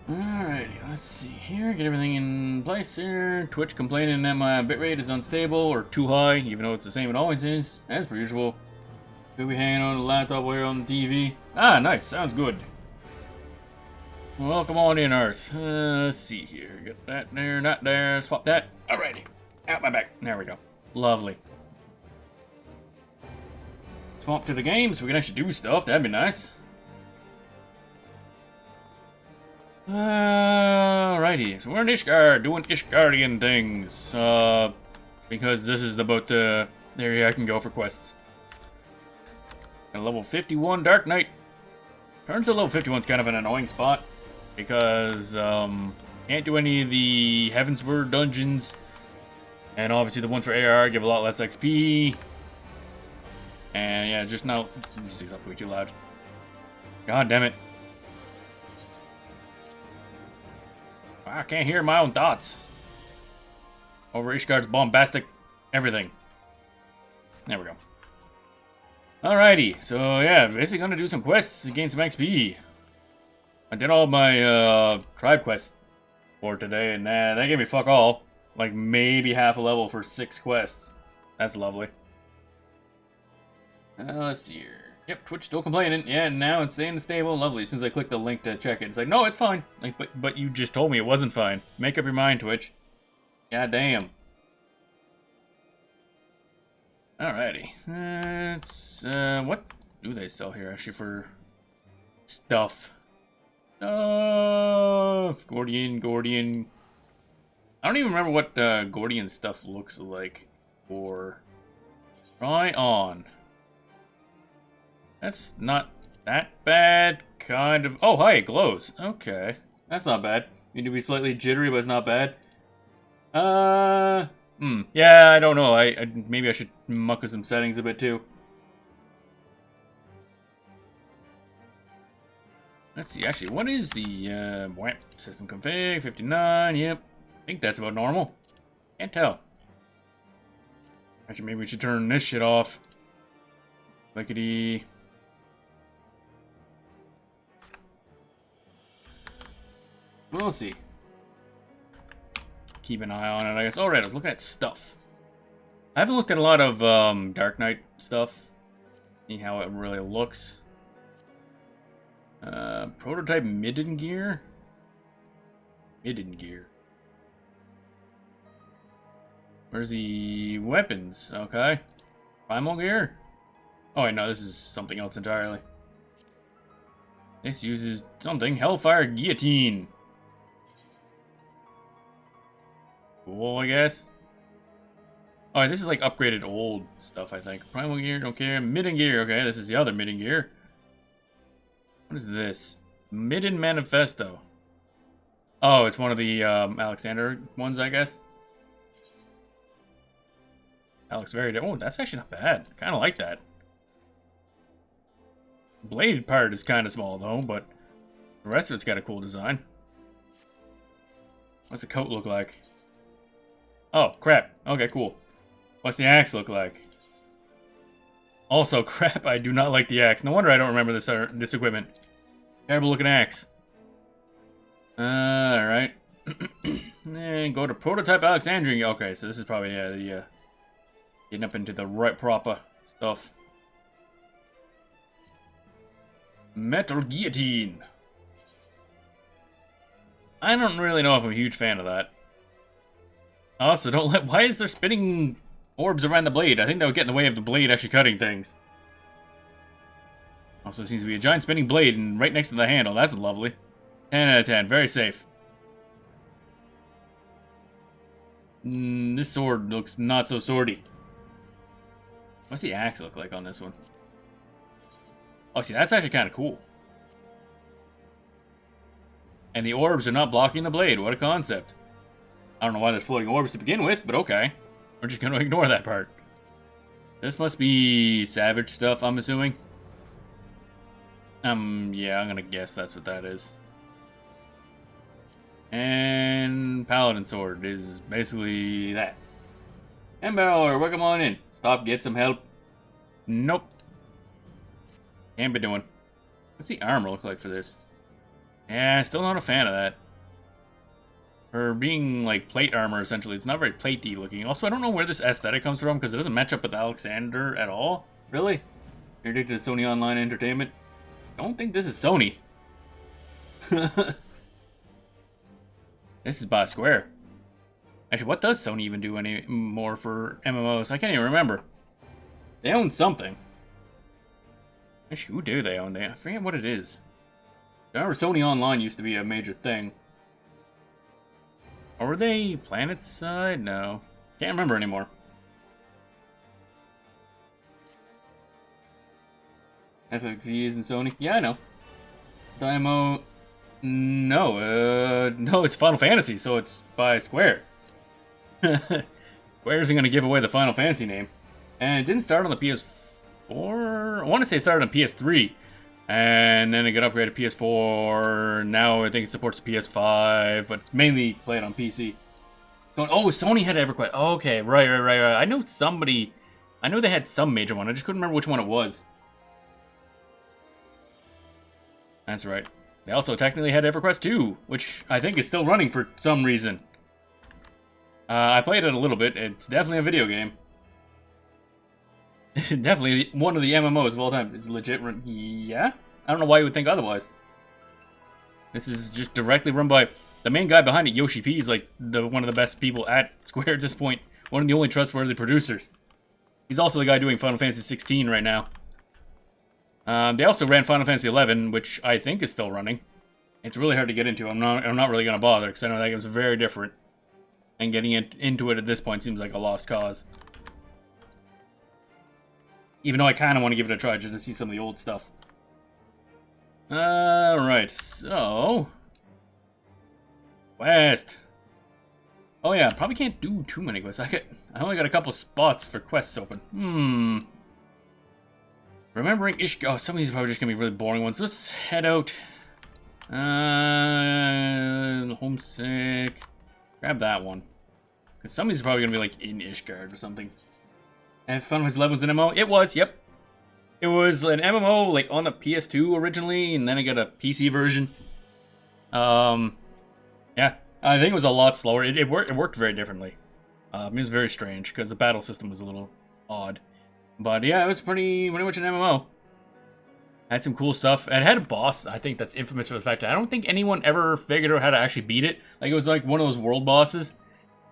Alrighty, let's see here. Get everything in place here. Twitch complaining that my bitrate is unstable or too high, even though it's the same it always is, as per usual. Could be hanging on the laptop while you're on the TV. Ah, nice. Sounds good. Welcome on in, Earth. Let's see here. Get that there, not there. Swap that. Alrighty. Out my back. There we go. Lovely. Swap to the game so we can actually do stuff. That'd be nice. Alrighty, so we're in Ishgard, doing Ishgardian things, because this is about the area I can go for quests. At level 51 Dark Knight. Turns out level 51 is kind of an annoying spot, because, can't do any of the Heavensward dungeons, and obviously the ones for AR give a lot less XP, and yeah, just not, music's up way too loud. God damn it. I can't hear my own thoughts over Ishgard's bombastic everything. There we go. Alrighty, so yeah, basically gonna do some quests to gain some XP. I did all my tribe quests for today, and that gave me fuck all. Like maybe half a level for 6 quests. That's lovely. Let's see here. Yep, Twitch still complaining. Yeah, now it's staying stable. Lovely. As soon as I click the link to check it, it's like, no, it's fine. Like, but you just told me it wasn't fine. Make up your mind, Twitch. God damn. Alrighty. What do they sell here actually for stuff? Gordian. I don't even remember what Gordian stuff looks like for try on. That's not that bad, kind of. Oh, hi, it glows. Okay. That's not bad. You need to be slightly jittery, but it's not bad. Yeah, I don't know. Maybe I should muck with some settings a bit, too. Let's see, actually, what is the, system config, 59, yep. I think that's about normal. Can't tell. Actually, maybe we should turn this shit off. Lickety. We'll see. Keep an eye on it, I guess. Alright, I was looking at stuff. I haven't looked at a lot of Dark Knight stuff. See how it really looks. Prototype midden gear? Midden gear. Where's the weapons? Okay. Primal gear? Oh wait, no, this is something else entirely. This uses something. Hellfire Guillotine. Cool, I guess. Alright, this is like upgraded old stuff, I think. Primal gear, don't care. Midden gear, okay, this is the other midden gear. What is this? Midden Manifesto. Oh, it's one of the Alexander ones, I guess. That looks very... Oh, that's actually not bad. Kind of like that. Blade part is kind of small, though, but the rest of it's got a cool design. What's the coat look like? Oh, crap. Okay, cool. What's the axe look like? Also, crap, I do not like the axe. No wonder I don't remember this equipment. Terrible looking axe. Alright. And go to Prototype Alexandria. Okay, so this is probably the getting up into the right proper stuff. Metal Guillotine. I don't really know if I'm a huge fan of that. Also, don't let... Why is there spinning orbs around the blade? I think that would get in the way of the blade actually cutting things. Also, seems to be a giant spinning blade and right next to the handle. That's lovely. 10 out of 10. Very safe. This sword looks not so swordy. What's the axe look like on this one? Oh, see, that's actually kind of cool. And the orbs are not blocking the blade. What a concept. I don't know why there's floating orbs to begin with, but okay. We're just going to ignore that part. This must be Savage stuff, I'm assuming. Yeah, I'm going to guess that's what that is. And Paladin Sword is basically that. Embalor, welcome on in. Stop, get some help. Nope. Can't be doing. What's the armor look like for this? Yeah, still not a fan of that. For being, like, plate armor, essentially. It's not very platey looking. Also, I don't know where this aesthetic comes from, because it doesn't match up with Alexander at all. Really? You're addicted to Sony Online Entertainment? I don't think this is Sony. This is by Square. Actually, what does Sony even do anymore for MMOs? I can't even remember. They own something. Actually, who do they own? I forget what it is. I remember Sony Online used to be a major thing. Or were they PlanetSide? No. Can't remember anymore. FXV isn't Sony? Yeah, I know. Dynamo... No, no, it's Final Fantasy, so it's by Square. Square isn't going to give away the Final Fantasy name. And it didn't start on the PS4. I want to say it started on PS3. And then it got upgraded to PS4. Now I think it supports the PS5, but it's mainly played on PC. So, oh, Sony had EverQuest. Oh, okay, right. I know somebody... I know they had some major one. I just couldn't remember which one it was. That's right. They also technically had EverQuest 2, which I think is still running for some reason. I played it a little bit. It's definitely a video game. Definitely one of the MMOs of all time. It's legit. Yeah? I don't know why you would think otherwise. This is just directly run by the main guy behind it. Yoshi P is like one of the best people at Square at this point. One of the only trustworthy producers. He's also the guy doing Final Fantasy 16 right now. They also ran Final Fantasy XI, which I think is still running. It's really hard to get into. I'm not really gonna bother because I know that game's very different. And getting into it at this point seems like a lost cause. Even though I kind of want to give it a try just to see some of the old stuff. Alright, so... Quest. Oh yeah, probably can't do too many quests. I only got a couple spots for quests open. Remembering Ishgardians. Oh, some of these are probably just going to be really boring ones. Let's head out. Homesick. Grab that one. Because some of these are probably going to be like in Ishgard or something. And Fun was levels in MMO. It was, yep. It was an MMO like on the PS2 originally, and then I got a PC version. Yeah, I think it was a lot slower. It worked very differently. It was very strange because the battle system was a little odd. But yeah, it was pretty much an MMO. Had some cool stuff. And it had a boss, I think, that's infamous for the fact that I don't think anyone ever figured out how to actually beat it. Like, it was like one of those world bosses.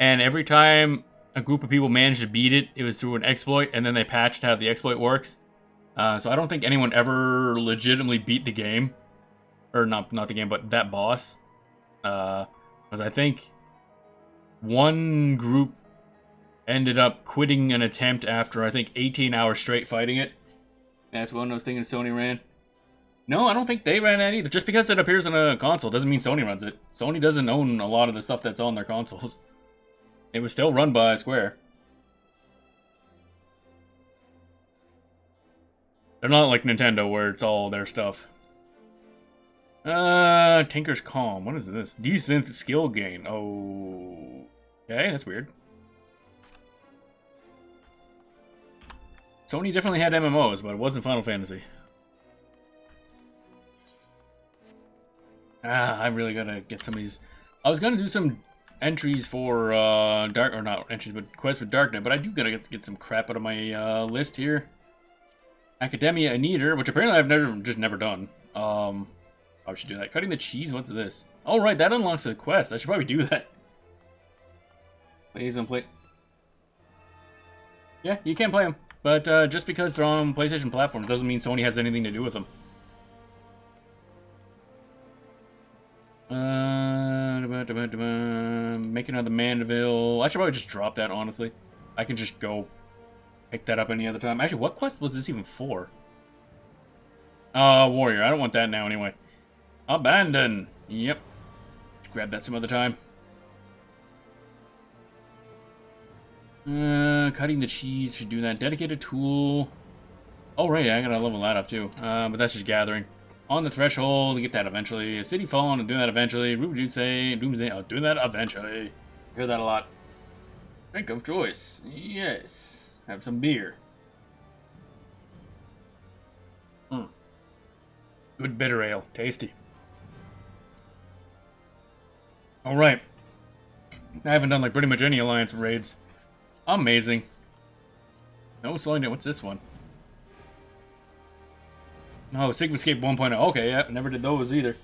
And every time a group of people managed to beat it, it was through an exploit, and then they patched how the exploit works. So I don't think anyone ever legitimately beat the game. Or not the game, but that boss. Because I think one group ended up quitting an attempt after, I think, 18 hours straight fighting it. That's one I was thinking Sony ran. No, I don't think they ran that either. Just because it appears on a console doesn't mean Sony runs it. Sony doesn't own a lot of the stuff that's on their consoles. It was still run by Square. They're not like Nintendo where it's all their stuff. Tinker's Calm. What is this? Desynth skill gain. Oh. Okay, that's weird. Sony definitely had MMOs, but it wasn't Final Fantasy. I really gotta get some of these. I was gonna do some entries for not entries, but quests with Darknet, but I do gotta get some crap out of my list here. Academia Anneater, which apparently I've never done. I should do that. Cutting the cheese. What's this? Oh right, that unlocks the quest. I should probably do that. Please don't play. Yeah, you can play them. But just because they're on PlayStation platforms doesn't mean Sony has anything to do with them. Making another Mandeville. I should probably just drop that, honestly. I can just go pick that up any other time. Actually, what quest was this even for? Warrior. I don't want that now anyway. Abandon. Yep. Grab that some other time. Cutting the cheese should do that. Dedicated tool. Oh, right, I gotta level that up too. But that's just gathering. On the threshold, get that eventually. A city fallen, I'll do that eventually. Doomsday, I'll do that eventually. Hear that a lot. Drink of choice. Yes. Have some beer. Good bitter ale. Tasty. Alright. I haven't done, like, pretty much any Alliance raids. Amazing. No slowing down. What's this one? Oh, Sigma Escape 1.0. Okay, yeah, never did those either.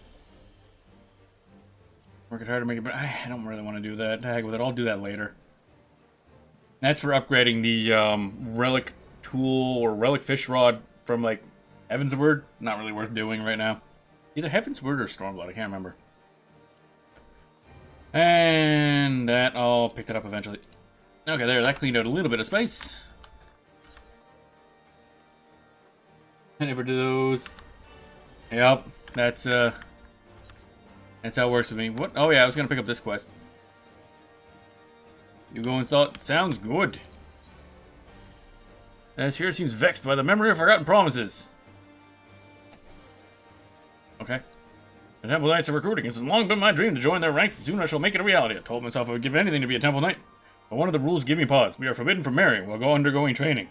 Working hard to make it, but I don't really want to do that. Heck with it, I'll do that later. That's for upgrading the relic tool or relic fish rod from like Heaven's Word. Not really worth doing right now. Either Heaven's Word or Stormblood, I can't remember. And that all picked it up eventually. Okay, there, that cleaned out a little bit of space. I never do those. Yep, that's how it works with me. What? Oh yeah, I was gonna pick up this quest. You go install it. Sounds good. As here seems vexed by the memory of forgotten promises. Okay. The Temple Knights are recruiting. It's long been my dream to join their ranks, and soon I shall make it a reality. I told myself I would give anything to be a Temple Knight. But one of the rules give me pause. We are forbidden from marrying while undergoing training.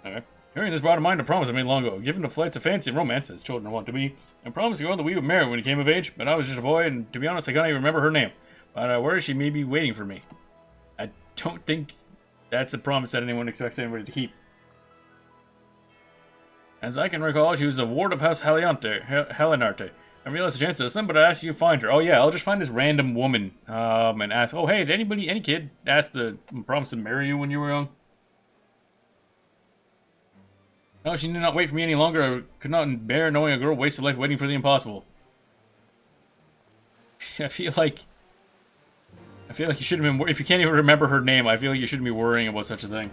Okay. Hearing this brought to mind a promise I made long ago. Given to flights of fancy and romance, as children want to be, and promised the girl that we would marry when he came of age, but I was just a boy, and to be honest, I can't even remember her name. But I worry she may be waiting for me. I don't think that's a promise that anyone expects anybody to keep. As I can recall, she was a ward of House Helenarte. I realized the chance of some, but I asked you to find her. Oh yeah, I'll just find this random woman, and ask, oh hey, did any kid ask the promise to marry you when you were young? No, she did not wait for me any longer. I could not bear knowing a girl waste her life waiting for the impossible. I feel like you shouldn't have been. If you can't even remember her name, I feel like you shouldn't be worrying about such a thing.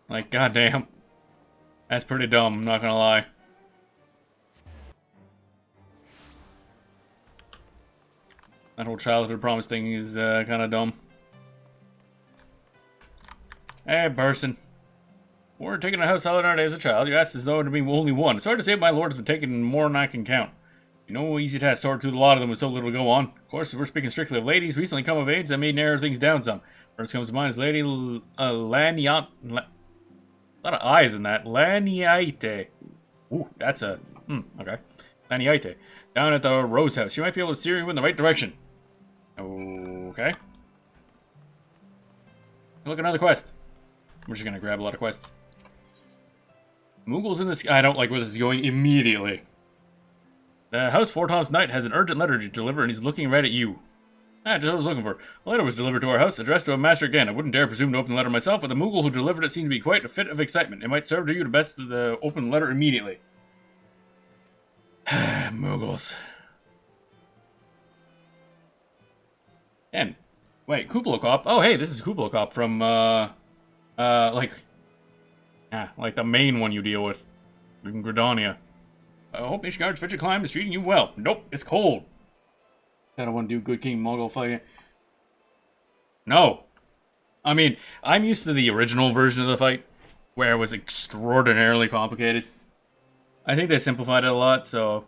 Like, goddamn, that's pretty dumb. I'm not gonna lie. That whole childhood promise thing is kind of dumb. Hey, person. We're taking a house Helenarte as a child. You asked as though to be only one. Sorry to say, my lord has been taking more than I can count. You know, easy task sort through a lot of them with so little to go on. Of course, if we're speaking strictly of ladies recently come of age, that may narrow things down some. First comes to mind is Lady Laniate. A lot of I's in that. Laniate. Ooh, that's a... okay. Laniate. Down at the Rose House. She might be able to steer you in the right direction. Okay. Look, another quest. We're just gonna grab a lot of quests. Moogle's in this... I don't like where this is going immediately. The House Fortom's Knight has an urgent letter to deliver, and he's looking right at you. Just what I was looking for. The letter was delivered to our house, addressed to a master again. I wouldn't dare presume to open the letter myself, but the Moogle who delivered it seemed to be quite a fit of excitement. It might serve to you to best the open letter immediately. Moogles. And wait, Kublokop. Oh, hey, this is Kublokop from like the main one you deal with in Gridania. I hope Ishgard's Fitcher Climb is treating you well. Nope, it's cold. I don't want to do good King Mongol fighting. No. I mean, I'm used to the original version of the fight, where it was extraordinarily complicated. I think they simplified it a lot, so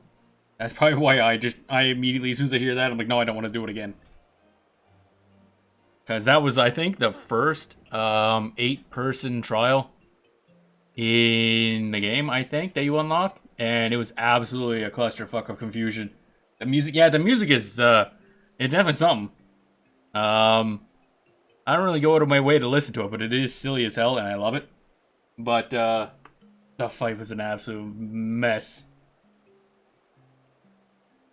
that's probably why I immediately, as soon as I hear that, I'm like, no, I don't want to do it again. Because that was, I think, the first 8-person trial in the game, I think, that you unlock. And it was absolutely a clusterfuck of confusion. The music, yeah, the music is, it's definitely something. I don't really go out of my way to listen to it, but it is silly as hell, and I love it. But, the fight was an absolute mess.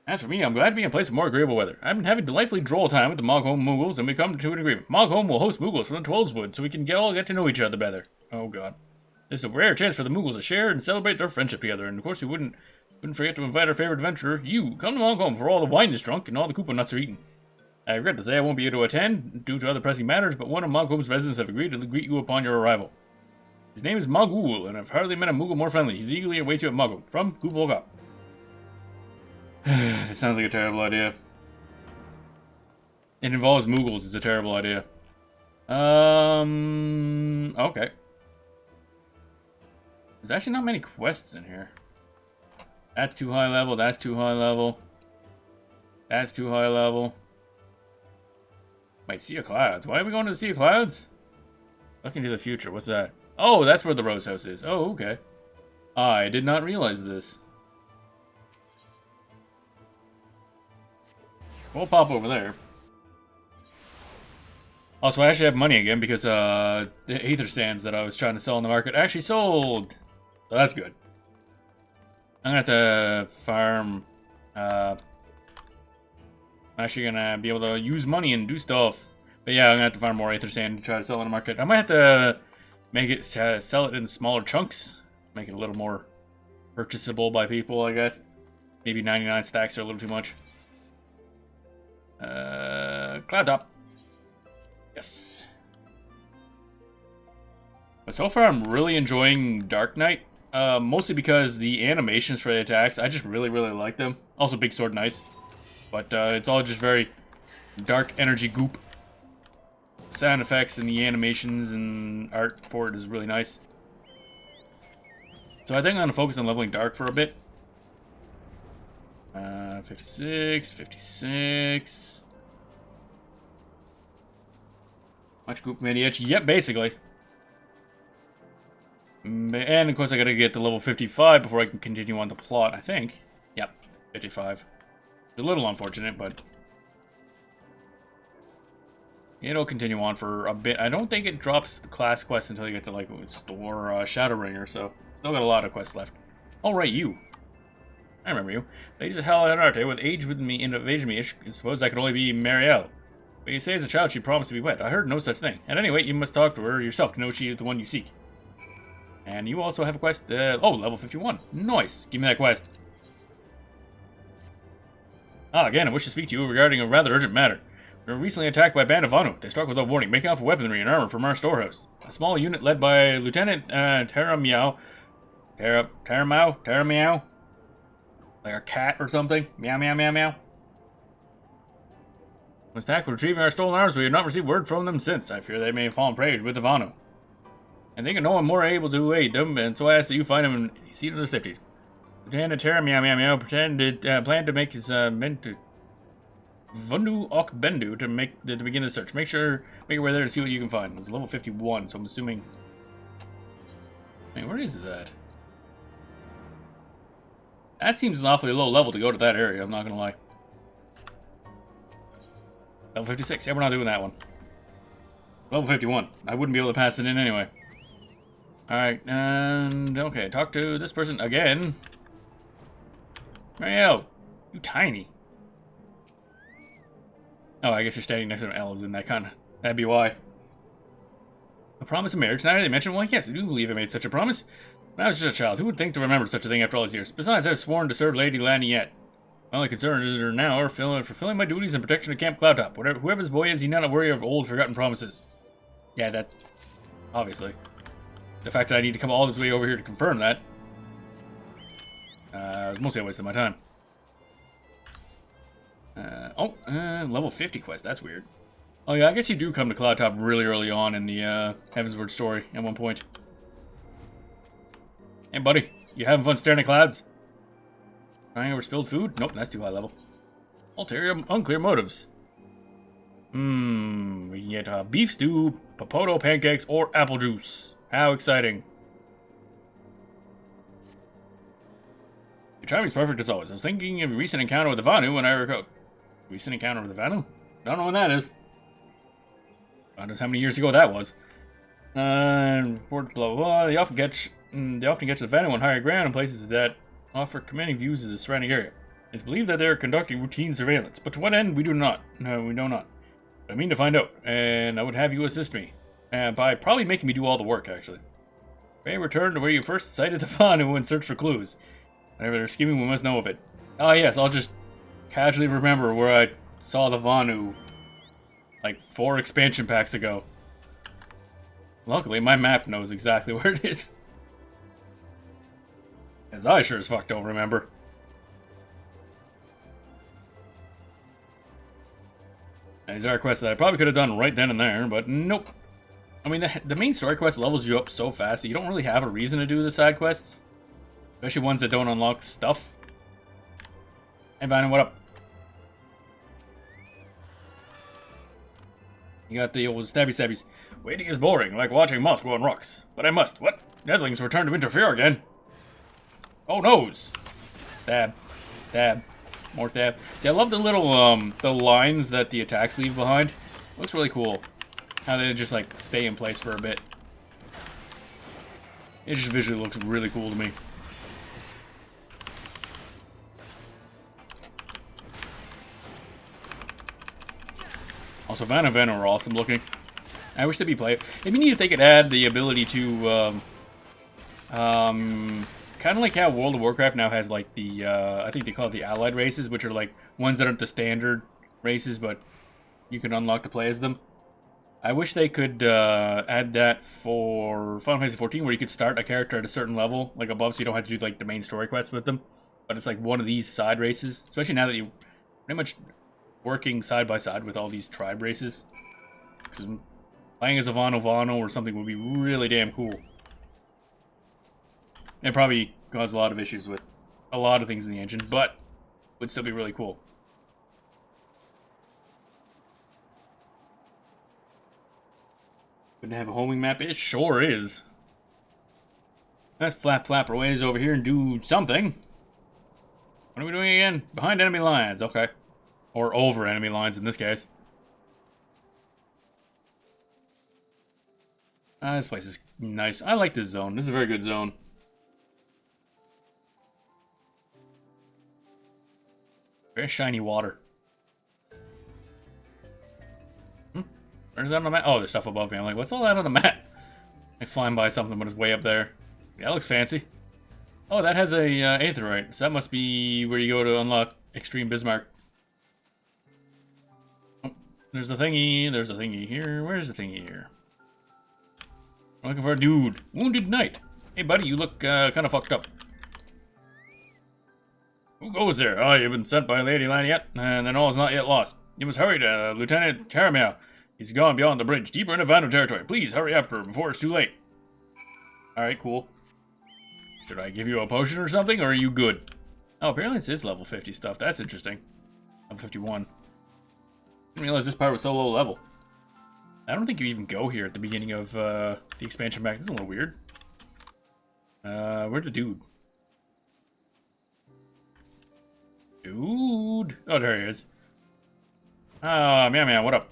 As for me, I'm glad to be in a place with more agreeable weather. I've been having delightfully droll time with the Mogholm Moogles, and we come to an agreement. Mogholm will host Moogles from the Twelveswood, so we can all get to know each other better. Oh god. This is a rare chance for the Moogles to share and celebrate their friendship together, and of course we wouldn't forget to invite our favorite adventurer, you. Come to Mogholm for all the wine is drunk and all the Koopa nuts are eaten. I regret to say I won't be able to attend due to other pressing matters, but one of Mogholm's residents have agreed to greet you upon your arrival. His name is Mogul, and I've hardly met a Moogle more friendly. He's eagerly awaits you at Mogholm. From Kublokop. This sounds like a terrible idea. It involves Moogles. It's a terrible idea. Okay. There's actually not many quests in here. That's too high level. That's too high level. That's too high level. Wait, Sea of Clouds. Why are we going to the Sea of Clouds? Looking to the future. What's that? Oh, that's where the Rose House is. Oh, okay. I did not realize this. We'll pop over there. Also, I actually have money again because the Aether Sands that I was trying to sell in the market actually sold. So that's good. I'm gonna have to farm. I'm actually gonna be able to use money and do stuff. But yeah, I'm gonna have to farm more Aether Sand to try to sell in the market. I might have to make it sell it in smaller chunks, make it a little more purchasable by people, I guess. Maybe 99 stacks are a little too much. Cloud top. Yes. But so far, I'm really enjoying Dark Knight. Mostly because the animations for the attacks, I just really like them. Also, Big Sword, nice. But it's all just very dark energy goop. Sound effects and the animations and art for it is really nice. So I think I'm going to focus on leveling Dark for a bit. 56, 56. Much goop miniature. Yep, basically. And of course I gotta get to level 55 before I can continue on the plot, I think. Yep, 55. It's a little unfortunate, but it'll continue on for a bit. I don't think it drops the class quest until you get to like Store Shadowringer, so still got a lot of quests left. All right, you. I remember you. Ladies of Hell and Arte with age with me, invaded me. I suppose that could only be Marielle. But you say as a child she promised to be wed. I heard no such thing. At any rate, you must talk to her yourself to know she is the one you seek. And you also have a quest. Oh, level 51. Nice. Give me that quest. Ah, again, I wish to speak to you regarding a rather urgent matter. We were recently attacked by a band of Vanu. They struck without warning, making off weaponry and armor from our storehouse. A small unit led by Lieutenant Terra Meow. Like a cat or something. Meow, meow, meow, meow. Was attacked with retrieving our stolen arms. We have not received word from them since. I fear they may have fallen prey with the Vanu. And they can no one more able to aid them, and so I ask that you find them and see to their safety. Lieutenant Terra Meow Meow Meow planned to make his men to Vundu Ok Bendu to begin the search. Make your way there to see what you can find. It's level 51, so I'm assuming. Hey, where is that? That seems an awfully low level to go to that area, I'm not gonna lie. Level 56, yeah, we're not doing that one. Level 51. I wouldn't be able to pass it in anyway. Alright, and okay, talk to this person again. Marielle, you tiny. Oh, I guess you're standing next to an L, isn't that kind of... That'd be why. A promise of marriage? Now that they mentioned, well, yes, I do believe I made such a promise. When I was just a child, who would think to remember such a thing after all these years? Besides, I've sworn to serve Lady Laniette. My only concern is her now are fulfilling my duties in protection of Camp Cloudtop. Whoever this boy is, he not worry of old, forgotten promises. Yeah, that... Obviously. The fact that I need to come all this way over here to confirm that was mostly a waste of my time. Level 50 quest. That's weird. Oh yeah, I guess you do come to Cloudtop really early on in the Heavensward story at one point. Hey buddy, you having fun staring at clouds? Crying over spilled food? Nope, that's too high level. Ulterior, unclear motives. We can get beef stew, popoto pancakes, or apple juice. How exciting. Your timing's perfect as always. I was thinking of a recent encounter with the Vanu when I recall. Recent encounter with the Vanu? Don't know when that is. God knows how many years ago that was. Blah, blah, blah. They often catch the Vanu on higher ground in places that offer commanding views of the surrounding area. It's believed that they are conducting routine surveillance, but to what end, we do not. No, we know not. But I mean to find out, and I would have you assist me. By probably making me do all the work, actually. May return to where you first sighted the Vanu and search for clues. Whenever they're scheming, we must know of it. Ah, yes, I'll just casually remember where I saw the Vanu like 4 expansion packs ago. Luckily, my map knows exactly where it is. As I sure as fuck don't remember. And these are quests that I probably could have done right then and there, but nope. I mean, the main story quest levels you up so fast that you don't really have a reason to do the side quests. Especially ones that don't unlock stuff. Hey, Bannon, what up? You got the old stabby stabbies. Waiting is boring, like watching moss grow on rocks. But I must. What? Deadlings return to interfere again. Oh, noes. Stab. Stab. More tab. See, I love the little, the lines that the attacks leave behind. Looks really cool. How they just, like, stay in place for a bit. It just visually looks really cool to me. Also, Van and Ven are awesome looking. I wish they'd be played. It'd be neat if they could add the ability to, kind of like how World of Warcraft now has, like, the, I think they call it the allied races, which are, like, ones that aren't the standard races, but you can unlock to play as them. I wish they could, add that for Final Fantasy XIV, where you could start a character at a certain level, like, above, so you don't have to do, like, the main story quests with them. But it's, like, one of these side races, especially now that you're pretty much working side by side with all these tribe races. Because playing as a Vano or something would be really damn cool. It probably caused a lot of issues with a lot of things in the engine, but would still be really cool. Wouldn't have a homing map? It sure is. Let's flap our ways over here and do something. What are we doing again? Behind enemy lines, okay. Or over enemy lines in this case. This place is nice. I like this zone. This is a very good zone. Very shiny water. Where's that on the map? Oh, there's stuff above me. I'm like, what's all that on the map? I'm flying by something, but it's way up there. Yeah, that looks fancy. Oh, that has a aetheroid. So that must be where you go to unlock Extreme Bismarck. Oh, there's a thingy. There's a thingy here. Where's the thingy here? I'm looking for a dude. Wounded Knight. Hey, buddy, you look kind of fucked up. Who goes there? Oh, you've been sent by Lady Laniette, and then all is not yet lost. You must hurry to Lieutenant Caramel. He's gone beyond the bridge, deeper into Vano territory. Please hurry after him before it's too late. Alright, cool. Should I give you a potion or something, or are you good? Oh, apparently it's this level 50 stuff. That's interesting. Level 51. Didn't realize this part was so low level. I don't think you even go here at the beginning of the expansion pack. This is a little weird. Where's the dude? Dude! Oh, there he is. Meow, what up?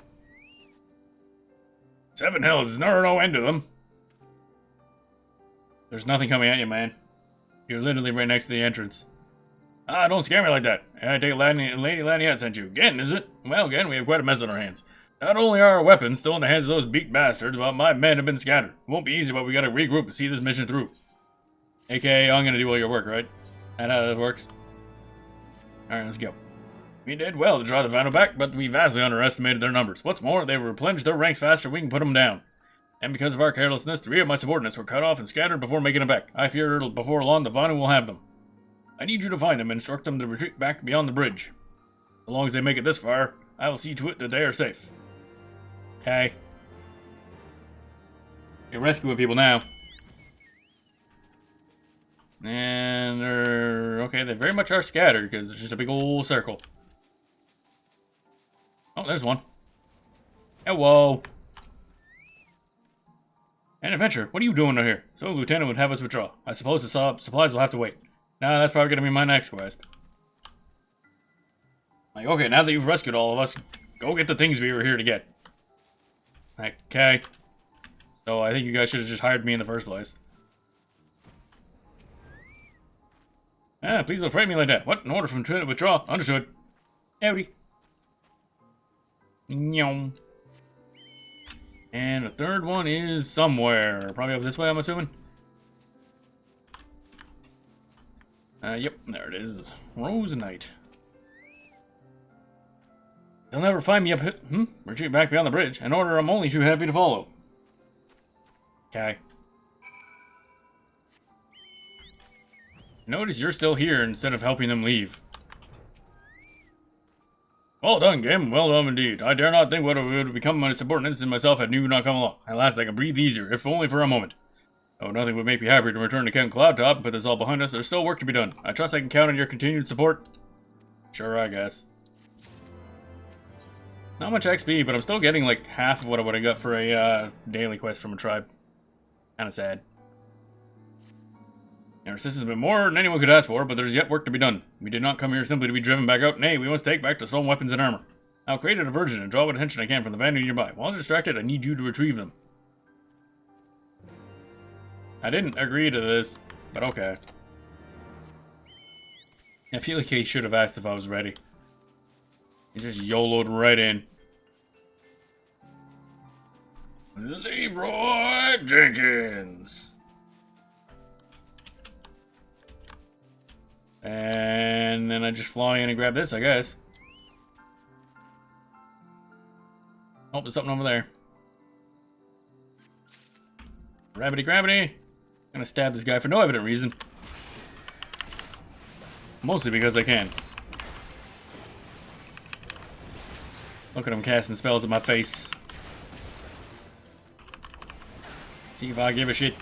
7 hills, is there no end to them? There's nothing coming at you, man. You're literally right next to the entrance. Ah, don't scare me like that. I take Lady Laniette sent you. Again, is it? Well, again, we have quite a mess on our hands. Not only are our weapons still in the hands of those beaked bastards, but my men have been scattered. It won't be easy, but we gotta regroup and see this mission through. AKA, I'm gonna do all your work, right? That's how that works. Alright, let's go. We did well to draw the Vano back, but we vastly underestimated their numbers. What's more, they replenished their ranks faster than we can put them down. And because of our carelessness, 3 of my subordinates were cut off and scattered before making it back. I fear before long the Vano will have them. I need you to find them and instruct them to retreat back beyond the bridge. As long as they make it this far, I will see to it that they are safe. Okay. You're rescuing people now. And they're... okay, they very much are scattered because it's just a big old circle. Oh, there's one. Hello. An adventure. What are you doing out here? So, Lieutenant would have us withdraw. I suppose the supplies will have to wait. Nah, that's probably going to be my next quest. Like, okay, now that you've rescued all of us, go get the things we were here to get. Okay. So, I think you guys should have just hired me in the first place. Ah, please don't frame me like that. What? An order from Lieutenant withdraw. Understood. Howdy. Nyom. And the third one is somewhere. Probably up this way, I'm assuming. Yep, there it is. Rose Knight. You'll never find me up here. Retreat back beyond the bridge. An order I'm only too happy to follow. Okay. Notice you're still here instead of helping them leave. Well done, Gim. Well done indeed. I dare not think what it would become my subordinates and myself had you not come along. At last I can breathe easier, if only for a moment. Oh, nothing would make me happier to return to Camp Cloudtop and put this all behind us. There's still work to be done. I trust I can count on your continued support. Sure, I guess. Not much XP, but I'm still getting like half of what I would have got for a daily quest from a tribe. Kinda sad. Our assistance has been more than anyone could ask for, but there's yet work to be done. We did not come here simply to be driven back out. Nay, we must take back the stolen weapons and armor. I'll create a diversion and draw what attention I can from the vanity nearby. While distracted, I need you to retrieve them. I didn't agree to this, but okay. I feel like he should have asked if I was ready. He just YOLO'd right in. Leroy Jenkins! And then I just fly in and grab this, I guess. Oh, there's something over there. Grabbity, grabbity. I'm gonna stab this guy for no evident reason. Mostly because I can. Look at him casting spells at my face. See if I give a shit.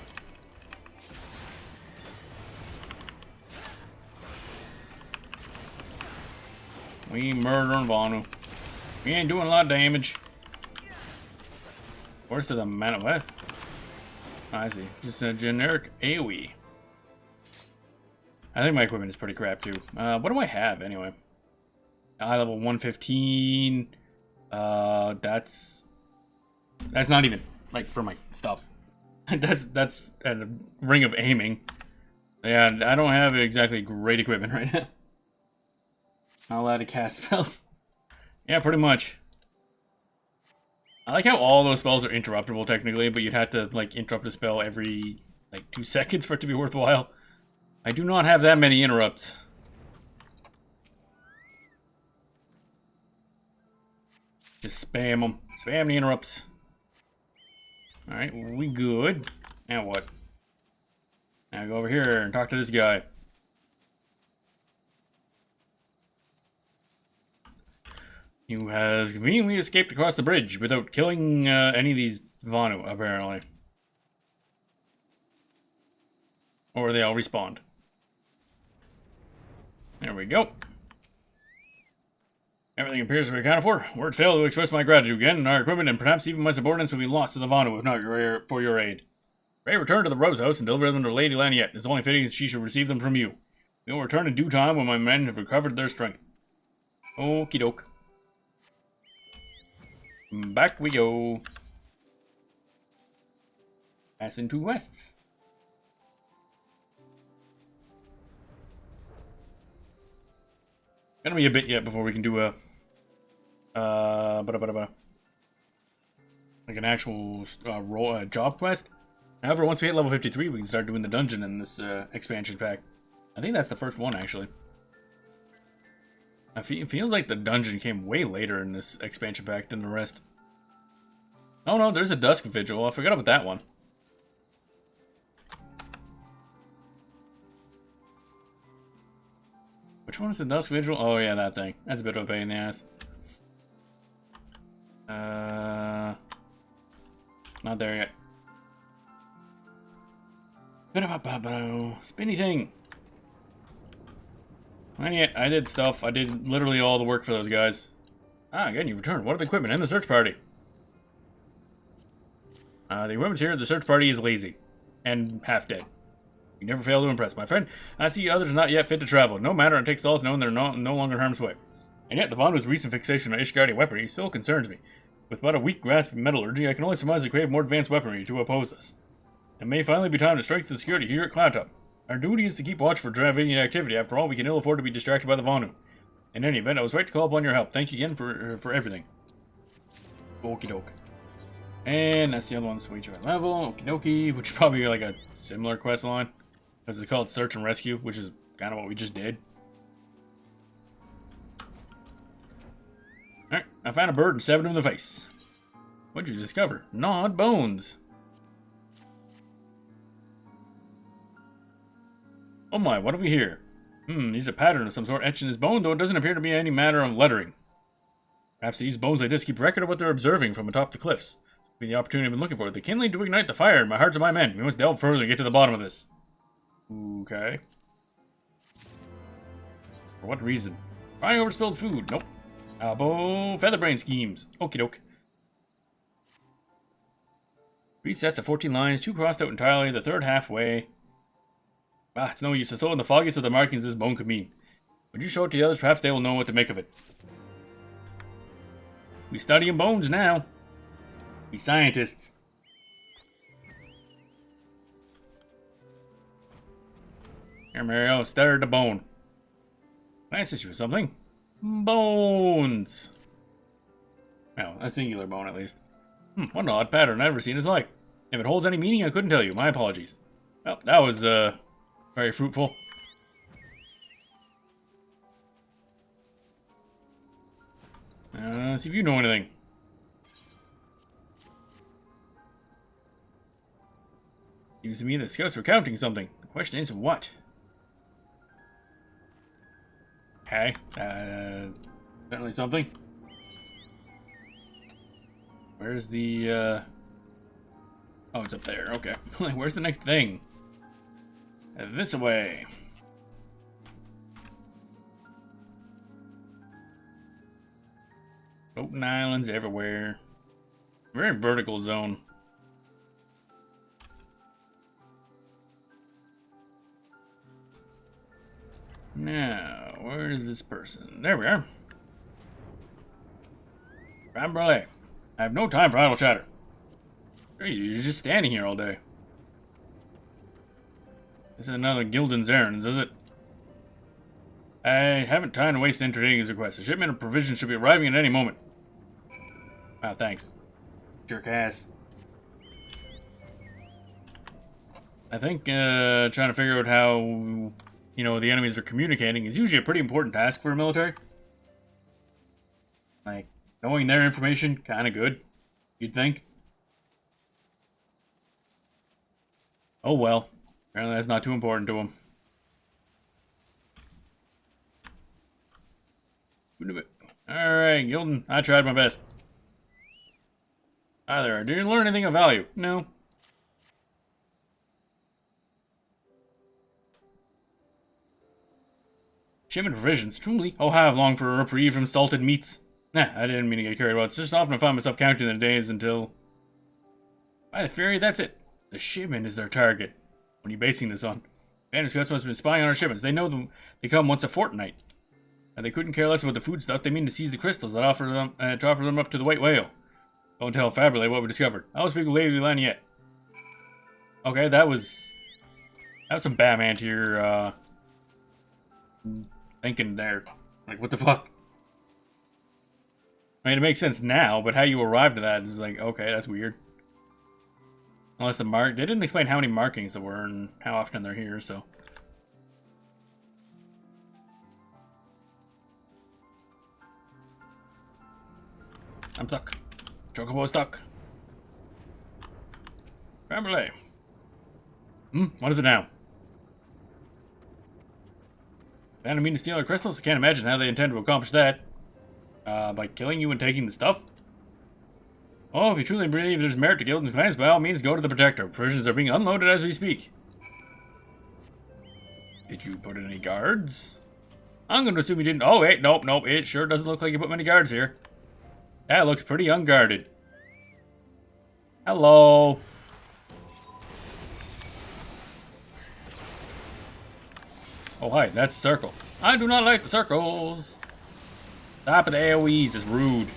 We murdering Vanu. We ain't doing a lot of damage. Where's the mana? What? Oh, I see. Just a generic AoE. I think my equipment is pretty crap too. What do I have anyway? High level 115. That's not even like for my stuff. that's a ring of aiming. Yeah, I don't have exactly great equipment right now. Not allowed to cast spells. Yeah, pretty much. I like how all those spells are interruptible technically, but you'd have to like interrupt a spell every like 2 seconds for it to be worthwhile. I do not have that many interrupts. Just spam them. Spam the interrupts. Alright, we good. Now what? Now go over here and talk to this guy. Who has conveniently escaped across the bridge without killing any of these Vanu, apparently. Or they all respawned. There we go. Everything appears to be accounted for. Words fail to express my gratitude again, and our equipment and perhaps even my subordinates will be lost to the Vanu if not for your aid. Pray return to the Rose House and deliver them to Lady Laniette. It's only fitting that she should receive them from you. We will return in due time when my men have recovered their strength. Okie doke. Back we go. Passing 2 quests. Gonna be a bit yet before we can do a like an actual job quest. However, once we hit level 53, we can start doing the dungeon in this expansion pack. I think that's the first one actually. It feels like the dungeon came way later in this expansion pack than the rest. Oh no, there's a Dusk Vigil. I forgot about that one. Which one is the Dusk Vigil? Oh yeah, that thing. That's a bit of a pain in the ass. Not there yet. Spinny thing. And yet, I did stuff. I did literally all the work for those guys. Ah, again, you returned. What are the equipment and the search party? The equipment's here. The search party is lazy. And half dead. You never fail to impress, my friend. I see others not yet fit to travel. No matter, it takes all us knowing they're no longer in harm's way. And yet, the Vanu's recent fixation on Ishgardian weaponry still concerns me. With but a weak grasp of metallurgy, I can only surmise they crave more advanced weaponry to oppose us. It may finally be time to strengthen the security here at Cloudtop. Our duty is to keep watch for Dravidian activity. After all, we can ill afford to be distracted by the Vanu. In any event, I was right to call upon your help. Thank you again for everything. Okie doke. And that's the other one, Switch level. Okie dokie, which is probably like a similar quest line. Because it's called Search and Rescue, which is kind of what we just did. Alright, I found a bird and stabbed him in the face. What'd you discover? Gnawed bones. Oh my, what have we here? These are pattern of some sort etched in his bone, though it doesn't appear to be any matter of lettering. Perhaps these bones like this keep record of what they're observing from atop the cliffs. This will be the opportunity I've been looking for. The kindling to ignite the fire in my hearts of my men. We must delve further and get to the bottom of this. Okay. For what reason? Frying over spilled food. Nope. Albo featherbrain schemes. Okie doke. 3 sets of 14 lines, 2 crossed out entirely, the third halfway. Ah, it's no use. So in the foggiest of the markings this bone could mean. Would you show it to the others? Perhaps they will know what to make of it. We studying bones now. We scientists. Here, Mario, study the bone. Can I assist you with something? Bones. Well, a singular bone at least. What an odd pattern I've never seen its like. If it holds any meaning, I couldn't tell you. My apologies. Well, that was very fruitful. See if you know anything. Seems to me the scouts were counting something. The question is, what? Okay, certainly something. Where's the, oh, it's up there, okay. Where's the next thing? This way. Floating islands everywhere. Very vertical zone. Now, where is this person? There we are. Rambrele. I have no time for idle chatter. You're just standing here all day. This is another Gildan's errands, is it? I haven't time to waste entertaining his request. A shipment of provisions should be arriving at any moment. Ah, thanks. Jerk ass. I think trying to figure out how, you know, the enemies are communicating is usually a pretty important task for a military. Like, knowing their information, kind of good, you'd think. Oh well. Apparently that's not too important to them. Alright, Gildan, I tried my best. Hi there, did you learn anything of value? No. Shipment provisions, truly. Oh, how I've longed for a reprieve from salted meats. Nah, I didn't mean to get carried away. It's just often I find myself counting the days until... By the Fury, that's it. The shipment is their target. What are you basing this on? Banner Scouts must have been spying on our shipments. They know them. They come once a fortnight. And they couldn't care less about the food stuff. They mean to seize the crystals that offer them up to the White Whale. Don't tell Faberley what we discovered. I will speak with Lady Laniette. Okay, that was some Batman to your thinking there. Like, what the fuck? I mean, it makes sense now, but how you arrived at that is like, okay, that's weird. Unless they didn't explain how many markings there were and how often they're here, so. I'm stuck. Chocobo stuck. Faberley. What is it now? They didn't mean to steal our crystals? I can't imagine how they intend to accomplish that. By killing you and taking the stuff? Oh, if you truly believe there's merit to Gildan's claims, by all means go to the Protector. Provisions are being unloaded as we speak. Did you put in any guards? I'm going to assume you didn't. Oh, wait, nope. It sure doesn't look like you put many guards here. That looks pretty unguarded. Hello. Oh, hi, that's a circle. I do not like the circles. Stop at the AoEs, it's rude.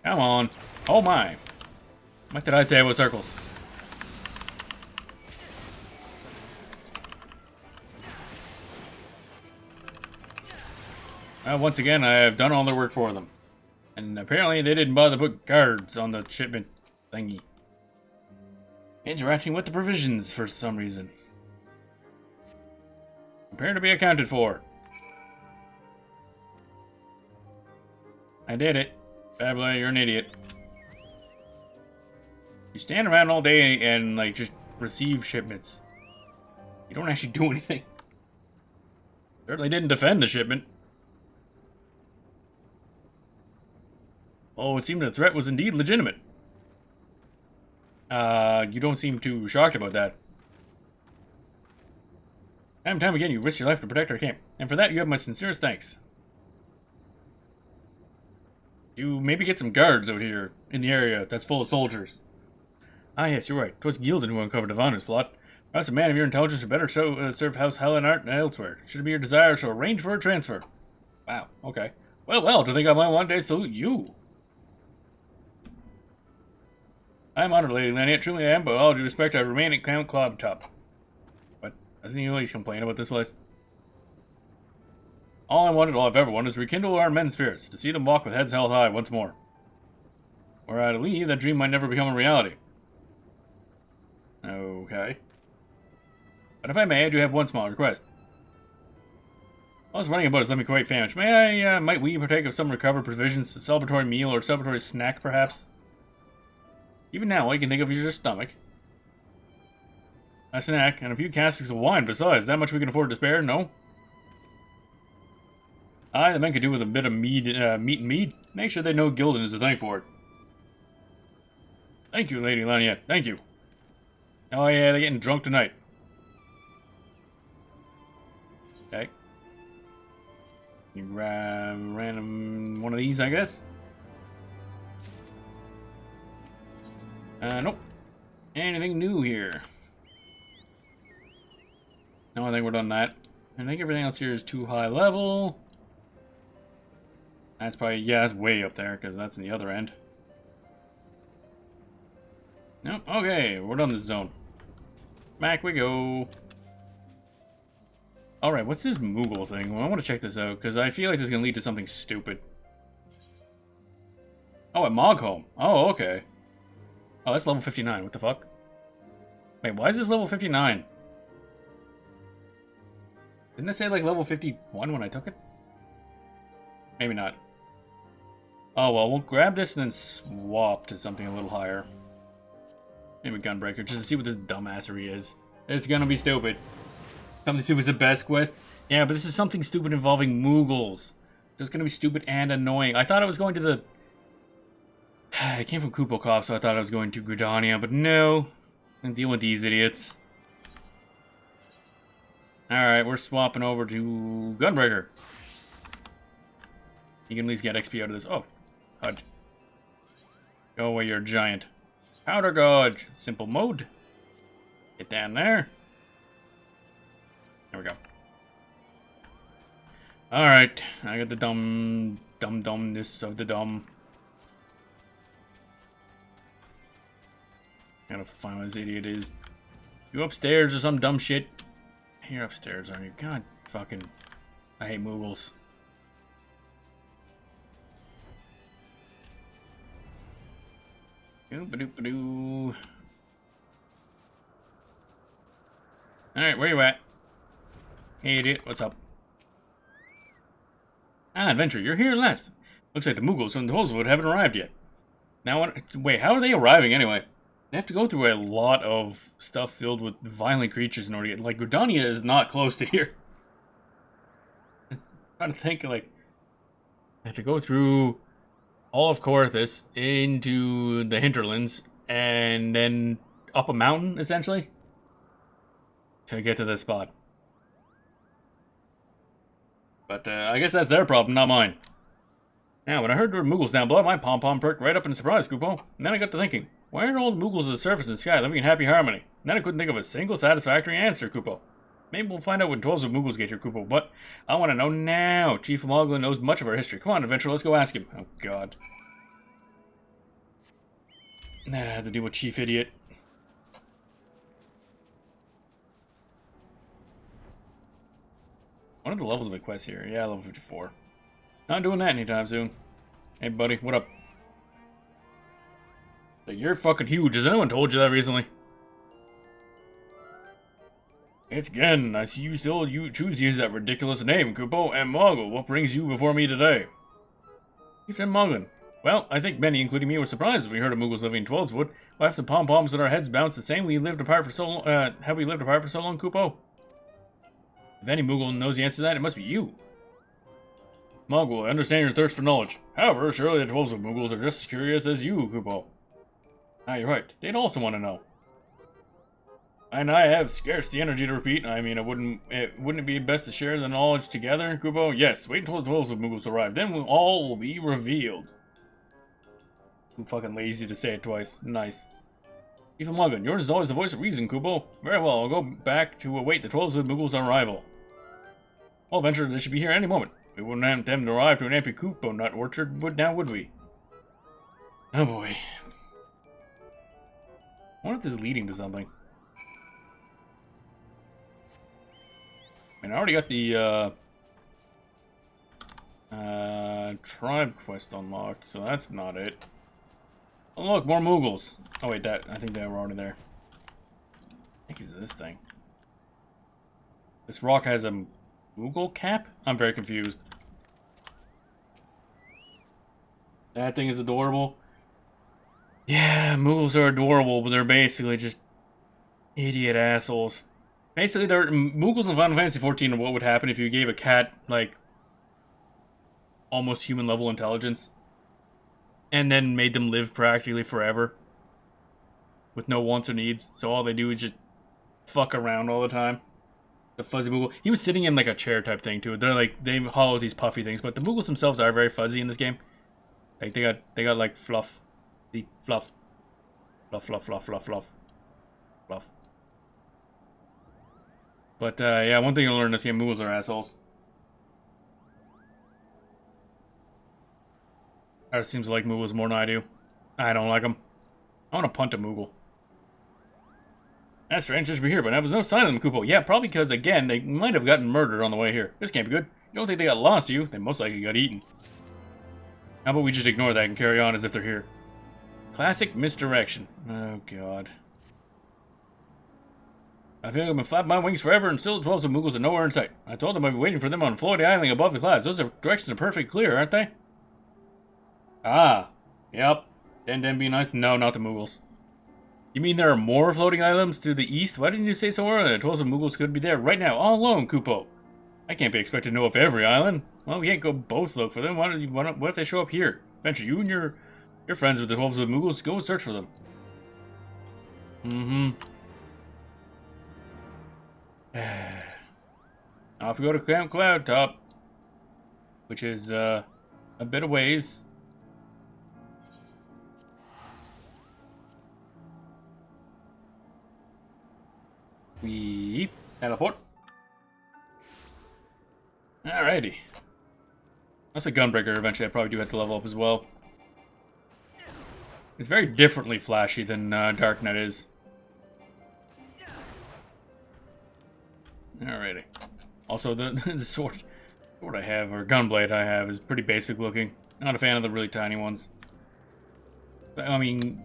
Come on. Oh my. What did I say with circles? Once again, I have done all their work for them. And apparently they didn't bother to put guards on the shipment thingy. Interacting with the provisions for some reason. Appear to be accounted for. I did it. Faberley, you're an idiot. You stand around all day and, like, just receive shipments. You don't actually do anything. Certainly didn't defend the shipment. Oh, it seemed the threat was indeed legitimate. You don't seem too shocked about that. Time and time again, you risked your life to protect our camp. And for that, you have my sincerest thanks. You maybe get some guards out here in the area that's full of soldiers. Ah, yes, you're right. 'Twas Gildan who uncovered Ivana's plot. Perhaps a man of your intelligence would better serve House Hellenart elsewhere. Should it be your desire, shall arrange for a transfer. Wow, okay. Well, to think I might one day salute you. I am honored, Lady Lania. Truly I am, but with all due respect, I remain at Count Club Top. But doesn't he always complain about this place? All I've ever wanted is to rekindle our men's spirits, to see them walk with heads held high once more. Were I to leave, that dream might never become a reality. Okay. But if I may, I do have one small request. While I was running about as let me quite famished, might we partake of some recovered provisions, a celebratory meal or a celebratory snack, perhaps? Even now, all you can think of is your stomach. A snack, and a few casks of wine besides. That much we can afford to spare, no? Aye, the men could do with a bit of meat and mead. Make sure they know Gildan is to thank for it. Thank you, Lady Laniette. Thank you. Oh yeah, they're getting drunk tonight. Okay. You random one of these, I guess. Nope. Anything new here? No, I think we're done that. I think everything else here is too high level. That's probably, yeah, that's way up there, because that's in the other end. Nope, okay, we're done this zone. Back we go. Alright, what's this Moogle thing? Well, I want to check this out, because I feel like this is going to lead to something stupid. Oh, at Mogholm. Oh, okay. Oh, that's level 59. What the fuck? Wait, why is this level 59? Didn't it say, like, level 51 when I took it? Maybe not. Oh, well, we'll grab this and then swap to something a little higher. Maybe Gunbreaker, just to see what this dumbassery is. It's gonna be stupid. Something stupid is the best quest. Yeah, but this is something stupid involving Moogles. So it's gonna be stupid and annoying. I thought I was going to the... I came from Kupokov, so I thought I was going to Gridania, but no. I'm dealing with these idiots. Alright, we're swapping over to Gunbreaker. You can at least get XP out of this. Oh, HUD. Go away, you're a giant. Powder Gouge. Simple mode. Get down there. There we go. Alright, I got the dumbness of the dumb. Gotta find what this idiot is. You upstairs or some dumb shit? You're upstairs, aren't you? God fucking... I hate Moogles. Doop-a-doop-a-doo. Alright, where you at? Hey, idiot, what's up? Ah, Adventure, you're here at last. Looks like the Moogles from the Holzwood haven't arrived yet. Now, wait, how are they arriving anyway? They have to go through a lot of stuff filled with violent creatures in order to get... Like, Gridania is not close to here. I'm trying to think, like... They have to go through all of Corythus into the hinterlands and then up a mountain, essentially, to get to this spot. But I guess that's their problem, not mine. Now, when I heard there were Moogles down below, my pom-pom perked right up in surprise, Kupo. And then I got to thinking, why aren't all the Moogles at the surface of the sky living in happy harmony? And then I couldn't think of a single satisfactory answer, Kupo. Maybe we'll find out when 12s of Moogles get here, Kupo, but I want to know now. Chief Mogul knows much of our history. Come on, Adventure, let's go ask him. Oh, God. I have to deal with Chief Idiot. What are the levels of the quest here? Yeah, level 54. Not doing that anytime soon. Hey, buddy, what up? You're fucking huge. Has anyone told you that recently? It's again. I see you still choose to use that ridiculous name, Kupo. And Mogul, what brings you before me today? Chief and Mogul. Well, I think many, including me, were surprised when we heard of Moogles living in Twelveswood. Why, if the pom-poms and our heads bounce the same, have we lived apart for so long, Kupo? If any Moogle knows the answer to that, it must be you. Mogul, I understand your thirst for knowledge. However, surely the 12s of Moogles are just as curious as you, Kupo. Ah, you're right. They'd also want to know. And I have scarce the energy to repeat. I mean, wouldn't it be best to share the knowledge together, Kupo? Yes, wait until the 12s of Moogles arrive. Then all will be revealed. I'm fucking lazy to say it twice. Nice. Chief Logan, yours is always the voice of reason, Kupo. Very well, I'll go back to await the 12 Moogles' arrival. I'll venture they should be here any moment. We wouldn't want them to arrive to an empty Kupo nut orchard, would we? Oh boy. I wonder if this is leading to something. And I already got the tribe quest unlocked, so that's not it. Oh look, more Moogles. Oh wait, I think they were already there. I think it's this thing. This rock has a Moogle cap? I'm very confused. That thing is adorable. Yeah, Moogles are adorable, but they're basically just idiot assholes. Basically, Moogles in Final Fantasy XIV are what would happen if you gave a cat, like, almost human level intelligence. And then made them live practically forever. With no wants or needs. So all they do is just fuck around all the time. The fuzzy Moogle. He was sitting in like a chair type thing too. They're like, they hollow these puffy things. But the Moogles themselves are very fuzzy in this game. Like they got like fluff. See? Fluff. Fluff, fluff, fluff, fluff, fluff. Fluff. But yeah, one thing you'll learn in this game, Moogles are assholes. Or seems to like Moogles more than I do. I don't like them. I want to punt a Moogle. That's strange, just be here, but there was no sign of them, Kupo. Yeah, probably because, again, they might have gotten murdered on the way here. This can't be good. You don't think they got lost, do you? They most likely got eaten. How about we just ignore that and carry on as if they're here? Classic misdirection. Oh, God. I feel like I've been flapping my wings forever and still the 12 Moogles are nowhere in sight. I told them I'd be waiting for them on Floaty Island above the clouds. Those directions are perfectly clear, aren't they? Ah. Yep. Den be nice. No, not the Moogles. You mean there are more floating islands to the east? Why didn't you say so earlier? 12 Moogles could be there right now, all alone, Kupo. I can't be expected to know of every island. Well, we can't go both look for them. What if they show up here? Venture, you and your friends with the 12 Moogles, go and search for them. Off we go to Camp Cloud Top, which is a bit of ways. We teleport. Alrighty. That's a Gunbreaker. Eventually, I probably do have to level up as well. It's very differently flashy than Dark Knight is. Alrighty. Also, the sword I have, or gunblade I have, is pretty basic looking. Not a fan of the really tiny ones. But, I mean,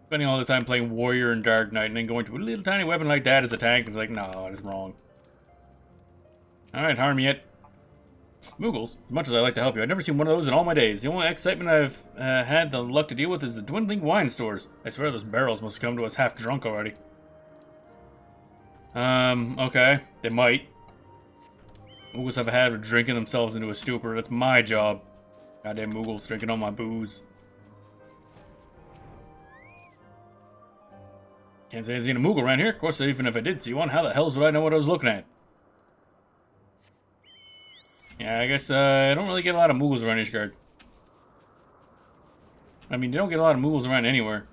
spending all this time playing Warrior and Dark Knight and then going to a little tiny weapon like that as a tank, it's like, no, that is wrong. Alright, harm yet. Moogles, as much as I like to help you, I've never seen one of those in all my days. The only excitement I've had the luck to deal with is the dwindling wine stores. I swear those barrels must come to us half drunk already. Okay. They might. Moogles have a habit of drinking themselves into a stupor. That's my job. Goddamn Moogles drinking all my booze. Can't say I've seen a Moogle around here. Of course, even if I did see one, how the hell would I know what I was looking at? Yeah, I guess I don't really get a lot of Moogles around Ishgard. I mean, you don't get a lot of Moogles around anywhere.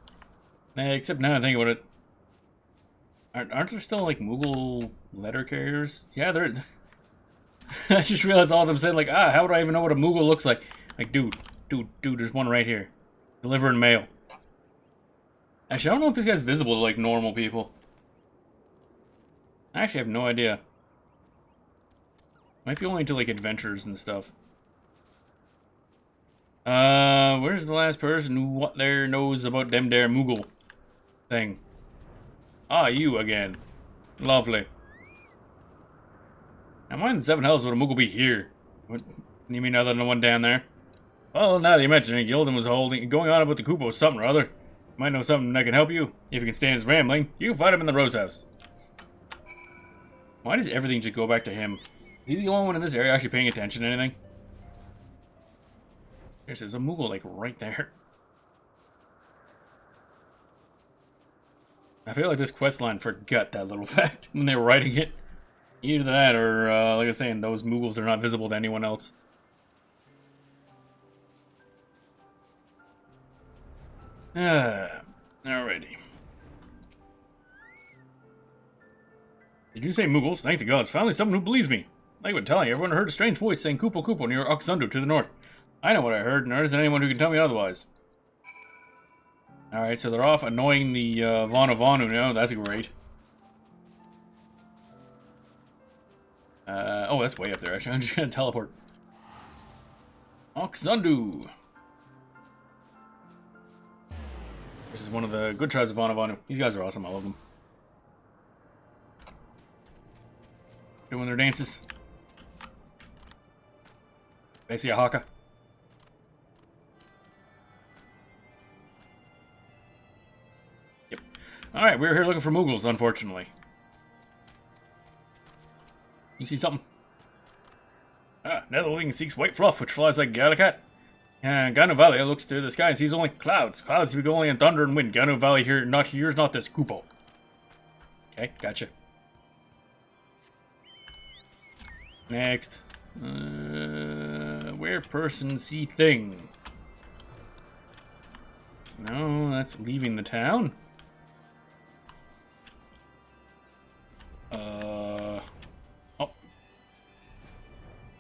Except now I think about it. Aren't there still, like, Moogle letter carriers? Yeah, there... I just realized all of them said, like, how would I even know what a Moogle looks like? Like, dude, there's one right here. Delivering mail. Actually, I don't know if this guy's visible to, like, normal people. I actually have no idea. Might be only to, like, adventures and stuff. Where's the last person who what there knows about them there Moogle thing? Ah, you again. Lovely. Now, why in the seven hells would a Moogle be here? What, you mean other than the one down there? Well, now that you mention it, Gildan was going on about the Kupo something or other. Might know something that can help you. If you can stand his rambling, you can find him in the Rose House. Why does everything just go back to him? Is he the only one in this area actually paying attention to anything? There's a Moogle, like, right there. I feel like this questline forgot that little fact when they were writing it. Either that or, like I was saying, those Moogles are not visible to anyone else. Alrighty. Did you say Muggles? Thank the gods. Finally someone who believes me. Like I've been telling you, everyone heard a strange voice saying Kupo Kupo near Oxundu to the north. I know what I heard, and there isn't anyone who can tell me otherwise. Alright, so they're off annoying the Vanu Vanu now. That's great. Oh, that's way up there, actually. I'm just gonna teleport. Oxundu. This is one of the good tribes of Vanu Vanu. These guys are awesome. I love them. Doing their dances. Basically a haka. Yep. Alright, we're here looking for Muggles, unfortunately. You see something? Ah, Netherling seeks white fluff, which flies like Galakat. Ganu Valley looks to the sky and sees only clouds. Clouds speak only in thunder and wind. Ganu Valley here's not this. Kupo. Okay, gotcha. Next. Where person see thing. No, that's leaving the town. Oh.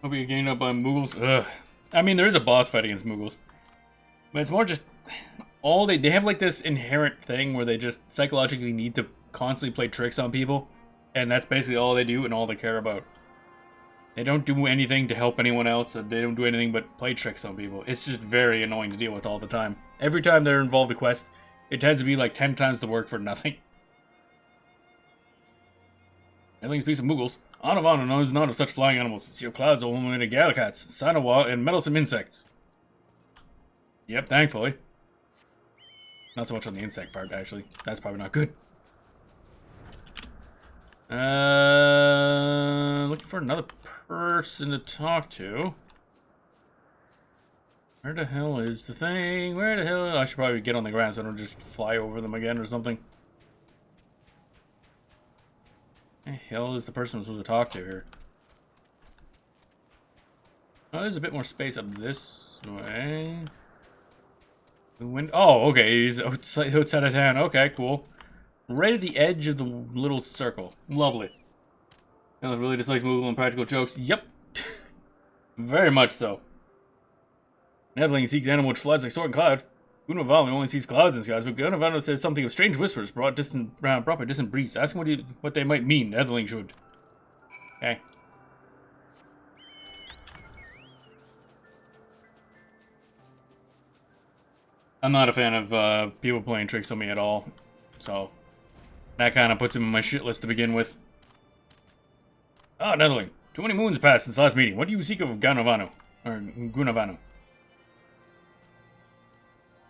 Hope you gained up on Muggles. Ugh. I mean, there is a boss fight against Muggles. But it's more just... They have like this inherent thing where they just psychologically need to constantly play tricks on people. And that's basically all they do and all they care about. They don't do anything to help anyone else. They don't do anything but play tricks on people. It's just very annoying to deal with all the time. Every time they're involved in a quest, it tends to be like 10 times the work for nothing. Everything speaks of Muggles. Anavana knows not of such flying animals. Seal clouds are only to Galakats, Sanawa, and meddlesome insects. Yep, thankfully. Not so much on the insect part, actually. That's probably not good. Looking for another person to talk to. Where the hell is the thing? Where the hell? I should probably get on the ground so I don't just fly over them again or something. Where the hell is the person I'm supposed to talk to here? Oh, there's a bit more space up this way. Oh, okay, he's outside of town. Okay, cool. Right at the edge of the little circle. Lovely. Ellen really dislikes movable and practical jokes. Yep. Very much so. Netherling seeks animal which flies like sword and cloud. Gunavalli only sees clouds in skies, but Gunavalli says something of strange whispers brought by distant breeze. Ask him what they might mean. Netherling should. Okay. I'm not a fan of people playing tricks on me at all, so that kind of puts him in my shit list to begin with. Ah, Netherling. Too many moons passed since last meeting. What do you seek of Ganavanu? Or Gunavanu?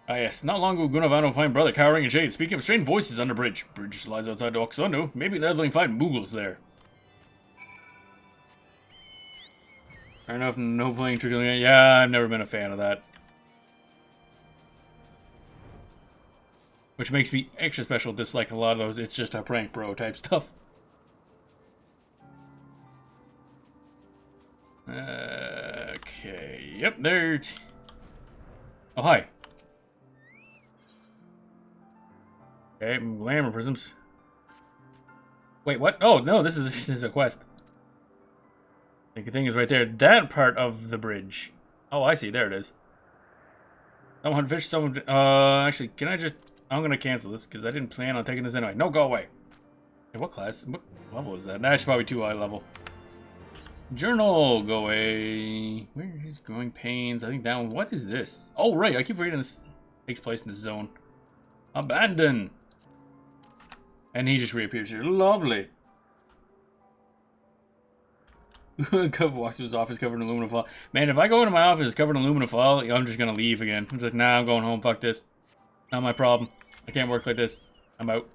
Ah, yes. Not long ago, Gunavanu find brother cowering in shade. Speaking of strange voices on the bridge. Bridge lies outside Oxundu. Maybe Netherling find Muggles there. Fair enough, no playing trick. Yeah, I've never been a fan of that. Which makes me extra special dislike a lot of those. It's just a prank bro type stuff. Okay. Yep, there. Oh, hi. Okay, glamour prisms. Wait, what? Oh, no, this is a quest. The thing is right there. That part of the bridge. Oh, I see. There it is. Someone fish, someone... actually, can I just... I'm gonna cancel this, because I didn't plan on taking this anyway. No, go away. Hey, what class? What level is that? That's probably too high level. Journal, go away. Where is growing pains? I think that one. What is this? Oh, right. I keep reading this takes place in this zone. Abandon. And he just reappears here. Lovely. Walks to his office covered in aluminum foil. Man, if I go into my office covered in aluminum foil, I'm just gonna leave again. I'm just like, nah, I'm going home. Fuck this. Not my problem. I can't work like this. I'm out.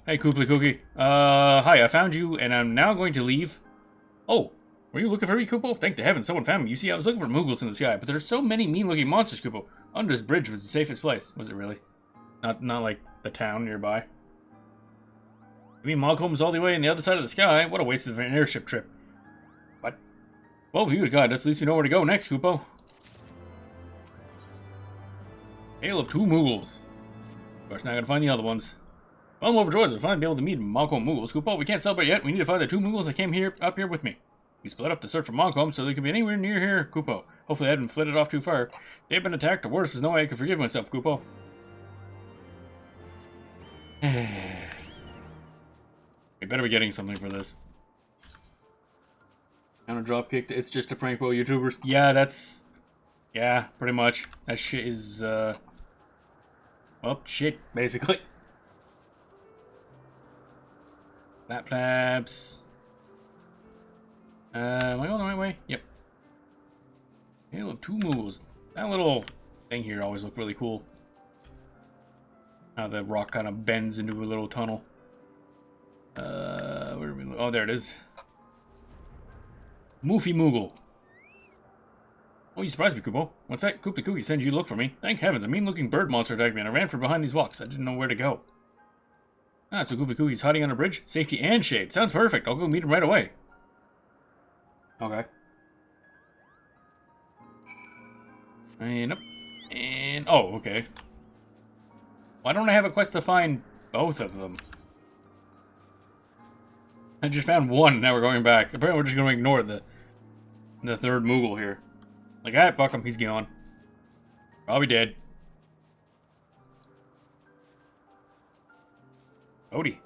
Hey, Kooply Cookie. Hi, I found you, and I'm now going to leave. Oh, were you looking for me, Koopo? Thank the heavens, someone found me. You see, I was looking for Muggles in the sky, but there are so many mean-looking monsters, Koopo. Under this bridge was the safest place. Was it really? Not like the town nearby. You mean Mogholm's all the way on the other side of the sky? What a waste of an airship trip. What? Well, if you would guide us, at least we know where to go next, Koopo. Tale of two Moogles. Of course, not gonna find the other ones. Well, I'm overjoyed to finally be able to meet Malcolm Moogles. Kupo, we can't celebrate yet. We need to find the two Moogles that came up here with me. We split up to search for Malcolm, so they could be anywhere near here, Kupo. Hopefully I haven't flitted off too far. They've been attacked, or worse, there's no way I can forgive myself, Kupo. We better be getting something for this. Counter drop kick. It's just a prank bow, YouTubers. Yeah, that's... Yeah, pretty much. That shit is, well, shit, basically. Flap flaps. Am I going the right way? Yep. Tale of two Moogles. That little thing here always looked really cool. How the rock kind of bends into a little tunnel. Where do we look? Oh, there it is. Moofy Moogle. Oh, you surprised me, Kupo. What's that? Koop the Kookie sent you to look for me. Thank heavens, a mean-looking bird monster attacked me and I ran from behind these rocks. I didn't know where to go. Ah, so Koop the Kookie's hiding on a bridge? Safety and shade. Sounds perfect. I'll go meet him right away. Okay. And up. And... oh, okay. Why don't I have a quest to find both of them? I just found one, now we're going back. Apparently we're just going to ignore the third Moogle here. Like, ah, fuck him, he's gone. Probably dead. Odie.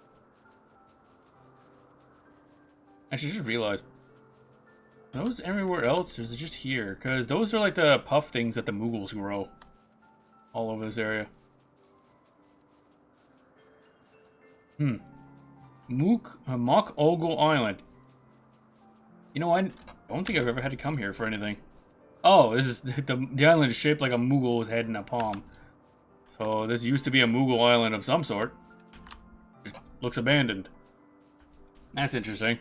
I just realized. Are those everywhere else, or is it just here? Because those are like the puff things that the Moogles grow. All over this area. Mock Ogle Island. You know, I don't think I've ever had to come here for anything. Oh, this is the island is shaped like a Moogle's head in a palm. So this used to be a Moogle island of some sort. It looks abandoned. That's interesting.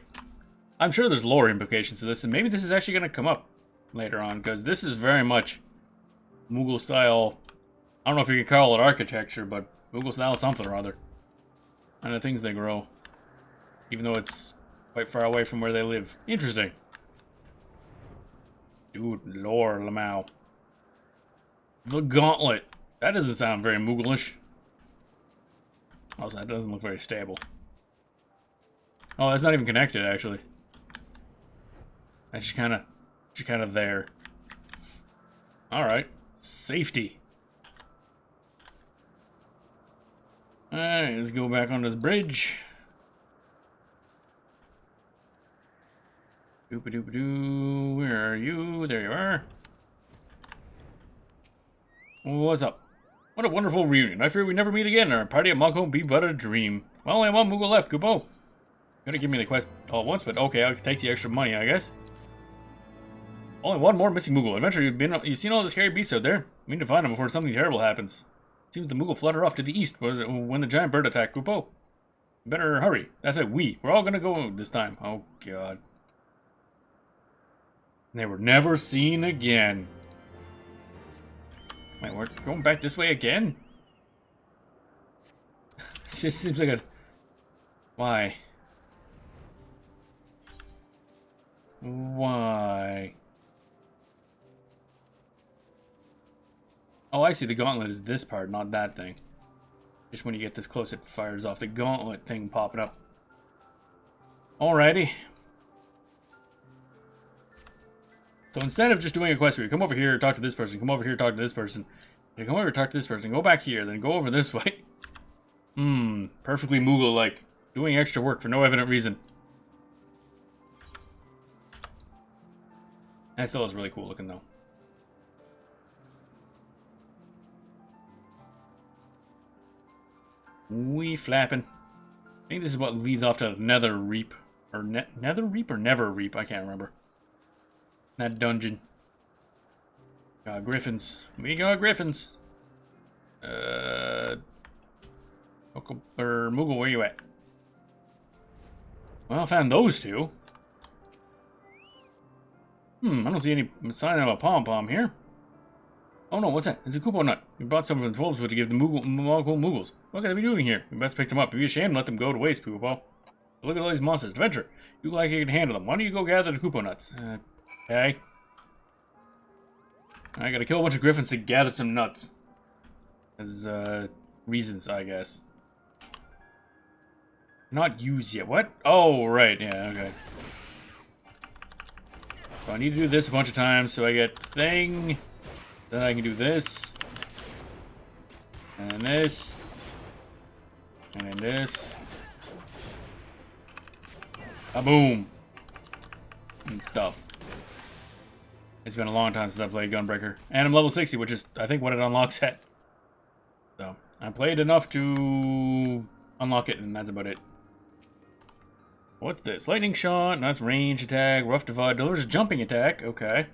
I'm sure there's lore implications to this, and maybe this is actually going to come up later on, because this is very much Moogle style. I don't know if you can call it architecture, but Moogle style something or other. And the things they grow. Even though it's quite far away from where they live. Interesting. Dude, lore, Lamau. The Gauntlet. That doesn't sound very Mooglish. Also, that doesn't look very stable. Oh, that's not even connected, actually. That's just kind of there. Alright. Safety. Alright, let's go back on this bridge. Doop-a-doop-a-doo. Where are you? There you are. What's up? What a wonderful reunion. I fear we never meet again. Our party at Malcolm will be but a dream. Well, only one Moogle left, Kupo. Gonna give me the quest all at once, but okay, I'll take the extra money, I guess. Only one more missing Moogle. Adventure, you've seen all the scary beasts out there. We need to find them before something terrible happens. Seems the Moogle flutter off to the east when the giant bird attacked, Kupo. Better hurry. That's it, we're all gonna go this time. Oh, God. They were never seen again. Wait, we're going back this way again? It just seems like a... Why? Why? Oh, I see. The gauntlet is this part, not that thing. Just when you get this close, it fires off the gauntlet thing popping up. Alrighty. So instead of just doing a quest where you come over here, talk to this person, come over here, talk to this person, you come over here, talk to this person, go back here, then go over this way. Perfectly Moogle-like. Doing extra work for no evident reason. That still is really cool looking, though. Wee flapping. I think this is what leads off to Nether Reap. Or Nether Reap or Never Reap? I can't remember. That dungeon. Griffins. We got Griffins. Moogle, where you at? Well, I found those two. I don't see any sign of a pom-pom here. Oh no, what's that? It's a Koopo nut. We brought some from 12's to give the Moogles. What can they be doing here? We best pick them up. It'd be a shame to let them go to waste, Koopo. Look at all these monsters. Adventure. You look like you can handle them. Why don't you go gather the Koopo nuts? Okay. I gotta kill a bunch of griffins to gather some nuts. As reasons, I guess. Not used yet. What? Oh, right. Yeah, okay. So I need to do this a bunch of times so I get thing. Then I can do this. And then this. And then this. Boom. And stuff. It's been a long time since I played Gunbreaker. And I'm level 60, which is, I think, what it unlocks at. So, I played enough to unlock it, and that's about it. What's this? Lightning shot, that's range attack, rough divide, delivers a jumping attack, okay.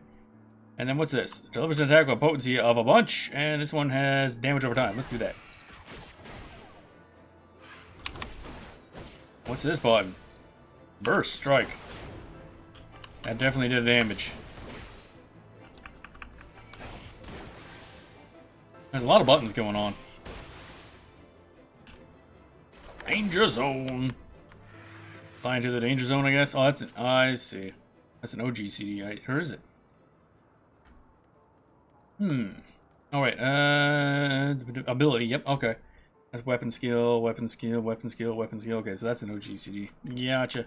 And then what's this? Delivers an attack with a potency of a bunch, and this one has damage over time. Let's do that. What's this button? Burst strike. That definitely did damage. There's a lot of buttons going on. Danger zone. Fly into the danger zone, I guess. Oh, that's an. I see. That's an OG CD. Or is it? Alright. Ability. Yep. Okay. That's weapon skill, weapon skill, weapon skill, weapon skill. Okay, so that's an OG CD. Gotcha.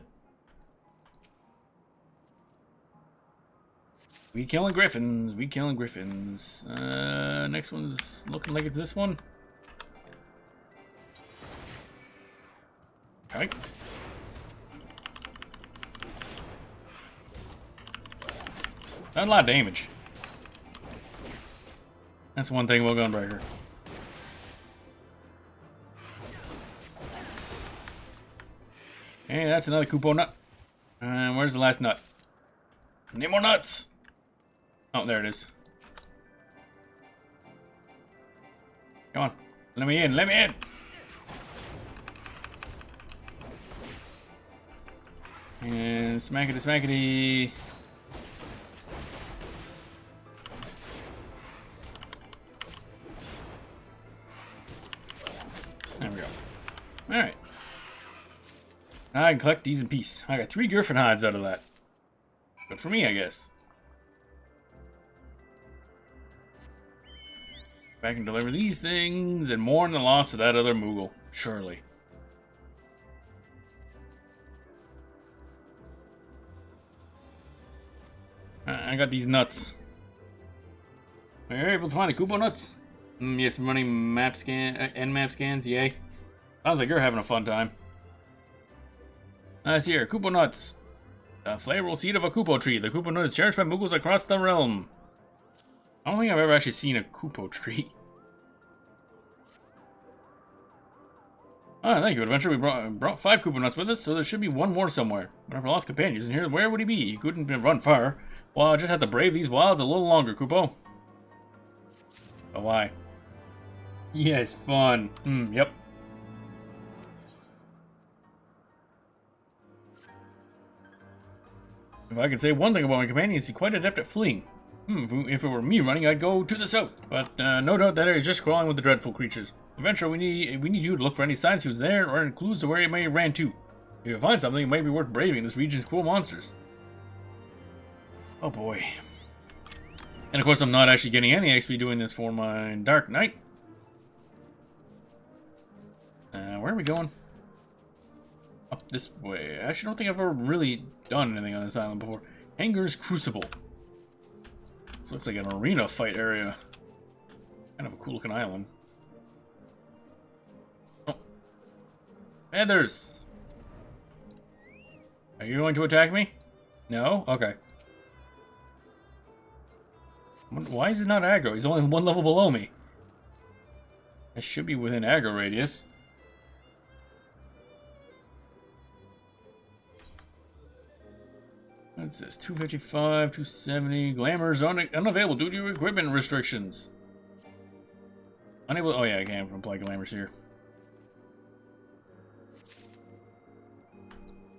We killing griffins. We killing griffins. Next one's looking like it's this one. Okay. Not a lot of damage. That's one thing about Gunbreaker. Hey, that's another Kupo nut. And where's the last nut? Need more nuts! Oh, there it is. Come on. Let me in, let me in! And smackety smackety. There we go. Alright. Now I can collect these in peace. I got 3 griffin hides out of that. Good for me, I guess. I can deliver these things and mourn the loss of that other Moogle. Surely. I got these nuts. Are you able to find the Kupo nuts? Yes, running map scan, Nmap scans, yay. Sounds like you're having a fun time. Nice here, Kupo nuts. A flavorful seed of a Kupo tree. The Kupo nut is cherished by Moogles across the realm. I don't think I've ever actually seen a Kupo tree. Ah, thank you, adventure. We brought 5 Kupo nuts with us, so there should be one more somewhere. But if our lost companions in here, where would he be? He couldn't run far. Well, I just have to brave these wilds a little longer, Kupo. Oh, why? Yes, fun. Yep. If I can say one thing about my companion, he's quite adept at fleeing. If it were me running, I'd go to the south. But no doubt that area is just crawling with the dreadful creatures. Eventually, we need you to look for any signs he was there or any clues to where he may have ran to. If you find something, it might be worth braving this region's cruel monsters. Oh boy. And of course, I'm not actually getting any XP doing this for my Dark Knight. Where are we going? Up this way. I actually don't think I've ever really done anything on this island before. Hangar's Crucible. This looks like an arena fight area. Kind of a cool looking island. Oh. Feathers! Are you going to attack me? No? Okay. Why is it not aggro? He's only 1 level below me. I should be within aggro radius. What's this? 255, 270. Glamour's unavailable due to equipment restrictions. Unable. Oh, yeah, I can't apply glamours here.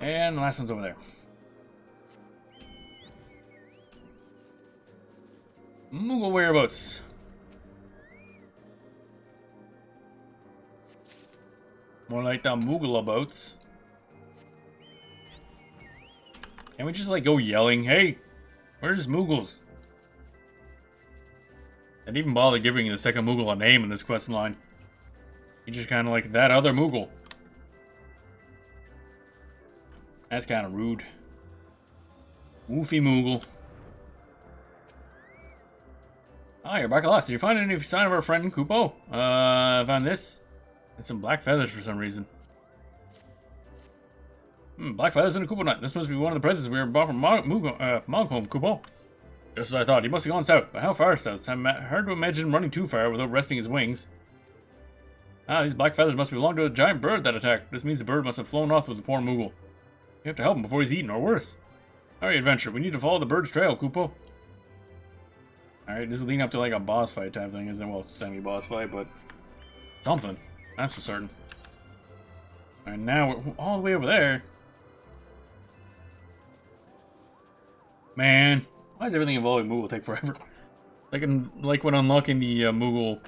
And the last one's over there. Moogle whereabouts. More like the Moogle abouts. Can't we just like go yelling, hey, where's Moogles? didn't even bother giving the second Moogle a name in this quest line. He's just kind of like that other Moogle. That's kind of rude. Woofy Moogle. Ah, you're back at last. Did you find any sign of our friend Kupo? I found this. And some black feathers for some reason. Black feathers and a Kupo nut. This must be one of the presents we were bought from Mogholm, Kupo. Just as I thought, he must have gone south. But how far south? It's hard to imagine him running too far without resting his wings. Ah, these black feathers must belong to a giant bird that attacked. This means the bird must have flown off with the poor Moogle. You have to help him before he's eaten, or worse. Alright, adventure. We need to follow the bird's trail, Kupo. Alright, this is leading up to like a boss fight type thing, isn't it? Well, it's a semi-boss fight, but something. That's for certain. Alright, now we're all the way over there. Man, why does everything involving Moogle take forever? Like when unlocking the Moogle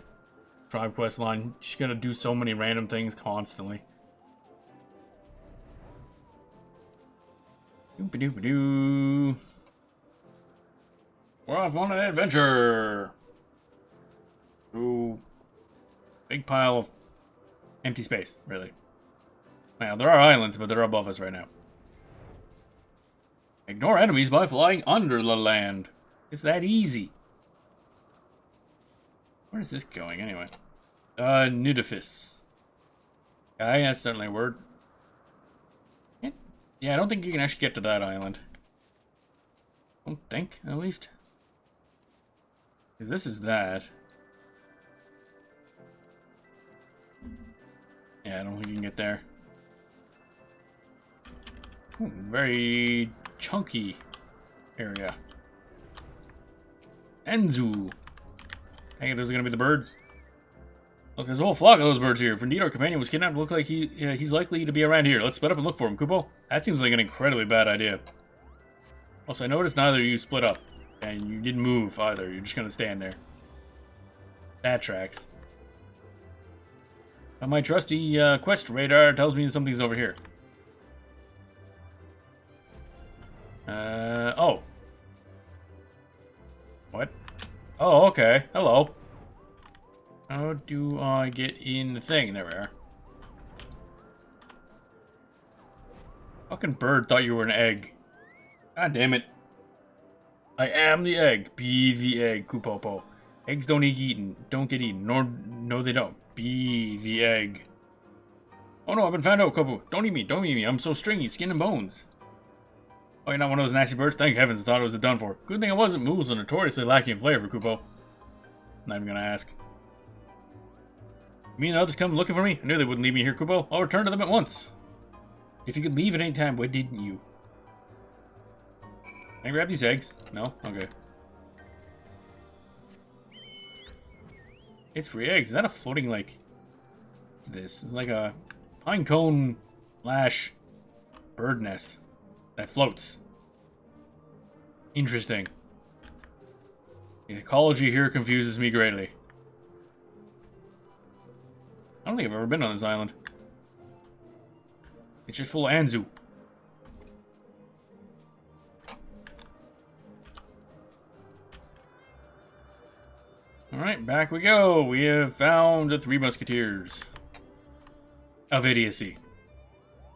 tribe quest line, you're just gonna do so many random things constantly. Doop-a-doop-a-doo. We're off on an adventure! Ooh. Big pile of empty space, really. Now, there are islands, but they're above us right now. Ignore enemies by flying under the land. It's that easy. Where is this going, anyway? Nudifis. Okay, that's certainly a word. Yeah, I don't think you can actually get to that island. I don't think, at least. Because this is that. Yeah, I don't think you can get there. Ooh, very chunky area. Enzu. Hey, those are gonna be the birds. Look, there's a whole flock of those birds here. If indeed our companion was kidnapped, it looks like he's likely to be around here. Let's split up and look for him, Kupo. That seems like an incredibly bad idea. Also, I noticed neither of you split up. And you didn't move either. You're just gonna stand there. That tracks. But my trusty quest radar tells me something's over here. Oh. What? Oh, okay. Hello. How do I get in the thing? There we are. Fucking bird thought you were an egg. God damn it. I am the egg. Be the egg, Kupopo. Eggs don't get eaten. No, they don't. Be the egg. Oh no, I've been found out, Kupo. Don't eat me. Don't eat me. I'm so stringy, skin and bones. Oh, you're not one of those nasty birds? Thank heavens, I thought it was done for. Good thing I wasn't. Moogles are notoriously lacking in flavor, Kupo. Not even gonna ask. Me and others come looking for me? I knew they wouldn't leave me here, Kupo. I'll return to them at once. If you could leave at any time, why didn't you? Can I grab these eggs? No? Okay. It's free eggs. Is that a floating, like... What's this? It's like a pinecone lash bird nest that floats. Interesting. The ecology here confuses me greatly. I don't think I've ever been on this island. It's just full of Anzu. Alright, back we go. We have found the Three Musketeers of Idiocy.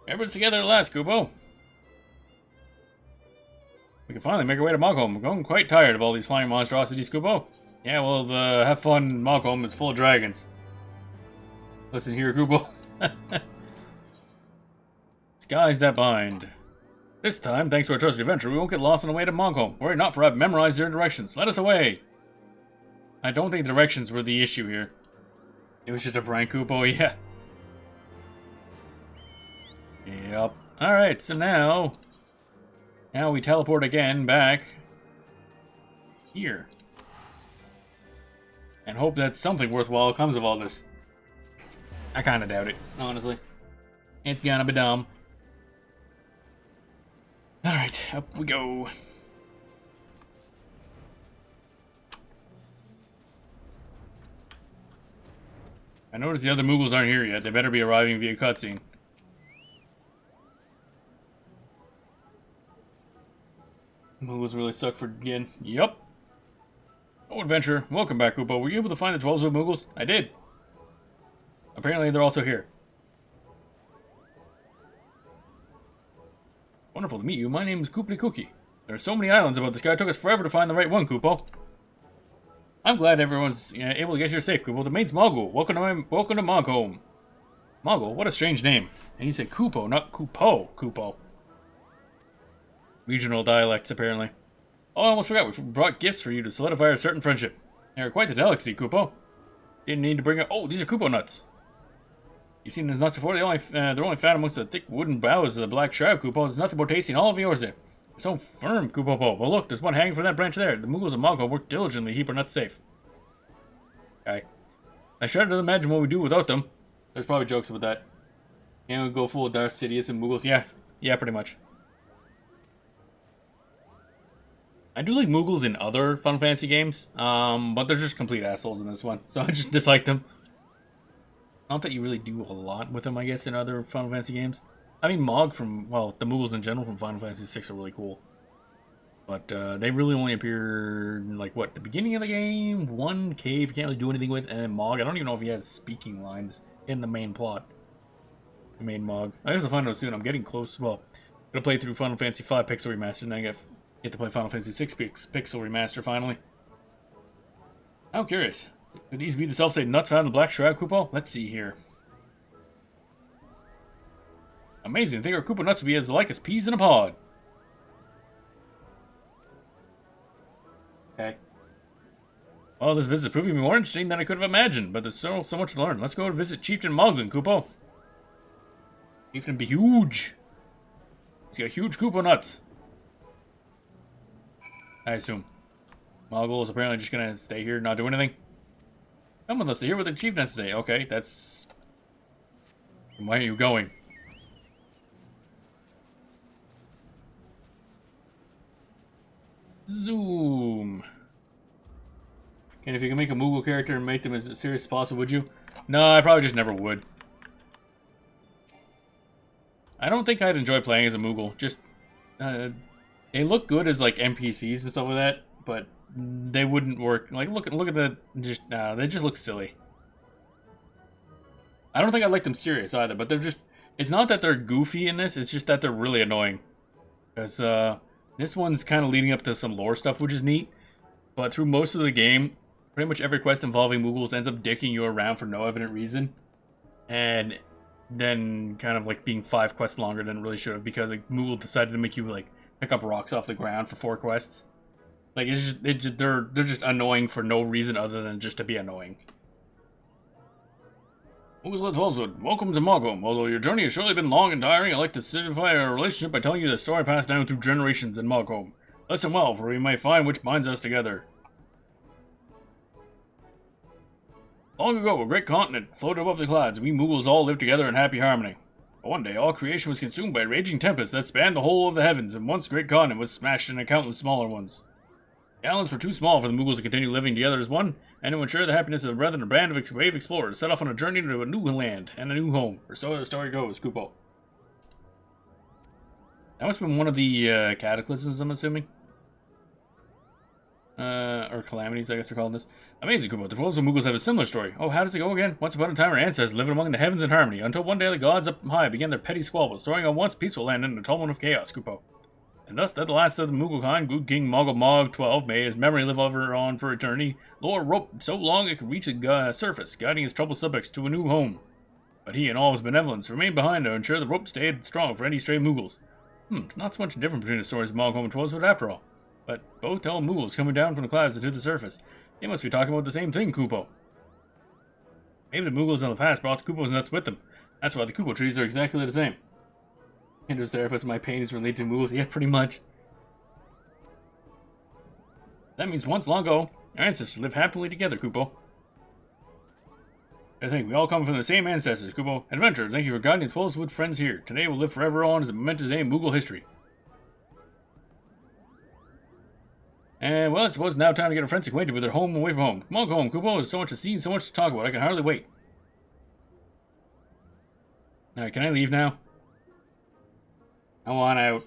Everyone's together at last, Kupo. We can finally make our way to Mogholm. I'm going quite tired of all these flying monstrosities, Kupo. Yeah, well, have fun. Mogholm is full of dragons. Listen here, Kupo. Skies that bind. This time, thanks to our trusted adventure, we won't get lost on the way to Mogholm. Worry not, for I've memorized their directions. Let us away. I don't think the directions were the issue here. It was just a prank, Kupo, yeah. Yep. Alright, so now we teleport again back here. And hope that something worthwhile comes of all this. I kind of doubt it, honestly. It's gonna be dumb. Alright, up we go. I noticed the other Moogles aren't here yet. They better be arriving via cutscene. Moogles really suck for again. Yup. Oh, adventure. Welcome back, Koopo. Were you able to find the 12-wood Moogles? I did. Apparently, they're also here. Wonderful to meet you. My name is Kooply Cookie. There are so many islands about this guy. It took us forever to find the right one, Koopo. I'm glad everyone's able to get here safe, Koopo. The name's Mogul. Welcome to Moghome. Mogul? What a strange name. And he said Koopo, not Koopo. Koopo. Regional dialects, apparently. Oh, I almost forgot. We brought gifts for you to solidify our certain friendship. They are quite the delicacy, Koopo. Didn't need to bring up. Oh, these are Koopo nuts. You seen these nuts before? They're only found amongst the thick wooden boughs of the black shrub, Koopo. There's nothing more tasty in all of yours there. They're so firm, Koopo. Well, look, there's one hanging from that branch there. The Moogles of Moghome work diligently to keep our nuts safe. Okay. I shudder to imagine what we do without them. There's probably jokes about that. Can't we go full Darth Sidious and Moogles? Yeah, pretty much. I do like Moogles in other Final Fantasy games, but they're just complete assholes in this one, so I just dislike them. Not that you really do a lot with them, I guess, in other Final Fantasy games. I mean, the Moogles in general from Final Fantasy VI are really cool. But they really only appear in, like, the beginning of the game, one cave you can't really do anything with, and then Mog, I don't even know if he has speaking lines in the main plot. The main Mog. I guess I'll find out soon. I'm getting close. Well, I'm going to play through Final Fantasy V Pixel Remaster, and then I get to play Final Fantasy VI Pixel Remaster, finally. I'm curious. Could these be the self-same nuts found in the Black Shroud, Koopo? Let's see here. Amazing. I think our Koopo nuts would be as like as peas in a pod. Okay. Well, this visit is proving more interesting than I could have imagined, but there's so much to learn. Let's go visit Chieftain Moglin, Koopo. Chieftain be huge. He's got huge Koopo nuts. I assume. Mogul is apparently just gonna stay here and not do anything. Come on, let's hear what the chieftain has to say. Okay, that's... Why are you going? Zoom. And if you can make a Moogle character and make them as serious as possible, would you? No, I probably just never would. I don't think I'd enjoy playing as a Moogle. Just, they look good as like NPCs and stuff like that, but they wouldn't work. Like, look at the they just look silly. I don't think I like them serious either, but they're just. It's not that they're goofy in this. It's just that they're really annoying. Because this one's kind of leading up to some lore stuff, which is neat. But through most of the game, pretty much every quest involving Moogles ends up dicking you around for no evident reason, and then kind of like being 5 quests longer than it really should have, because like Moogle decided to make you like pick up rocks off the ground for 4 quests. Like they're just annoying for no reason other than just to be annoying. Moogles Twelzwood, welcome to Moghome. Although your journey has surely been long and tiring, I'd like to solidify our relationship by telling you the story passed down through generations in Moghome. Listen well, for we may find which binds us together. Long ago, a great continent floated above the clouds, and we Moogles all lived together in happy harmony. But one day, all creation was consumed by a raging tempest that spanned the whole of the heavens, and once great continent was smashed into countless smaller ones. The islands were too small for the Moogles to continue living together as one, and to ensure the happiness of the brethren, a band of brave explorers set off on a journey to a new land and a new home, or so the story goes, Koopo. That must have been one of the cataclysms, I'm assuming. Or calamities, I guess they're calling this. Amazing, Koopo. The Twelve Moogles have a similar story. Oh, how does it go again? Once upon a time, our ancestors lived among the heavens in harmony, until one day the gods up high began their petty squabbles, throwing a once peaceful land into a tumult of chaos, Koopo. And thus, that the last of the Moogle kind, good King Moggle Mog 12, may his memory live on for eternity, lower rope so long it could reach the surface, guiding his troubled subjects to a new home. But he, in all his benevolence, remained behind to ensure the rope stayed strong for any stray Moogles. It's not so much different between the stories of Moghome and Twelzwood after all. But both tell Moogles coming down from the clouds to the surface. They must be talking about the same thing, Koopo. Maybe the Moogles in the past brought the Koopo's nuts with them. That's why the Koopo trees are exactly the same. Hinder's therapist, my pain is related to Moogles. Yeah, pretty much. That means once long ago, our ancestors lived happily together, Koopo. I think we all come from the same ancestors, Koopo. Adventure, thank you for guiding the Twelzwood friends here. Today will live forever on as a momentous day in Moogle history. And, well, I suppose it's now time to get our friends acquainted with their home away from home. Come on, go home, Koopo. There's so much to see and so much to talk about. I can hardly wait. Alright, can I leave now? I want out.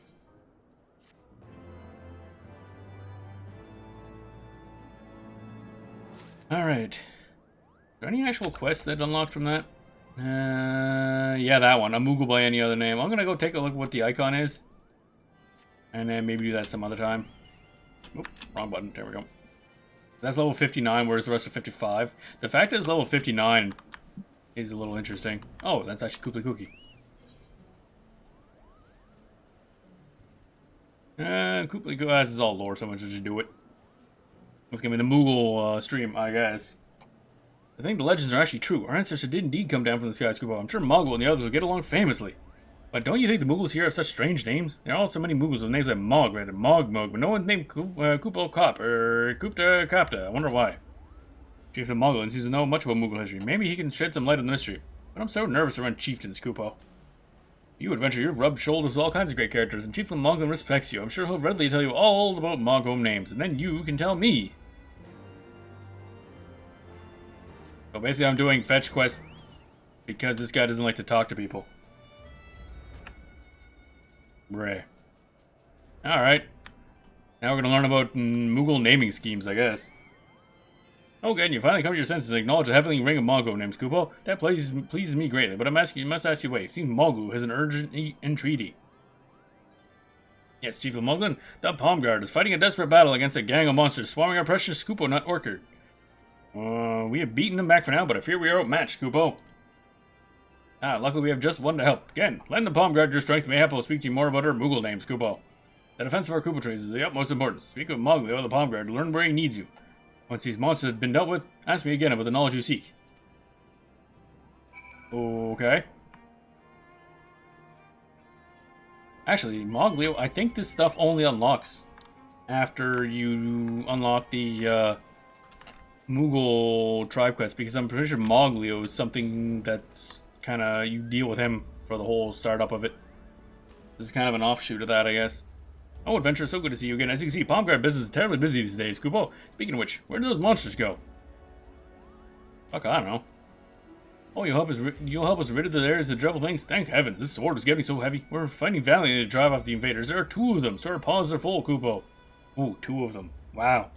Alright. Is there any actual quests that unlocked from that? Yeah, that one. A Moogle by any other name. I'm gonna go take a look at what the icon is. And then maybe do that some other time. Oop, wrong button. There we go. That's level 59, whereas the rest are 55. The fact that it's level 59 is a little interesting. Oh, that's actually Kooply Cookie. Kooply Cookie, this is all lore, so much just do it. It's gonna be the Moogle stream, I guess. I think the legends are actually true. Our ancestors did indeed come down from the skies, Kupo. I'm sure Mogul and the others will get along famously. But don't you think the Moogles here have such strange names? There are also many Moogles with names like Mog, right? And Mog, but no one's named Kupo Kop or Kupta Kapta. I wonder why. Chieftain Moglin seems to know much about Moogle history. Maybe he can shed some light on the mystery. But I'm so nervous around chieftains, Kupo. You adventure, you've rubbed shoulders with all kinds of great characters, and Chieftain Moglin respects you. I'm sure he'll readily tell you all about Moghome names, and then you can tell me. So basically I'm doing fetch quests because this guy doesn't like to talk to people. Ray. Alright. Now we're going to learn about Moogle naming schemes, I guess. Okay, and you finally come to your senses and acknowledge the heavenly ring of Mogo names, Kupo. That pleases me greatly, but I must ask you a way. It seems Mogu has an urgent entreaty. Yes, Chief of Moglin, the Palm Guard is fighting a desperate battle against a gang of monsters swarming our precious Kupo Nut Orchard. We have beaten them back for now, but I fear we are outmatched, Kupo. Luckily we have just one to help. Again, lend the Palm Guard your strength. Mayhap will speak to you more about our Moogle names, Kupo. The defense of our Koopa trees is the utmost importance. Speak of Mowgli or the Palm Guard to learn where he needs you. Once these monsters have been dealt with, ask me again about the knowledge you seek. Okay. Actually, Mowgli, I think this stuff only unlocks after you unlock the Moogle tribe quest, because I'm pretty sure Mowgli is something that's kind of, you deal with him for the whole startup of it. This is kind of an offshoot of that, I guess. Oh, Adventure, so good to see you again. As you can see, Palm Guard business is terribly busy these days, Kupo. Speaking of which, where do those monsters go? Fuck, I don't know. Oh, you'll help us rid of the areas of dreadful things? Thank heavens, this sword is getting so heavy. We're fighting valiantly to drive off the invaders. There are 2 of them, so our paws are full, Kupo. Ooh, 2 of them. Wow.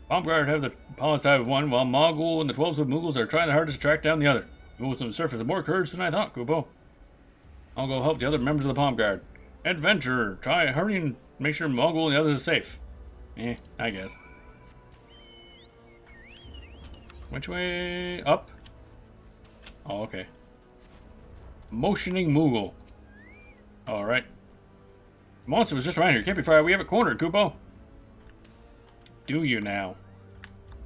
Palm Guard have the paws tied with one, while Mogul and the 12-foot Moogles are trying their hardest to track down the other. Moogles on the surface have more courage than I thought, Kupo. I'll go help the other members of the Palm Guard. Adventurer, hurry and make sure Mogul and the others are safe. I guess. Which way? Up? Oh, okay. Motioning Moogle. Alright. The monster was just around here. Can't be far. We have it cornered, Kupo. Do you now?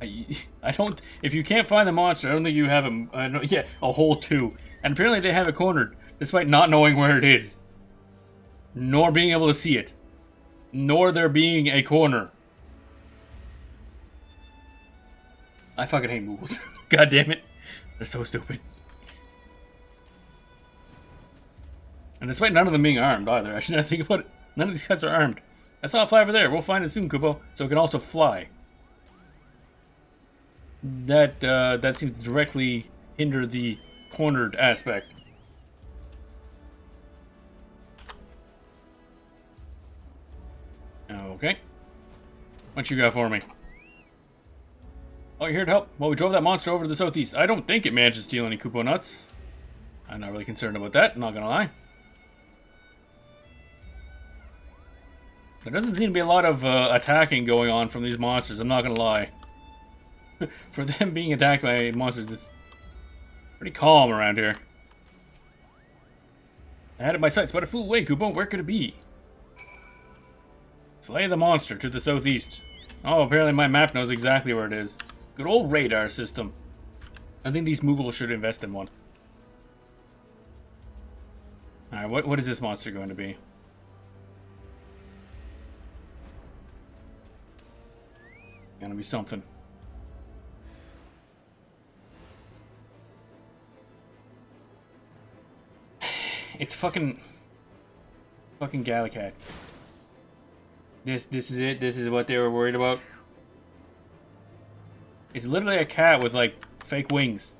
I don't... If you can't find the monster, I don't think you have a whole 2. And apparently they have it cornered, despite not knowing where it is. Nor being able to see it. Nor there being a corner. I fucking hate Moogles. God damn it. They're so stupid. And despite none of them being armed either, I should not think about it. None of these guys are armed. I saw it fly over there. We'll find it soon, Kupo. So it can also fly. That seems to directly hinder the cornered aspect. Okay. What you got for me? Oh, you're here to help? Well, we drove that monster over to the southeast. I don't think it managed to steal any Kupo nuts. I'm not really concerned about that, not gonna lie. There doesn't seem to be a lot of attacking going on from these monsters, I'm not gonna lie. For them being attacked by monsters, it's pretty calm around here. I had it in my sights, but it flew away, Kupo. Where could it be? Slay the monster to the southeast. Oh, apparently my map knows exactly where it is. Good old radar system. I think these Moogles should invest in one. Alright, what is this monster going to be? Gonna be something. It's fucking Gallicat. This is it. This is what they were worried about. It's literally a cat with like fake wings.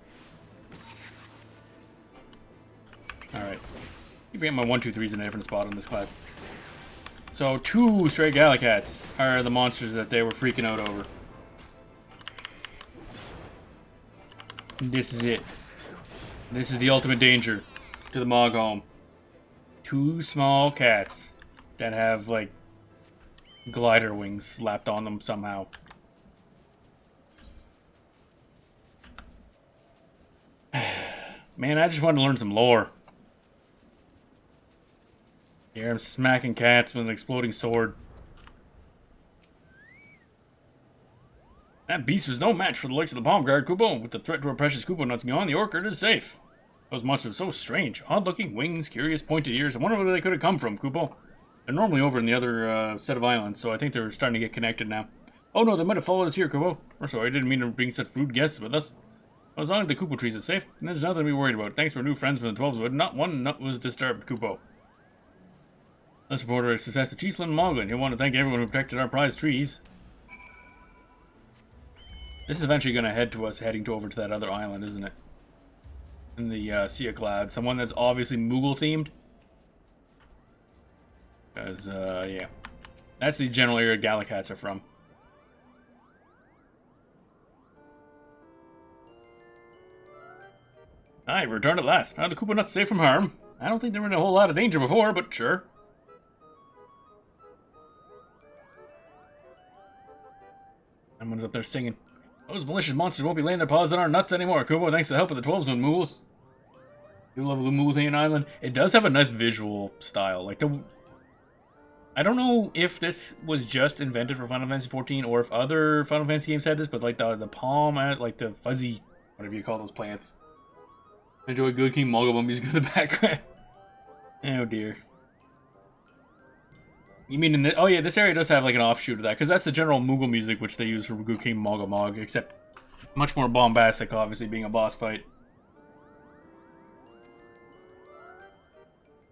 All right. You forget my 1, 2, 3s in a different spot on this class. So 2 stray Gallicats are the monsters that they were freaking out over. This is it. This is the ultimate danger to the Mog home. 2 small cats that have, like, glider wings slapped on them somehow. Man, I just wanted to learn some lore. Here I'm smacking cats with an exploding sword. That beast was no match for the likes of the Palm Guard, Kupo. With the threat to our precious Kupo nuts beyond, the orchard is safe. Those monsters are so strange. Odd-looking wings, curious pointed ears. I wonder where they could have come from, Kupo. They're normally over in the other set of islands, so I think they're starting to get connected now. Oh no, they might have followed us here, Kupo. We're sorry, I didn't mean to bring such rude guests with us. As long as the Kupo trees are safe, and there's nothing to be worried about. Thanks to our new friends from the 12's Wood, not one nut was disturbed, Kupo. Let's report our success to Cheeslin and Moglin. You'll want to thank everyone who protected our prized trees. This is eventually going to head to us heading over to that other island, isn't it? In the Sea of Clouds. The one that's obviously Moogle-themed. Because, yeah. That's the general area Gallicats are from. Hi, returned at last. Are the Koopa nuts safe from harm? I don't think they were in a whole lot of danger before, but sure. Someone's up there singing. Those malicious monsters won't be laying their paws on our nuts anymore, Kupo, thanks to the help of the 12's Wood Moogles. You love the Mooglean Island. It does have a nice visual style. Like, I don't know if this was just invented for Final Fantasy XIV or if other Final Fantasy games had this, but like the palm, like the fuzzy, whatever you call those plants. Enjoy Good King Moggle music in the background. Oh dear. You mean in the, oh yeah, this area does have like an offshoot of that, because that's the general Moogle music which they use for Good King Moggle Mog, except much more bombastic, obviously, being a boss fight.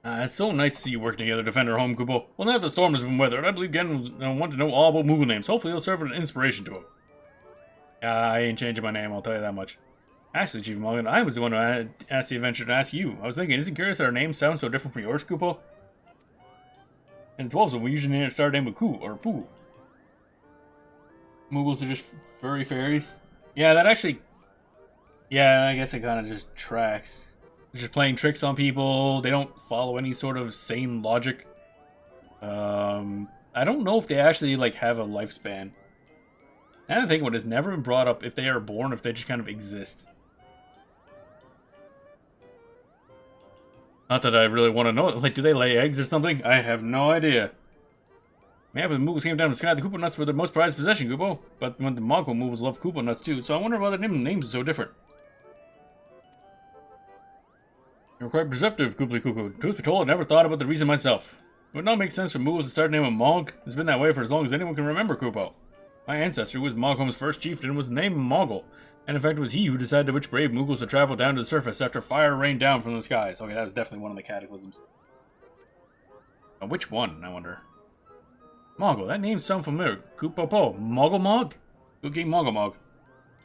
It's so nice to see you working together to defend our home, Kupo. Well, now that the storm has been weathered, I believe Gen will want to know all about Moogle names. Hopefully it'll serve as an inspiration to him. I ain't changing my name, I'll tell you that much. Actually, Chief Morgan, I was the one who asked the adventurer to ask you. I was thinking, isn't it curious that our names sound so different from yours, Kupo? In the 12's, we usually start a name with Ku or Poo. Moogles are just furry fairies. Yeah, that actually... Yeah, I guess it kind of just tracks. They're just playing tricks on people. They don't follow any sort of sane logic. I don't know if they actually, like, have a lifespan. And I think what has never been brought up if they are born, if they just kind of exist. Not that I really want to know. Like, do they lay eggs or something? I have no idea. Yeah, but the Moogles came down to the sky. The Koopa nuts were their most prized possession, Kupo. But when the Moggle Moogles love Koopa nuts too, so I wonder why their names are so different. You're quite perceptive, Kooply Cuckoo. Truth be told, I never thought about the reason myself. It would not make sense for Moogles to start naming Mog. It's been that way for as long as anyone can remember, Kupo. My ancestor, who was Moghome's first chieftain, was named Moggle. And in fact, it was he who decided which brave Moogles to travel down to the surface after fire rained down from the skies. Okay, that was definitely one of the cataclysms. Which one, I wonder? Moggle, that name sounds familiar. Kupo-po, Moggle Mog? Good King Moggle Mog.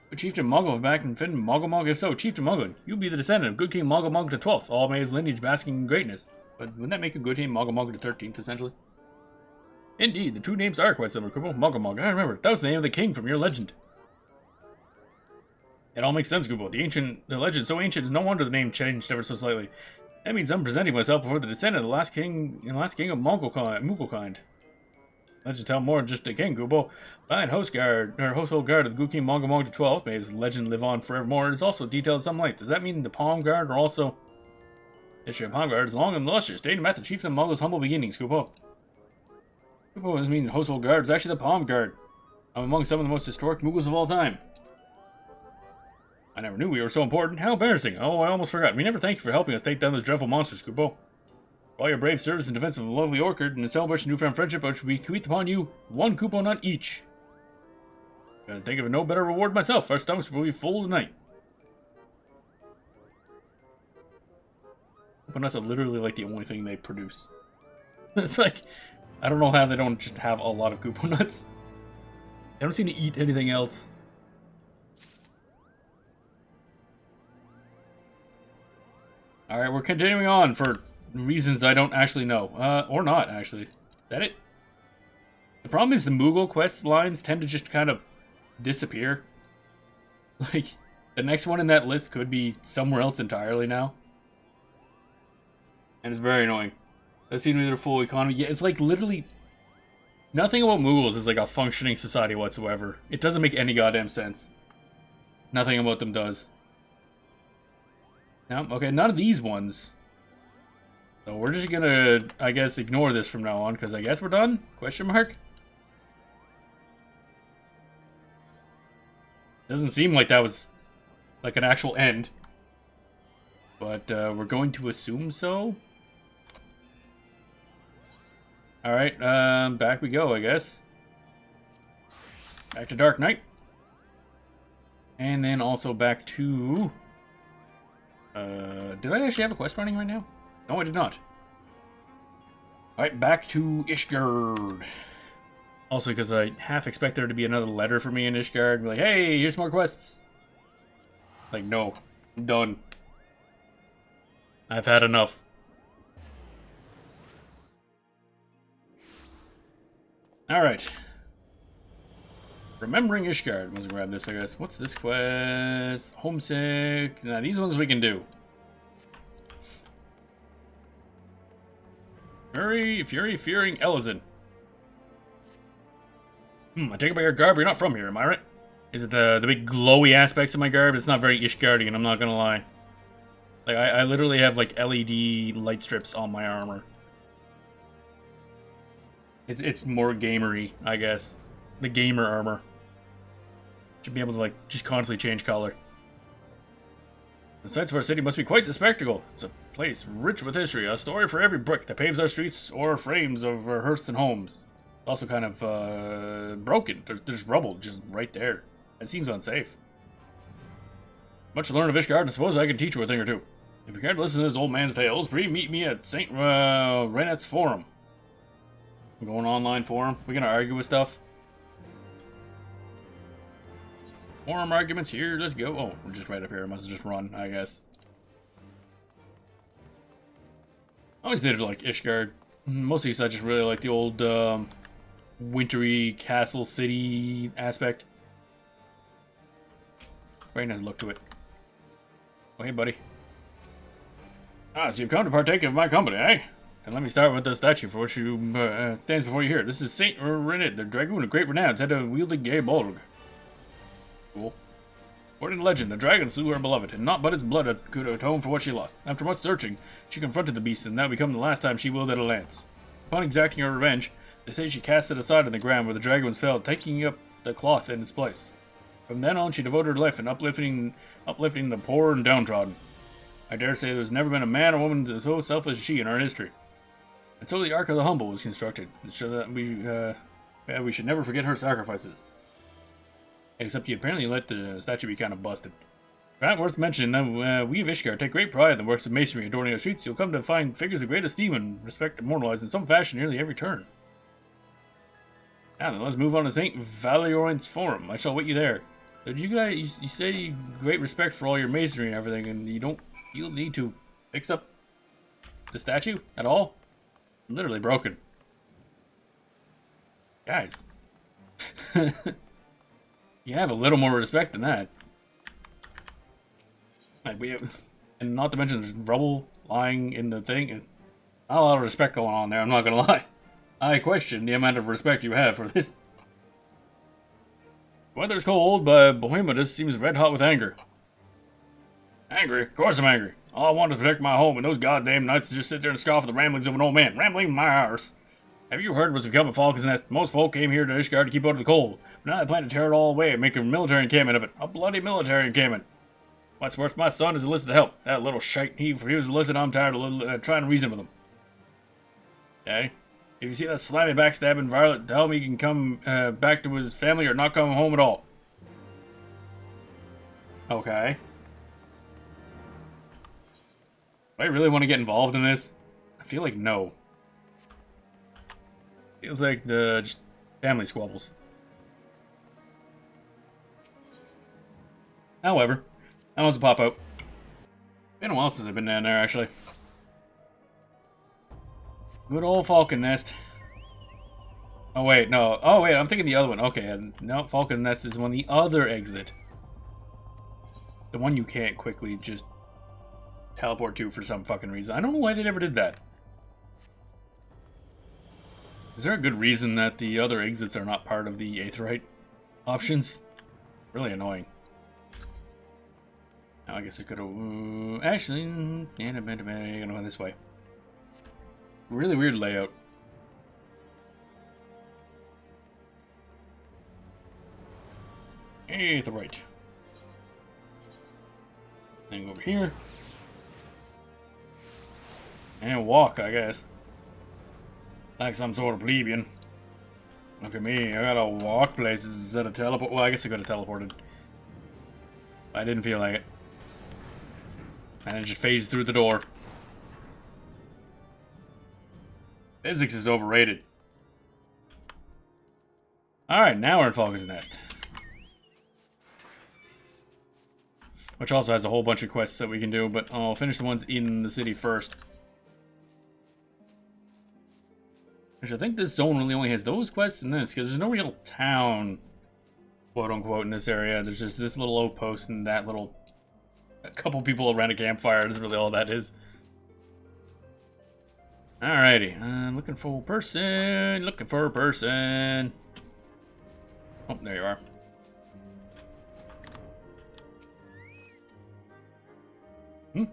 Good Chieftain Moggle of back in Finn, Moggle Mog, if so, Chieftain Moggle, you be the descendant of Good King Moggle Mog the 12th, all may his lineage basking in greatness. But wouldn't that make a Good King Moggle Mog the 13th, essentially? Indeed, the two names are quite similar, Kupo. Moggle Mog, I remember. That was the name of the king from your legend. It all makes sense, Kupo. The legend so ancient, it's no wonder the name changed ever so slightly. That means I'm presenting myself before the descendant of the last king of Mooglekind. Legend tell more than just a king, Kupo. Fine household guard of the Good King Moggle Mog the 12th, may his legend live on forevermore, is also detailed in some length. Does that mean the Palm Guard are also... History of Palm Guard is long and luscious, dating back to Chieftain Moggle's humble beginnings, Kupo. Kupo doesn't mean household guard, it's actually the Palm Guard. I'm among some of the most historic Moogles of all time. I never knew we were so important. How embarrassing. Oh, I almost forgot. We never thank you for helping us take down those dreadful monsters, Kupo. For all your brave service in defense of the lovely orchard and the celebration of newfound friendship, which we bequeath upon you, 1 Kupo nut each. Couldn't think of no better reward myself. Our stomachs will be full tonight. Kupo nuts are literally like the only thing they produce. It's like, I don't know how they don't just have a lot of Kupo nuts. They don't seem to eat anything else. Alright, we're continuing on for reasons I don't actually know. Or not, actually. Is that it? The problem is the Moogle quest lines tend to just kind of disappear. Like, The next one in that list could be somewhere else entirely now. And it's very annoying. That seems to be their full economy. Yeah, it's like literally... Nothing about Mughals is like a functioning society whatsoever. It doesn't make any goddamn sense. Nothing about them does. No, okay, none of these ones. So we're just gonna, I guess, ignore this from now on, because I guess we're done? Question mark? Doesn't seem like that was, like, an actual end. But, we're going to assume so? Alright, back we go, I guess. Back to Dark Knight. And then also back to... did I actually have a quest running right now? No, I did not. Alright, back to Ishgard. Also, because I half expect there to be another letter for me in Ishgard. Be like, hey, here's more quests. Like, no. I'm done. I've had enough. Alright. Remembering Ishgard. Let's grab this, I guess. What's this quest? Homesick. Now, these ones we can do. Fury fearing Elizin. I take it by your garb, you're not from here, am I right? Is it the big glowy aspects of my garb? It's not very Ishgardian, I'm not gonna lie. Like, I literally have, like, LED light strips on my armor. It's more gamery, I guess. The gamer armor. Should be able to, like, just constantly change color. The sights of our city must be quite the spectacle. It's a place rich with history, a story for every brick that paves our streets or frames of our hearths and homes. Also kind of, broken. There's rubble just right there. It seems unsafe. Much to learn of Ishgard, and I suppose I can teach you a thing or two. If you care to listen to this old man's tales, please meet me at St. Renet's Forum. I'm going online forum. We're gonna argue with stuff. Forum arguments here, let's go. Oh, we're just right up here. I must just run, I guess. I always did like Ishgard. Mostly because I just really like the old wintry castle city aspect. Very nice look to it. Oh, hey, buddy. Ah, so you've come to partake of my company, eh? And let me start with the statue for which you stands before you here. This is Saint Renit, the dragoon of great renown, head of wielding gay Bolg. Cool. According to legend, the dragon slew her beloved, and not but its blood could atone for what she lost. After much searching, she confronted the beast, and that became the last time she wielded a lance. Upon exacting her revenge, they say she cast it aside on the ground where the dragons fell, taking up the cloth in its place. From then on, she devoted her life in uplifting the poor and downtrodden. I dare say there's never been a man or woman so selfless as she in our history. And so the Ark of the Humble was constructed, to show that we should never forget her sacrifices. Except you apparently let the statue be kind of busted. Perhaps worth mentioning that we of Ishgard take great pride in the works of masonry adorning our streets. You'll come to find figures of great esteem and respect immortalized in some fashion nearly every turn. Now then, let's move on to St. Valorant's Forum. I shall wait you there. Did you guys, you say great respect for all your masonry and everything, and you'll need to fix up the statue at all? Literally broken. Guys. You can have a little more respect than that. Like and not to mention there's rubble lying in the thing. And not a lot of respect going on there, I'm not gonna lie. I question the amount of respect you have for this. Weather's cold, but Bohemotus seems red hot with anger. Angry? Of course I'm angry. All I want is to protect my home, and those goddamn knights just sit there and scoff at the ramblings of an old man. Rambling my arse. Have you heard what's become of Falcon's Nest? Most folk came here to Ishgard to keep out of the cold. But now they plan to tear it all away and make a military encampment of it. A bloody military encampment. What's worse, my son is enlisted to help. That little shite. If he was enlisted, I'm tired of trying to reason with him. Okay? If you see that slimy backstabbing varlet, tell him he can come back to his family or not come home at all. Okay. Do I really want to get involved in this? I feel like no. Feels like the just family squabbles. However, that wants to pop out. Been a while since I've been down there, actually. Good old Falcon Nest. Oh wait, no. Oh wait, I'm thinking the other one. Okay, no, Falcon Nest is on the other exit. The one you can't quickly just teleport to for some fucking reason. I don't know why they never did that. Is there a good reason that the other exits are not part of the Aetheryte options? Really annoying. Now I guess I could have... actually, I'm gonna go this way. Really weird layout. Aetheryte. Then go over here. And walk, I guess. Like some sort of plebeian. Look at me, I gotta walk places instead of teleport. Well, I guess I could have teleported. I didn't feel like it. And it just phased through the door. Physics is overrated. Alright, now we're in Falcon's Nest. Which also has a whole bunch of quests that we can do, but I'll finish the ones in the city first. Which I think this zone really only has those quests and this, because there's no real town, quote-unquote, in this area. There's just this little outpost and that little... a couple people around a campfire is really all that is. Alrighty, I'm looking for a person, looking for a person. Oh, there you are.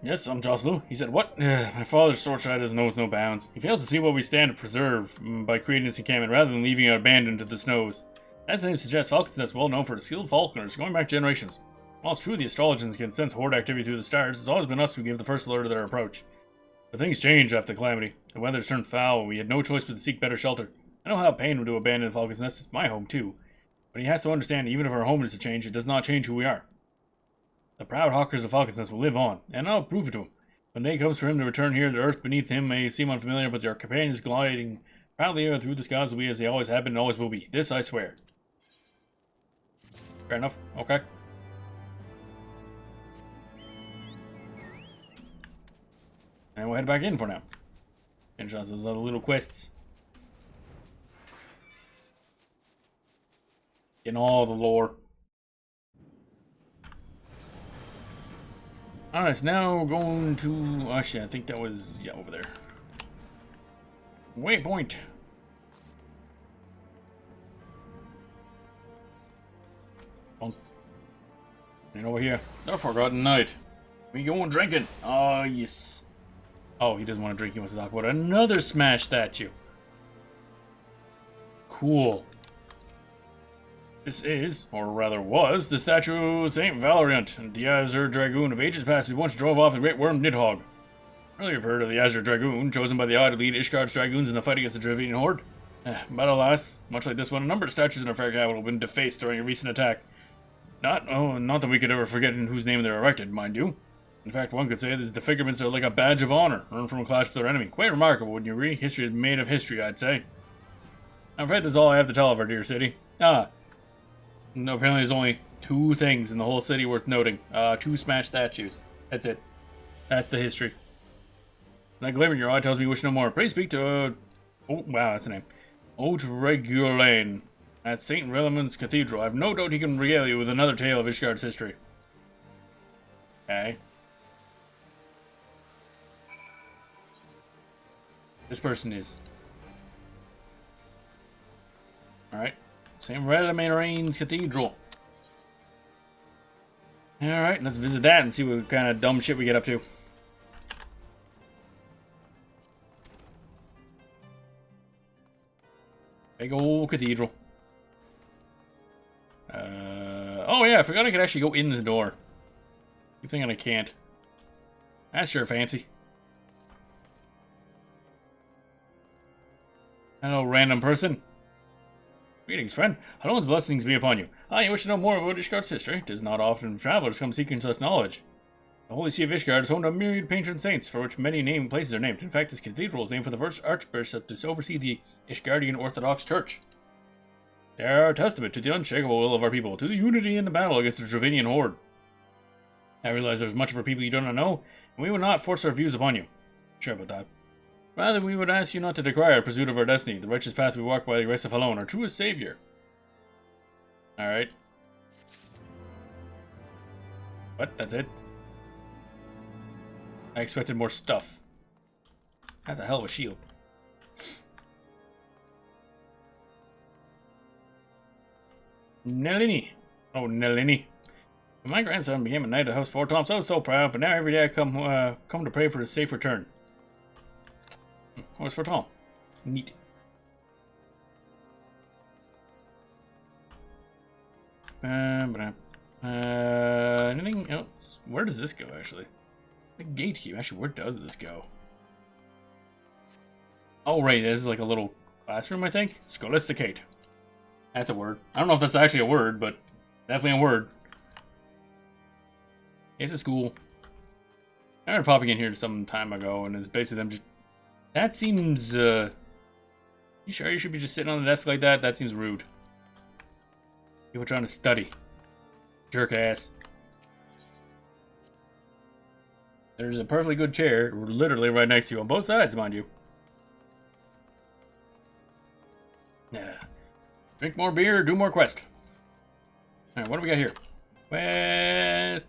Yes, I'm Joslu. He said, what? My father's sword side knows no bounds. He fails to see what we stand to preserve by creating this encampment rather than leaving it abandoned to the snows. As the name suggests, Falcon's Nest is well known for its skilled falconers going back generations. While it's true the astrologers can sense horde activity through the stars, it's always been us who give the first alert of their approach. But things change after the calamity. The weather's turned foul, and we had no choice but to seek better shelter. I know how pain would to abandon Falcon's Nest. It's my home, too. But he has to understand, even if our home is to change, it does not change who we are. The proud hawkers of Falcon's Nest will live on, and I'll prove it to him. When the day comes for him to return here, the earth beneath him may seem unfamiliar, but their companions gliding proudly through the skies will be as they always have been and always will be. This I swear. Fair enough. Okay. And we'll head back in for now. Finish off those other little quests. Getting all the lore. Alright, so now we're going to... actually, I think that was... yeah, over there. Waypoint. Oh. And over here. The Forgotten Night. We going drinking. Oh, yes. Oh, he doesn't want to drink. He wants to talk about another Smash statue. Cool. This is, or rather was, the statue of Saint Valeriant, the Azure Dragoon of ages past who once drove off the great worm Nidhogg. Earlier you've heard of the Azure Dragoon, chosen by the Odd to lead Ishgard's Dragoons in the fight against the Dravidian Horde. But alas, much like this one, a number of statues in our fair capital have been defaced during a recent attack. Not that we could ever forget in whose name they're erected, mind you. In fact, one could say these defigurements are like a badge of honor, earned from a clash with their enemy. Quite remarkable, wouldn't you agree? History is made of history, I'd say. I'm afraid that's all I have to tell of our dear city. No, apparently there's only 2 things in the whole city worth noting. 2 Smash statues. That's it. That's the history. That glimmer in your eye tells me you wish no more. Pray speak to, oh, wow, that's the name. Haute Regulaine at St. Releman's Cathedral. I have no doubt he can regale you with another tale of Ishgard's history. Okay. This person is. Alright. St. Releman's Cathedral. Alright, let's visit that and see what kind of dumb shit we get up to. Big old cathedral. Oh yeah, I forgot I could actually go in the door. Keep thinking I can't. That's sure fancy. Hello, random person. Greetings, friend. Halon's blessings be upon you. You wish to know more about Ishgard's history? 'Tis not often travelers come seeking such knowledge. The Holy See of Ishgard is home to a myriad patron saints, for which many named places are named. In fact, this cathedral is named for the first archbishop to oversee the Ishgardian Orthodox Church. They are a testament to the unshakable will of our people, to the unity in the battle against the Dravidian Horde. I realize there's much of our people you do not know, and we will not force our views upon you. Sure about that. Rather, we would ask you not to decry our pursuit of our destiny, the righteous path we walk by the grace of Halon, our truest savior. Alright. What? That's it? I expected more stuff. That's a hell of a shield. Nellini. Oh, Nellini. When my grandson became a knight of House Four Tops, I was so proud, but now every day I come to pray for his safe return. House Four Tom. Neat. Anything else? Where does this go, actually? The gatekeep. Actually, where does this go? Oh, right. This is like a little classroom, I think. Scholasticate. That's a word. I don't know if that's actually a word, but definitely a word. It's a school. I remember popping in here some time ago, and it's basically them just... That seems, You sure you should be just sitting on the desk like that? That seems rude. People trying to study. Jerk ass. There's a perfectly good chair, literally right next to you, on both sides, mind you. Yeah. Drink more beer, do more quest. Alright, what do we got here? Quest.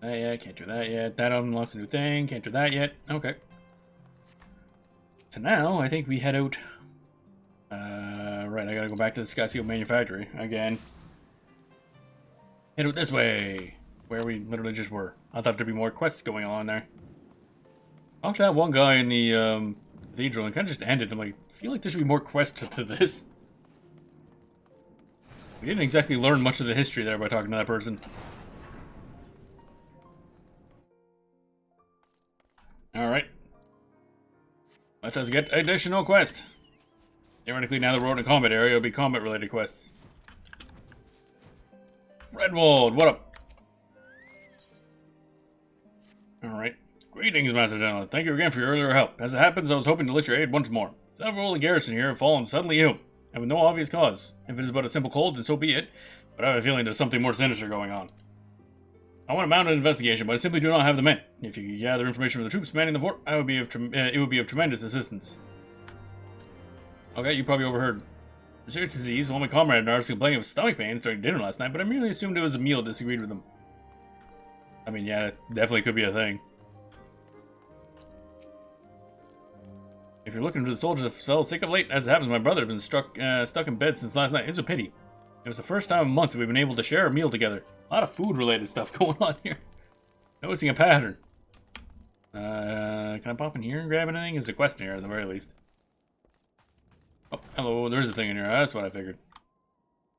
Yeah, can't do that yet. That unlocks a new thing. Can't do that yet. Okay. So now, I think we head out. Right, I gotta go back to the Sky Seal Manufactory again. Head out this way, where we literally just were. I thought there'd be more quests going on there. Talked to that one guy in the cathedral and kind of just ended. I'm like, I feel like there should be more quests to this. We didn't exactly learn much of the history there by talking to that person. Alright. Let us get additional quest. Theoretically, now that we're in a combat area, it'll be combat-related quests. Redwold, what up? Alright. Greetings, Master General. Thank you again for your earlier help. As it happens, I was hoping to let your aid once more. Several of the garrison here have fallen suddenly ill, and with no obvious cause. If it is but a simple cold, then so be it, but I have a feeling there's something more sinister going on. I want to mount an investigation, but I simply do not have the men. If you could gather information from the troops manning the fort, it would be of tremendous assistance. Okay, you probably overheard. Serious disease, while my comrade and I was complaining of stomach pains during dinner last night, but I merely assumed it was a meal disagreed with them. I mean, yeah, that definitely could be a thing. If you're looking for the soldiers that fell sick of late, as it happens, my brother has been stuck in bed since last night. It's a pity. It was the first time in months that we've been able to share a meal together. A lot of food-related stuff going on here. Noticing a pattern. Can I pop in here and grab anything? There's a quest in here, at the very least. Oh, hello, there's a thing in here. That's what I figured.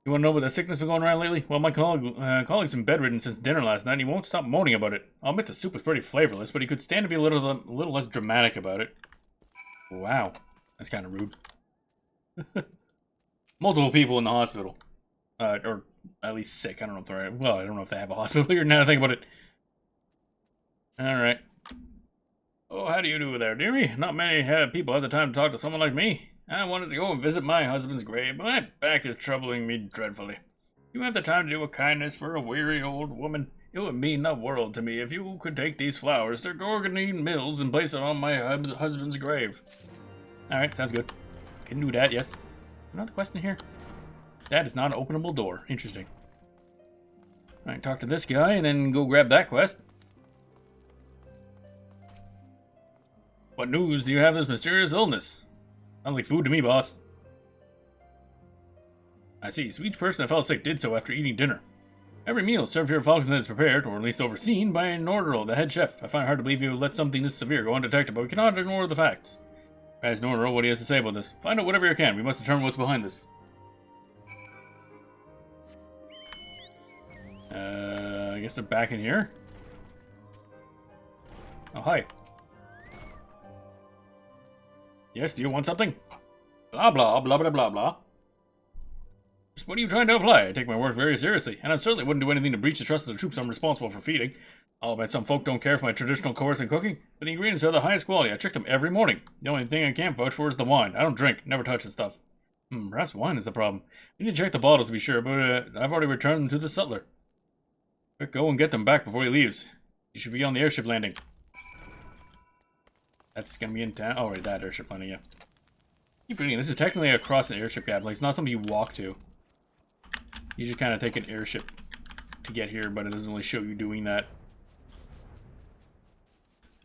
You want to know what the sickness been going around lately? Well, my colleague's been bedridden since dinner last night, and he won't stop moaning about it. I'll admit the soup was pretty flavorless, but he could stand to be a little less dramatic about it. Wow, that's kind of rude. Multiple people in the hospital. Or at least sick. I don't know if they're... Well, I don't know if they have a hospital here now that I think about it. Alright. Oh, how do you do there, dearie? Not many people have the time to talk to someone like me. I wanted to go and visit my husband's grave, but my back is troubling me dreadfully. You have the time to do a kindness for a weary old woman. It would mean the world to me if you could take these flowers to Gorgonine Mills and place them on my husband's grave. Alright, sounds good. Can do that, yes. Another question here? That is not an openable door. Interesting. Alright, talk to this guy and then go grab that quest. What news do you have of this mysterious illness? Sounds like food to me, boss. I see. So each person that fell sick did so after eating dinner. Every meal served here at Falcon is prepared, or at least overseen, by Nordero, the head chef. I find it hard to believe you would let something this severe go undetected, but we cannot ignore the facts. Ask Nordero what he has to say about this. Find out whatever you can. We must determine what's behind this. I guess they're back in here. Oh, hi. Yes, do you want something? Blah, blah, blah, blah, blah, blah. Just what are you trying to imply? I take my work very seriously, and I certainly wouldn't do anything to breach the trust of the troops I'm responsible for feeding. I'll bet some folk don't care for my traditional course in cooking, but the ingredients are the highest quality. I check them every morning. The only thing I can't vouch for is the wine. I don't drink, never touch the stuff. Perhaps wine is the problem. We need to check the bottles to be sure, but I've already returned them to the sutler. Quick, go and get them back before he leaves. You should be on the airship landing. That's gonna be in town. Oh, right, that airship landing, yeah. Keep forgetting, this is technically across an airship gap. Like, it's not something you walk to. You just kind of take an airship to get here, but it doesn't really show you doing that.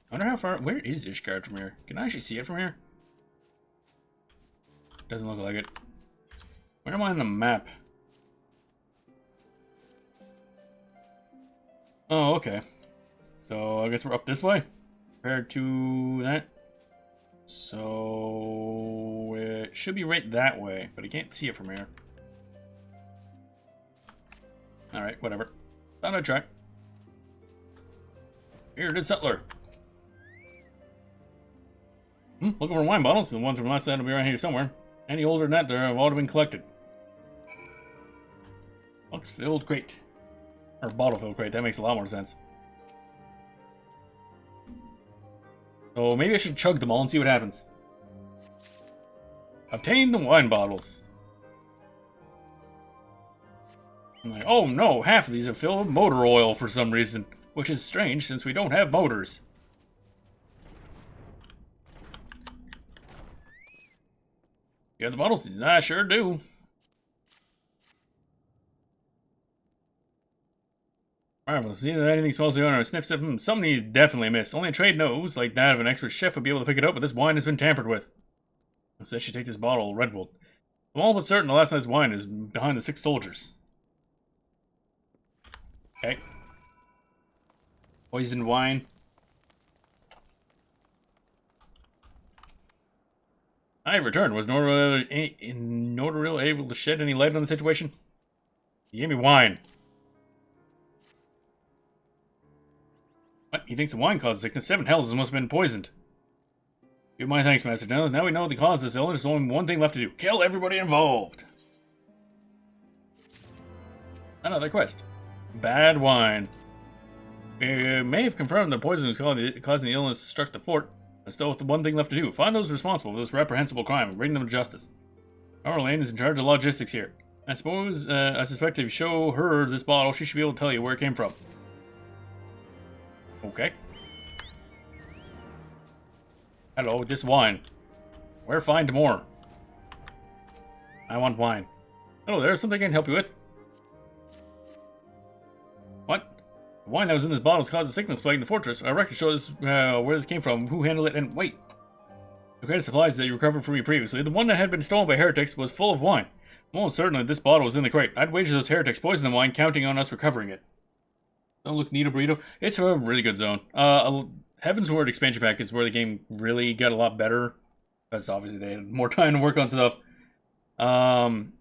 I wonder how far... Where is Ishgard from here? Can I actually see it from here? Doesn't look like it. Where am I on the map? Oh, okay. So, I guess we're up this way. Compared to that. So, it should be right that way, but I can't see it from here. Alright, whatever. Thought I'd try. Bearded settler. Looking for wine bottles. The ones from last night will be around here somewhere. Any older than that, they've all been collected. Box-filled crate. Or bottle-filled crate. That makes a lot more sense. So maybe I should chug them all and see what happens. Obtain the wine bottles. I'm like, oh no, half of these are filled with motor oil for some reason. Which is strange since we don't have motors. You got the bottles? I sure do. Marvelous. See that anything smells the owner. Sniffs it. Something is definitely amiss. Only a trade nose, like that of an expert chef, would be able to pick it up, but this wine has been tampered with. I said she take this bottle, Red Bull. I'm all but certain the last night's wine is behind the 6 soldiers. Okay. Poisoned wine. I returned. Was Nordrill able to shed any light on the situation? He gave me wine. What? He thinks the wine causes sickness. 7 hells must have been poisoned. Give my thanks, Master. Now we know the cause of this illness. There's only one thing left to do. Kill everybody involved. Another quest. Bad wine. We may have confirmed the poison was causing the illness struck the fort. There's still the one thing left to do. Find those responsible for this reprehensible crime and bring them to justice. Arlene is in charge of logistics here. I suspect if you show her this bottle, she should be able to tell you where it came from. Okay. Hello, this wine. Where find more? I want wine. Hello, there's something I can help you with. What? The wine that was in this bottle has caused a sickness plague in the fortress. Our records show this, where this came from, who handled it, and wait. The greatest supplies that you recovered from me previously, the one that had been stolen by heretics, was full of wine. Most certainly this bottle was in the crate. I'd wager those heretics poisoned the wine, counting on us recovering it. Zone looks neat, a burrito. It's a really good zone. Heaven's Word expansion pack is where the game really got a lot better. Because obviously they had more time to work on stuff. And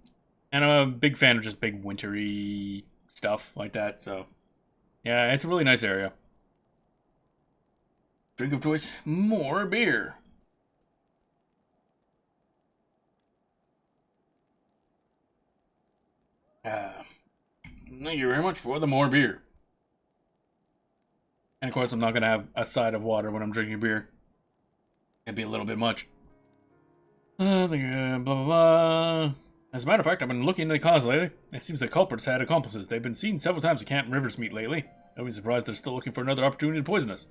I'm a big fan of just big wintry stuff like that, so... yeah, it's a really nice area. Drink of choice, more beer. Thank you very much for the more beer. And of course, I'm not going to have a side of water when I'm drinking beer. It'd be a little bit much. Blah, blah, blah. As a matter of fact, I've been looking into the cause lately. It seems the culprits had accomplices. They've been seen several times at Camp Riversmeet lately. Don't be surprised they're still looking for another opportunity to poison us.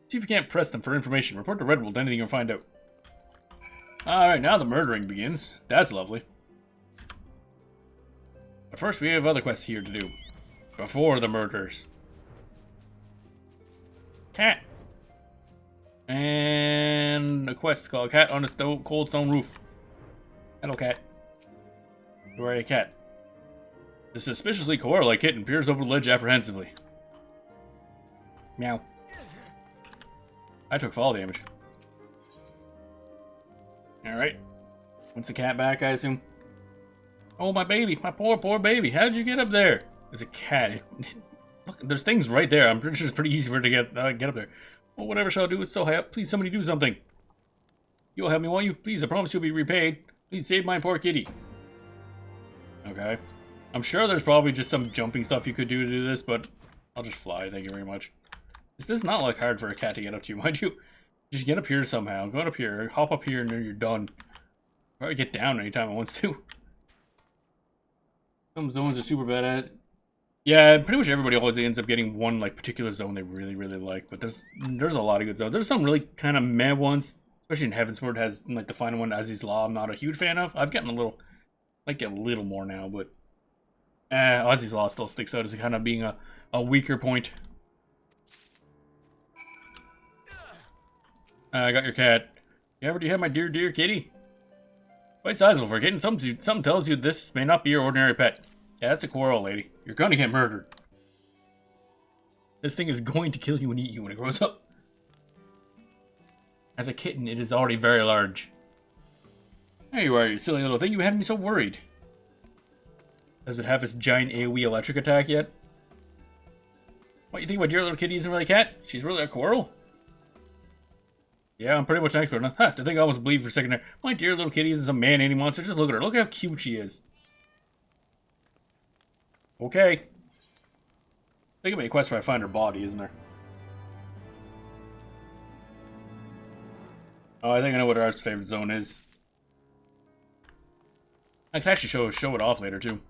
See if you can't press them for information. Report to Red Bull anything you can find out. Alright, now the murdering begins. That's lovely. But first, we have other quests here to do. Before the murders. Cat. And a quest called Cat on a Cold Stone Roof. Hello, cat. You are a cat. The suspiciously koala-like kitten peers over the ledge apprehensively. Meow. I took fall damage. Alright. When's the cat back, I assume? Oh, my baby. My poor, poor baby. How'd you get up there? There's a cat. Look, there's things right there. I'm pretty sure it's pretty easy for it to get up there. Well, whatever shall I do? It's so high up. Please, somebody do something. You'll help me, won't you? Please, I promise you'll be repaid. Please save my poor kitty. Okay. I'm sure there's probably just some jumping stuff you could do to do this, but I'll just fly. Thank you very much. This does not look hard for a cat to get up to you, mind you. Just get up here somehow. Go up here. Hop up here, and then you're done. Probably get down anytime it wants to. Some zones are super bad at it. Yeah, pretty much everybody always ends up getting one like particular zone they really, really like. But there's a lot of good zones. There's some really kind of meh ones, especially in Heaven's Word has like the final one, Aziz's Law. I'm not a huge fan of. I've gotten a little, like a little more now, but Ozzy's Law still sticks out as kind of being a weaker point. I got your cat. Yeah, do you have my dear, dear kitty? Quite sizable for a kitten. Something tells you this may not be your ordinary pet. Yeah, that's a quarrel, lady. You're gonna get murdered. This thing is going to kill you and eat you when it grows up. As a kitten, it is already very large. There you are, you silly little thing. You had me so worried. Does it have its giant AoE electric attack yet? What, you think my dear little kitty isn't really a cat? She's really a quarrel? Yeah, I'm pretty much an expert on that. To think I almost believed for a second there. My dear little kitty isn't some man-eating monster. Just look at her. Look how cute she is. Okay. I think it'll be a quest where I find her body, isn't there? Oh, I think I know what Art's favorite zone is. I can actually show it off later, too.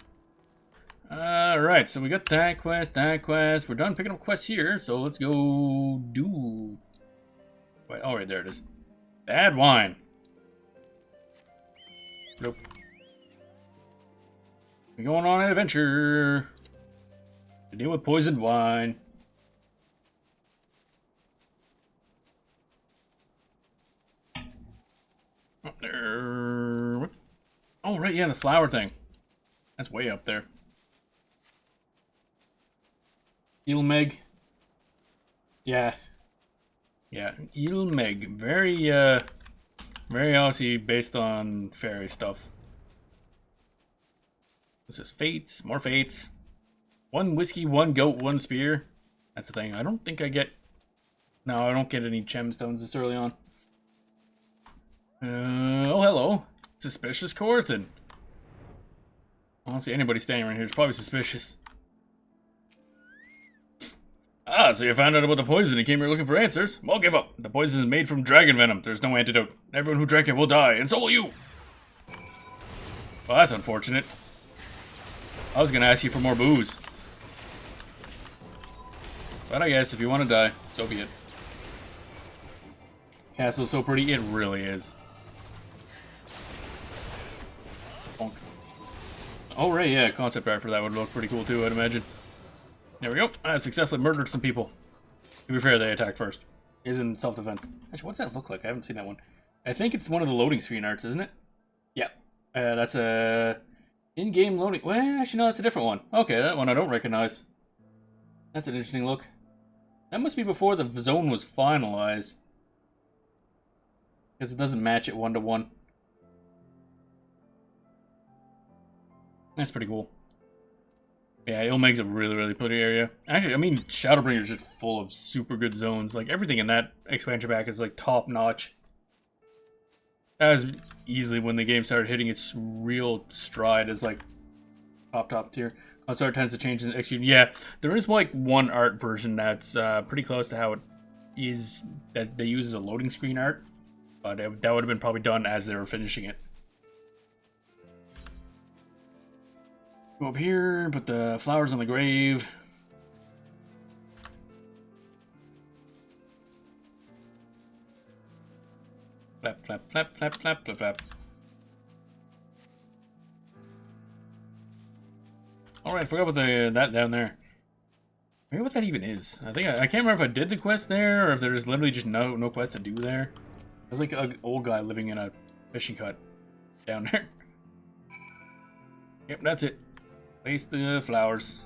Alright, so we got that quest, that quest. We're done picking up quests here, so let's go do... Wait, oh, right, there it is. Bad wine. Nope. We're going on an adventure to deal with poisoned wine. Up there. What? Oh, right, yeah, the flower thing. That's way up there. Ilmeg. Yeah. Yeah, Ilmeg. Very obviously based on fairy stuff. This is fates, more fates. One whiskey, one goat, one spear. That's the thing. I don't think I get... No, I don't get any gemstones this early on. Oh, hello. Suspicious Corthin. I don't see anybody standing around here. It's probably suspicious. Ah, so you found out about the poison and came here looking for answers? Well, give up. The poison is made from dragon venom. There's no antidote. Everyone who drank it will die, and so will you. Well, that's unfortunate. I was gonna ask you for more booze. But I guess if you want to die, so be it. Castle's so pretty, it really is. Bonk. Oh, right, yeah, concept art for that would look pretty cool too, I'd imagine. There we go. I successfully murdered some people. To be fair, they attacked first. Is in self-defense. Actually, what's that look like? I haven't seen that one. I think it's one of the loading screen arts, isn't it? Yeah. That's a in-game loading... Well, actually, no, that's a different one. Okay, that one I don't recognize. That's an interesting look. That must be before the zone was finalized. Because it doesn't match it 1-to-1. That's pretty cool. Yeah, Ilmeg's a really, really pretty area. Actually, I mean, Shadowbringer's just full of super good zones. Like, everything in that expansion pack is, like, top-notch. That was easily when the game started hitting its real stride as, like, top tier. Concept art tends to change in execute. Yeah, there is, like, one art version that's pretty close to how it is that they use as a loading screen art. But that would have been probably done as they were finishing it. Go up here, put the flowers on the grave. Flap, flap, flap, flap, flap, flap, flap. Alright, I forgot about that down there. Maybe what that even is. I can't remember if I did the quest there, or if there's literally just no quest to do there. There's like an old guy living in a fishing hut down there. Yep, that's it. Place the flowers.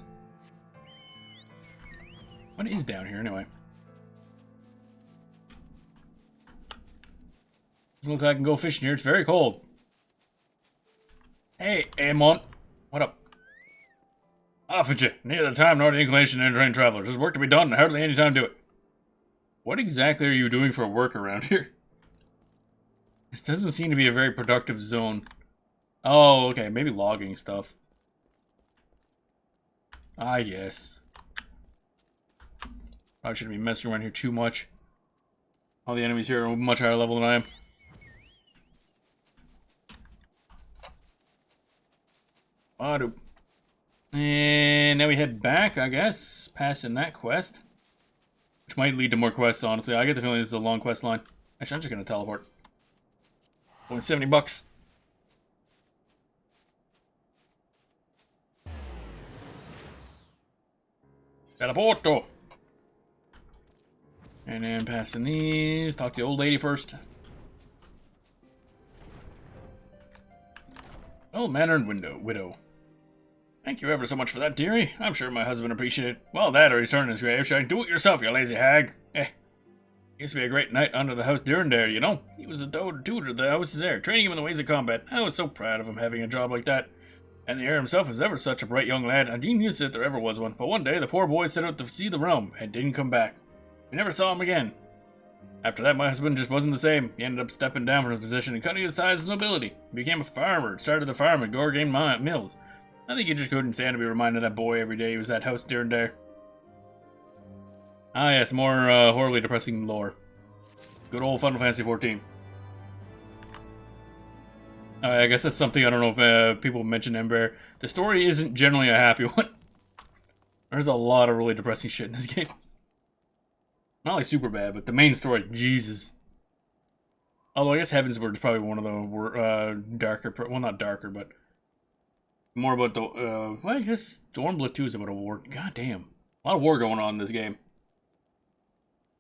What is down here anyway? Doesn't look like I can go fishing here. It's very cold. Hey, Amon. What up? Off at you. Neither the time nor the inclination to entertain travelers. There's work to be done and hardly any time to do it. What exactly are you doing for work around here? This doesn't seem to be a very productive zone. Oh, okay. Maybe logging stuff. I guess. Probably shouldn't be messing around here too much. All the enemies here are much higher level than I am. Auto. And now we head back, I guess, passing that quest. Which might lead to more quests, honestly. I get the feeling this is a long quest line. Actually, I'm just going to teleport. Only 70 bucks. Teleporto. And then passing these. Talk to the old lady first. Well-mannered widow. Thank you ever so much for that, dearie. I'm sure my husband appreciated it. Well, that or return his grave, shouting, do it yourself, you lazy hag. Used to be a great knight under the house Durandare, you know. He was the tutor of the house's heir, training him in the ways of combat. I was so proud of him having a job like that. And the heir himself was ever such a bright young lad, a genius if there ever was one. But one day, the poor boy set out to see the realm, and didn't come back. We never saw him again. After that, my husband just wasn't the same. He ended up stepping down from his position and cutting his ties with nobility. He became a farmer, started the farm at Gorgain Mills. I think he just couldn't stand to be reminded of that boy every day he was at House Durandare. Ah yes, more horribly depressing lore. Good old Final Fantasy XIV. I guess that's something I don't know if people mention Ember. The story isn't generally a happy one. There's a lot of really depressing shit in this game. Not like super bad, but the main story, Jesus. Although I guess Heavensward is probably one of the darker, well not darker, but more about the, well I guess Stormblood 2 is about a war. God damn. A lot of war going on in this game.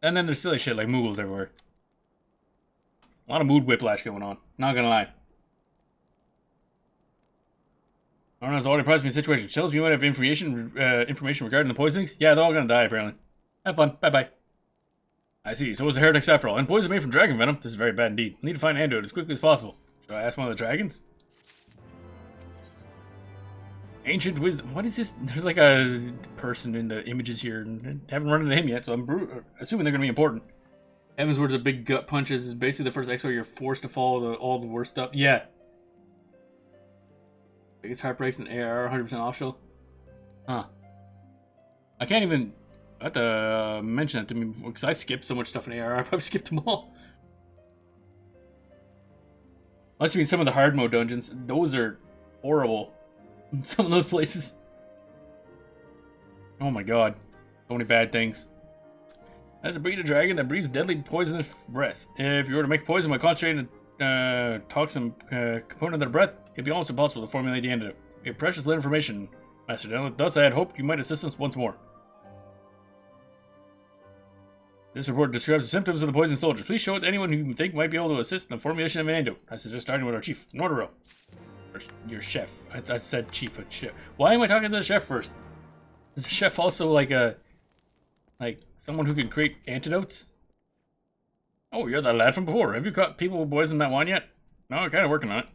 And then there's silly shit like Moogles everywhere. A lot of mood whiplash going on. Not gonna lie. I don't know, it's already surprised me situation. Tells me you might have information regarding the poisonings. Yeah, they're all gonna die apparently. Have fun. Bye-bye. I see. So was the heretics after all. And poison made from dragon venom. This is very bad indeed. Need to find an antidote as quickly as possible. Should I ask one of the dragons? Ancient wisdom. What is this? There's like a person in the images here, and I haven't run into him yet, so I'm assuming they're going to be important. Heavensward's a big gut punches. Is basically the first X where you're forced to follow all the worst stuff. Yeah. Biggest heartbreaks in AR, 100% optional. Huh. I can't even. I have to mention that to me because I skipped so much stuff in AR. I probably skipped them all. Unless you mean some of the hard mode dungeons. Those are horrible. Some of those places. Oh my god. So many bad things. As a breed of dragon that breathes deadly poisonous breath. If you were to make poison by concentrating a toxin component of their breath, it'd be almost impossible to formulate the antidote. A precious little information, Master General. Thus I had hoped you might assist us once more. This report describes the symptoms of the poisoned soldiers. Please show it to anyone who you think might be able to assist in the formulation of an antidote. I suggest starting with our chief, Nordero. Your chef. I said chief, but chef. Why am I talking to the chef first? Is the chef also like someone who can create antidotes? Oh, you're that lad from before. Have you caught people who poisoned that wine yet? No, I'm kind of working on it.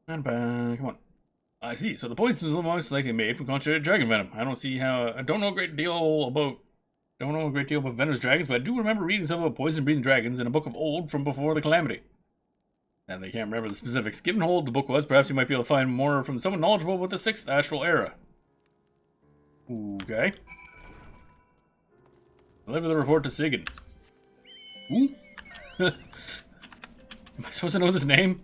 Come on. I see. So the poison was most likely made from concentrated dragon venom. I don't know a great deal about venomous dragons, but I do remember reading some about poison-breathing dragons in a book of old from before the Calamity. And they can't remember the specifics. Given how old the book was, perhaps you might be able to find more from someone knowledgeable about the 6th Astral Era. Okay. Deliver the report to Sigyn. Ooh. Am I supposed to know this name?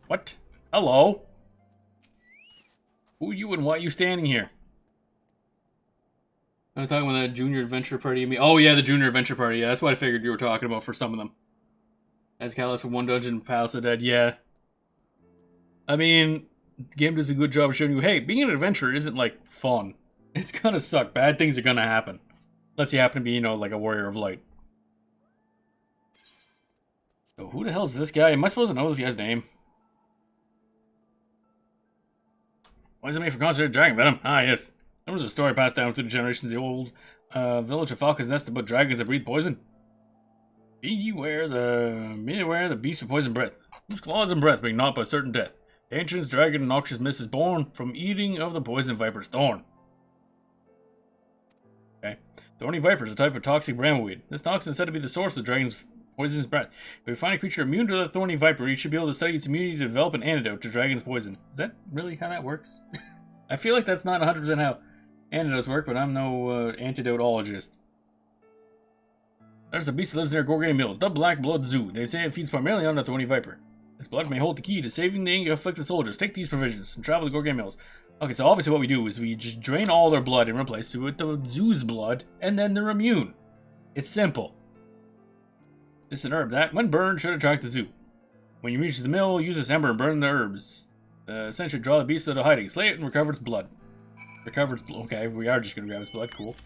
What? Hello? Who are you and why are you standing here? I'm talking about that junior adventure party. Oh yeah, the junior adventure party. Yeah, that's what I figured you were talking about for some of them. As Callus from one dungeon, Palace of the Dead. Yeah. I mean, the game does a good job of showing you, hey, being an adventurer isn't like fun. It's gonna suck. Bad things are gonna happen. Unless you happen to be, you know, like a warrior of light. So who the hell is this guy? Am I supposed to know this guy's name? Why is it made for concentrated dragon venom? Ah, yes. There was a story passed down through the generations of the old village of Falcon's Nest about dragons that breathe poison. Beware the beast with poison breath, whose claws and breath bring naught but certain death. The ancient dragon and noxious mist is born from eating of the poison viper's thorn. Okay. Thorny viper is a type of toxic brambleweed. This toxin is said to be the source of the dragon's poisonous breath. If we find a creature immune to the thorny viper, you should be able to study its immunity to develop an antidote to dragon's poison. Is that really how that works? I feel like that's not 100% how antidotes work, but I'm no antidotologist. There's a beast that lives near Gorgain Mills, the Black Blood Zoo. They say it feeds primarily on the thorny viper. This blood may hold the key to saving the afflicted soldiers. Take these provisions and travel to Gorgain Mills. Okay, so obviously what we do is we just drain all their blood and replace it with the zoo's blood, and then they're immune. It's simple. It's an herb that, when burned, should attract the zoo. When you reach the mill, use this ember and burn the herbs. The scent should draw the beast out of hiding. Slay it and recover its blood. Recover its blood. Okay, we are just gonna grab its blood. Cool.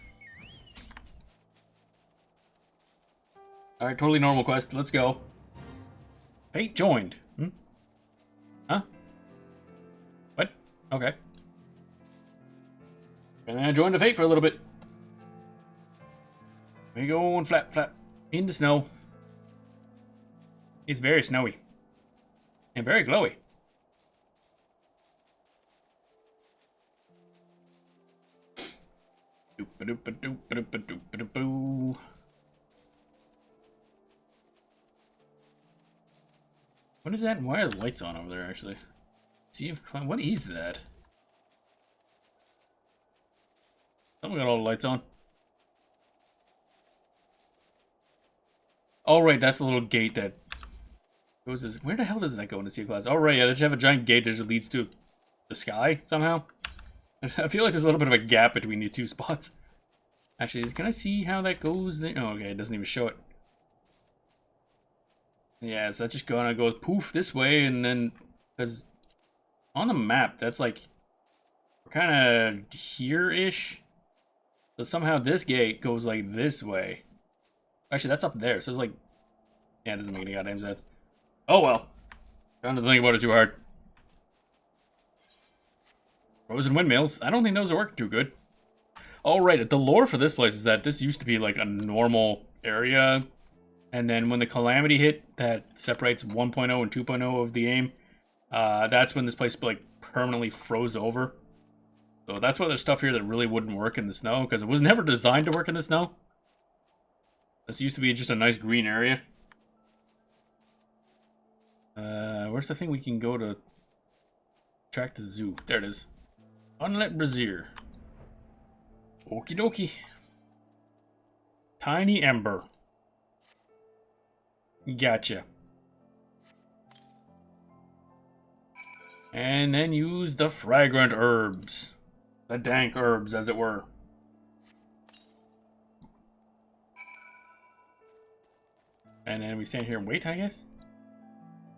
Alright, totally normal quest. Let's go. Fate joined. Huh? What? Okay. And then I joined the Fate for a little bit. We go and flap, flap. In the snow. It's very snowy. And very glowy. Doop-a-doop-a-doop-a-doop-a-doop-a-doop-a-doo. What is that? And why are the lights on over there, actually? See if... What is that? Someone got all the lights on. Oh, right, that's the little gate that goes this. Where the hell does that go in the sea class? Oh, right, yeah, they just have a giant gate that just leads to the sky, somehow. I feel like there's a little bit of a gap between the two spots. Actually, can I see how that goes there? Oh, okay, it doesn't even show it. Yeah, so that's just gonna go poof this way, and then... Because on the map, that's like... We're kind of here-ish. So somehow this gate goes like this way. Actually, that's up there, so it's like... Yeah, it doesn't make any goddamn sense. Oh well. Trying to think about it too hard. Frozen windmills. I don't think those are working too good. Oh, right. The lore for this place is that this used to be like a normal area. And then when the calamity hit that separates 1.0 and 2.0 of the game, that's when this place like permanently froze over. So that's why there's stuff here that really wouldn't work in the snow, because it was never designed to work in the snow. This used to be just a nice green area. Where's the thing we can go to track the zoo? There it is. Unlit brazier. Okie dokie. Tiny ember. Gotcha. And then use the fragrant herbs. The dank herbs, as it were. And then we stand here and wait, I guess?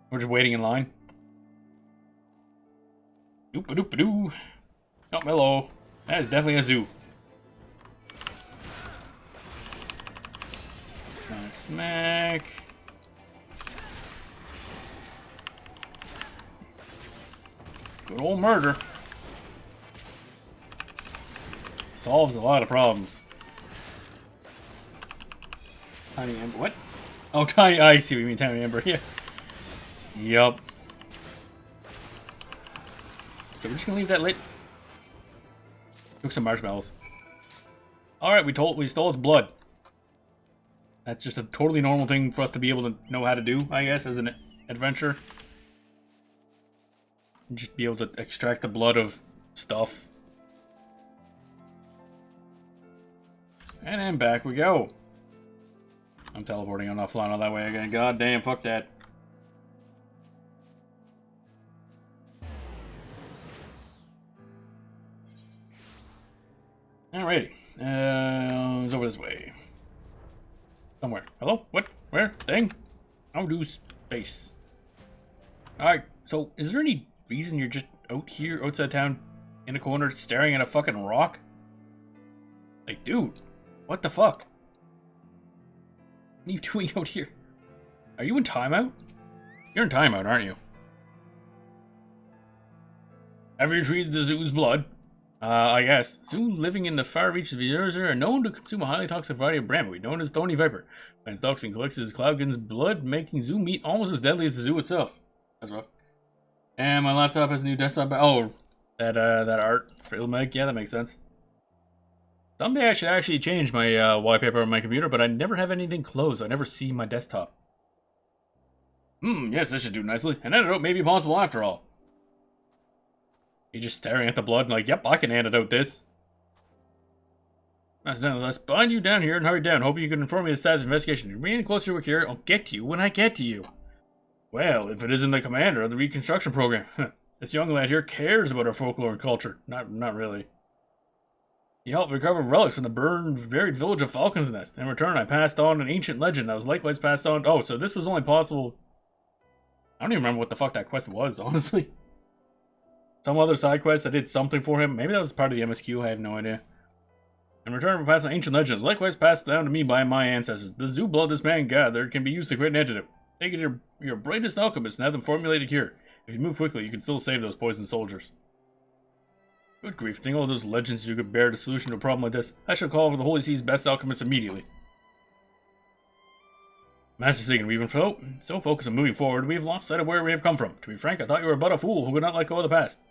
We're just waiting in line. Doop-a-doop-a-doo. Oh, hello. That is definitely a zoo. Smack, smack. Good old murder. Solves a lot of problems. Tiny ember. What? Oh, tiny. I see what you mean, tiny ember. Yeah. Yup. So we're just gonna leave that lit. Cook some marshmallows. Alright, we stole its blood. That's just a totally normal thing for us to be able to know how to do, I guess, as an adventure. Just be able to extract the blood of stuff. And then back we go. I'm teleporting, I'm not flying all that way again. God damn, fuck that. Alrighty. It's over this way. Somewhere. Hello? What? Where? Thing? I'll do space. Alright, so is there any reason you're just out here, outside town, in a corner, staring at a fucking rock? Like, dude, what the fuck? What are you doing out here? Are you in timeout? You're in timeout, aren't you? Have you treated the zoo's blood? I guess. Zoo living in the far reaches of the earth are known to consume a highly toxic variety of brambleweed, known as thorny viper. Finds stalks and collects his cloudkin's blood, making zoo meat almost as deadly as the zoo itself. That's rough. And my laptop has a new desktop. Oh, that art for Ilmeg. Yeah, that makes sense. Someday I should actually change my wallpaper on my computer, but I never have anything closed. So I never see my desktop. Yes, this should do nicely. An antidote may be possible after all. You're just staring at the blood and like, yep, I can antidote this. Let's bind you down here and hurry down. Hoping you can inform me of the status of investigation. You're being closer to a cure. I'll get to you when I get to you. Well, if it isn't the commander of the reconstruction program. This young lad here cares about our folklore and culture. Not really. You helped recover relics from the burned, buried village of Falcon's Nest. In return, I passed on an ancient legend that was likewise passed on. Oh, so this was only possible. I don't even remember what the fuck that quest was, honestly. Some other side quest that did something for him. Maybe that was part of the MSQ, I have no idea. In return for passing ancient legends, likewise passed down to me by my ancestors. The zoo blood this man gathered can be used to create an antidote. Take it to your brightest alchemist and have them formulate a cure. If you move quickly, you can still save those poisoned soldiers. Good grief, think all those legends you could bear the solution to a problem like this. I should call for the Holy Sea's best alchemist immediately. Master Segan, we've been so focused on moving forward, we have lost sight of where we have come from. To be frank, I thought you were but a fool who could not let go of the past.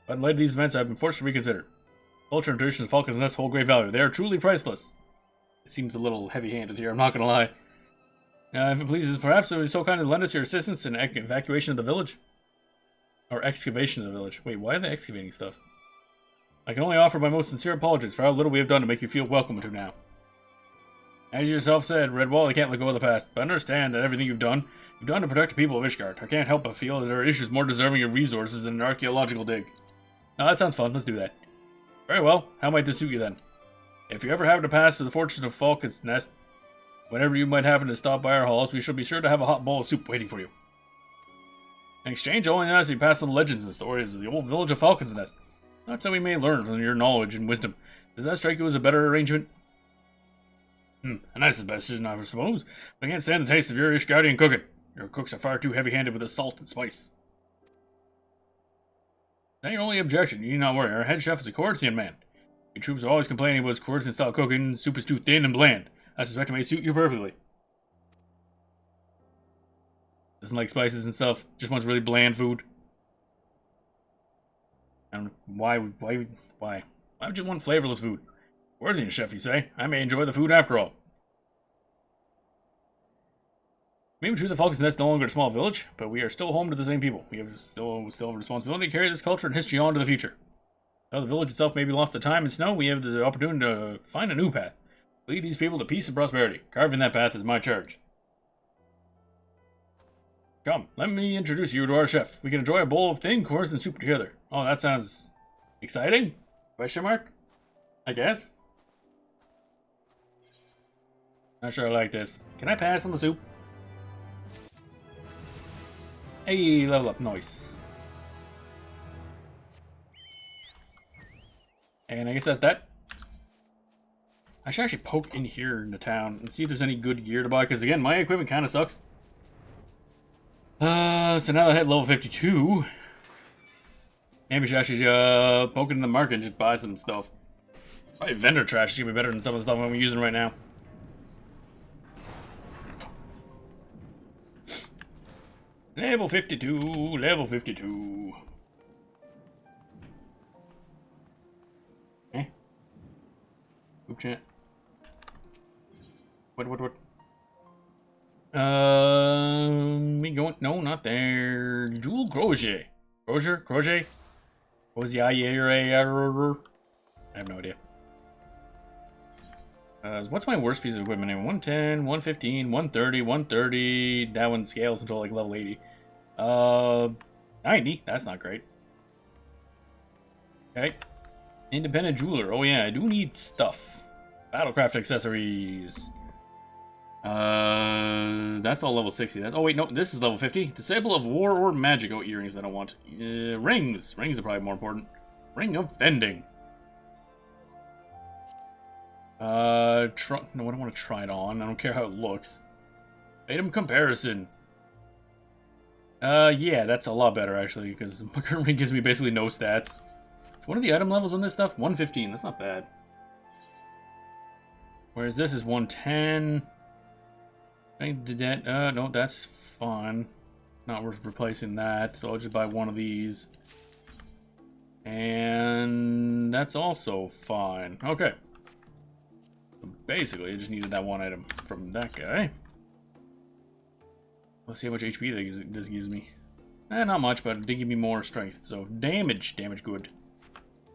But in light of these events, I have been forced to reconsider. Culture and traditions of Falcon's Nest hold great value. They are truly priceless. It seems a little heavy-handed here, I'm not gonna lie. If it pleases, perhaps it would be so kind to lend us your assistance in evacuation of the village? Or excavation of the village. Wait, why are they excavating stuff? I can only offer my most sincere apologies for how little we have done to make you feel welcome to now. As you yourself said, Redwall, I can't let go of the past, but understand that everything you've done to protect the people of Ishgard. I can't help but feel that there are issues more deserving of resources than an archaeological dig. Now that sounds fun, let's do that. Very well, how might this suit you then? If you ever happen to pass through the fortress of Falcon's Nest, whenever you might happen to stop by our halls, we shall be sure to have a hot bowl of soup waiting for you. In exchange, all I ask you pass on the legends and stories of the old village of Falcon's Nest. Such that we may learn from your knowledge and wisdom. Does that strike you as a better arrangement? A nice decision, I suppose, but I can't stand the taste of your Ishgardian cooking. Your cooks are far too heavy-handed with the salt and spice. Now your only objection, you need not worry. Our head chef is a Corinthian man. Your troops are always complaining about his Corinthian-style cooking. Soup is too thin and bland. I suspect it may suit you perfectly. Doesn't like spices and stuff. Just wants really bland food. And why would you want flavorless food? Corinthian chef, you say? I may enjoy the food after all. Maybe true the Falcon's Nest is no longer a small village, but we are still home to the same people. We have still have a responsibility to carry this culture and history on to the future. Though the village itself may be lost to time and snow, we have the opportunity to find a new path. Lead these people to peace and prosperity. Carving that path is my charge. Come, let me introduce you to our chef. We can enjoy a bowl of thin Corinthian soup together. Oh, that sounds exciting? Question mark? I guess. Not sure I like this. Can I pass on the soup? Hey, level up. Nice. And I guess that's that. I should actually poke in here in the town and see if there's any good gear to buy, because again, my equipment kind of sucks. So now that I hit level 52, maybe I should actually poke in the market and just buy some stuff. Probably vendor trash is gonna be better than some of the stuff I'm using right now. Level 52, level 52. Okay. Group chat. What? We going? No, not there. Jewel crochet. Crochet? What was the I have no idea. What's my worst piece of equipment name? 110, 115, 130, 130. That one scales until like level 80. 90. That's not great. Okay. Independent jeweler. Oh yeah, I do need stuff. Battlecraft accessories. That's all level 60. Oh wait, no, this is level 50. Disable of war or magic. Oh, earrings I don't want. Rings. Rings are probably more important. Ring of Vending. No, I don't want to try it on. I don't care how it looks. Item comparison. Yeah, that's a lot better actually, because my current ring gives me basically no stats. So what are the item levels on this stuff? 115, that's not bad. Whereas this is 110. I did that. No, that's fun. Not worth replacing that, so I'll just buy one of these. And that's also fine. Okay. So basically, I just needed that one item from that guy. Let's see how much HP this gives me. Not much, but it did give me more strength. So damage good.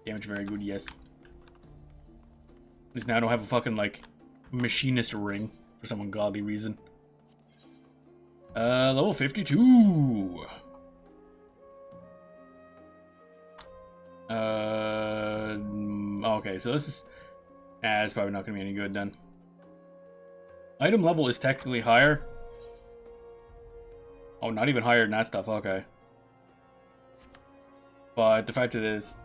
Damage very good, yes. At least now I don't have a fucking, like, machinist ring for some ungodly reason. Level 52. Okay, Okay, so this is... it's probably not going to be any good then. Item level is technically higher. Oh, not even higher than that stuff. Okay. But the fact it is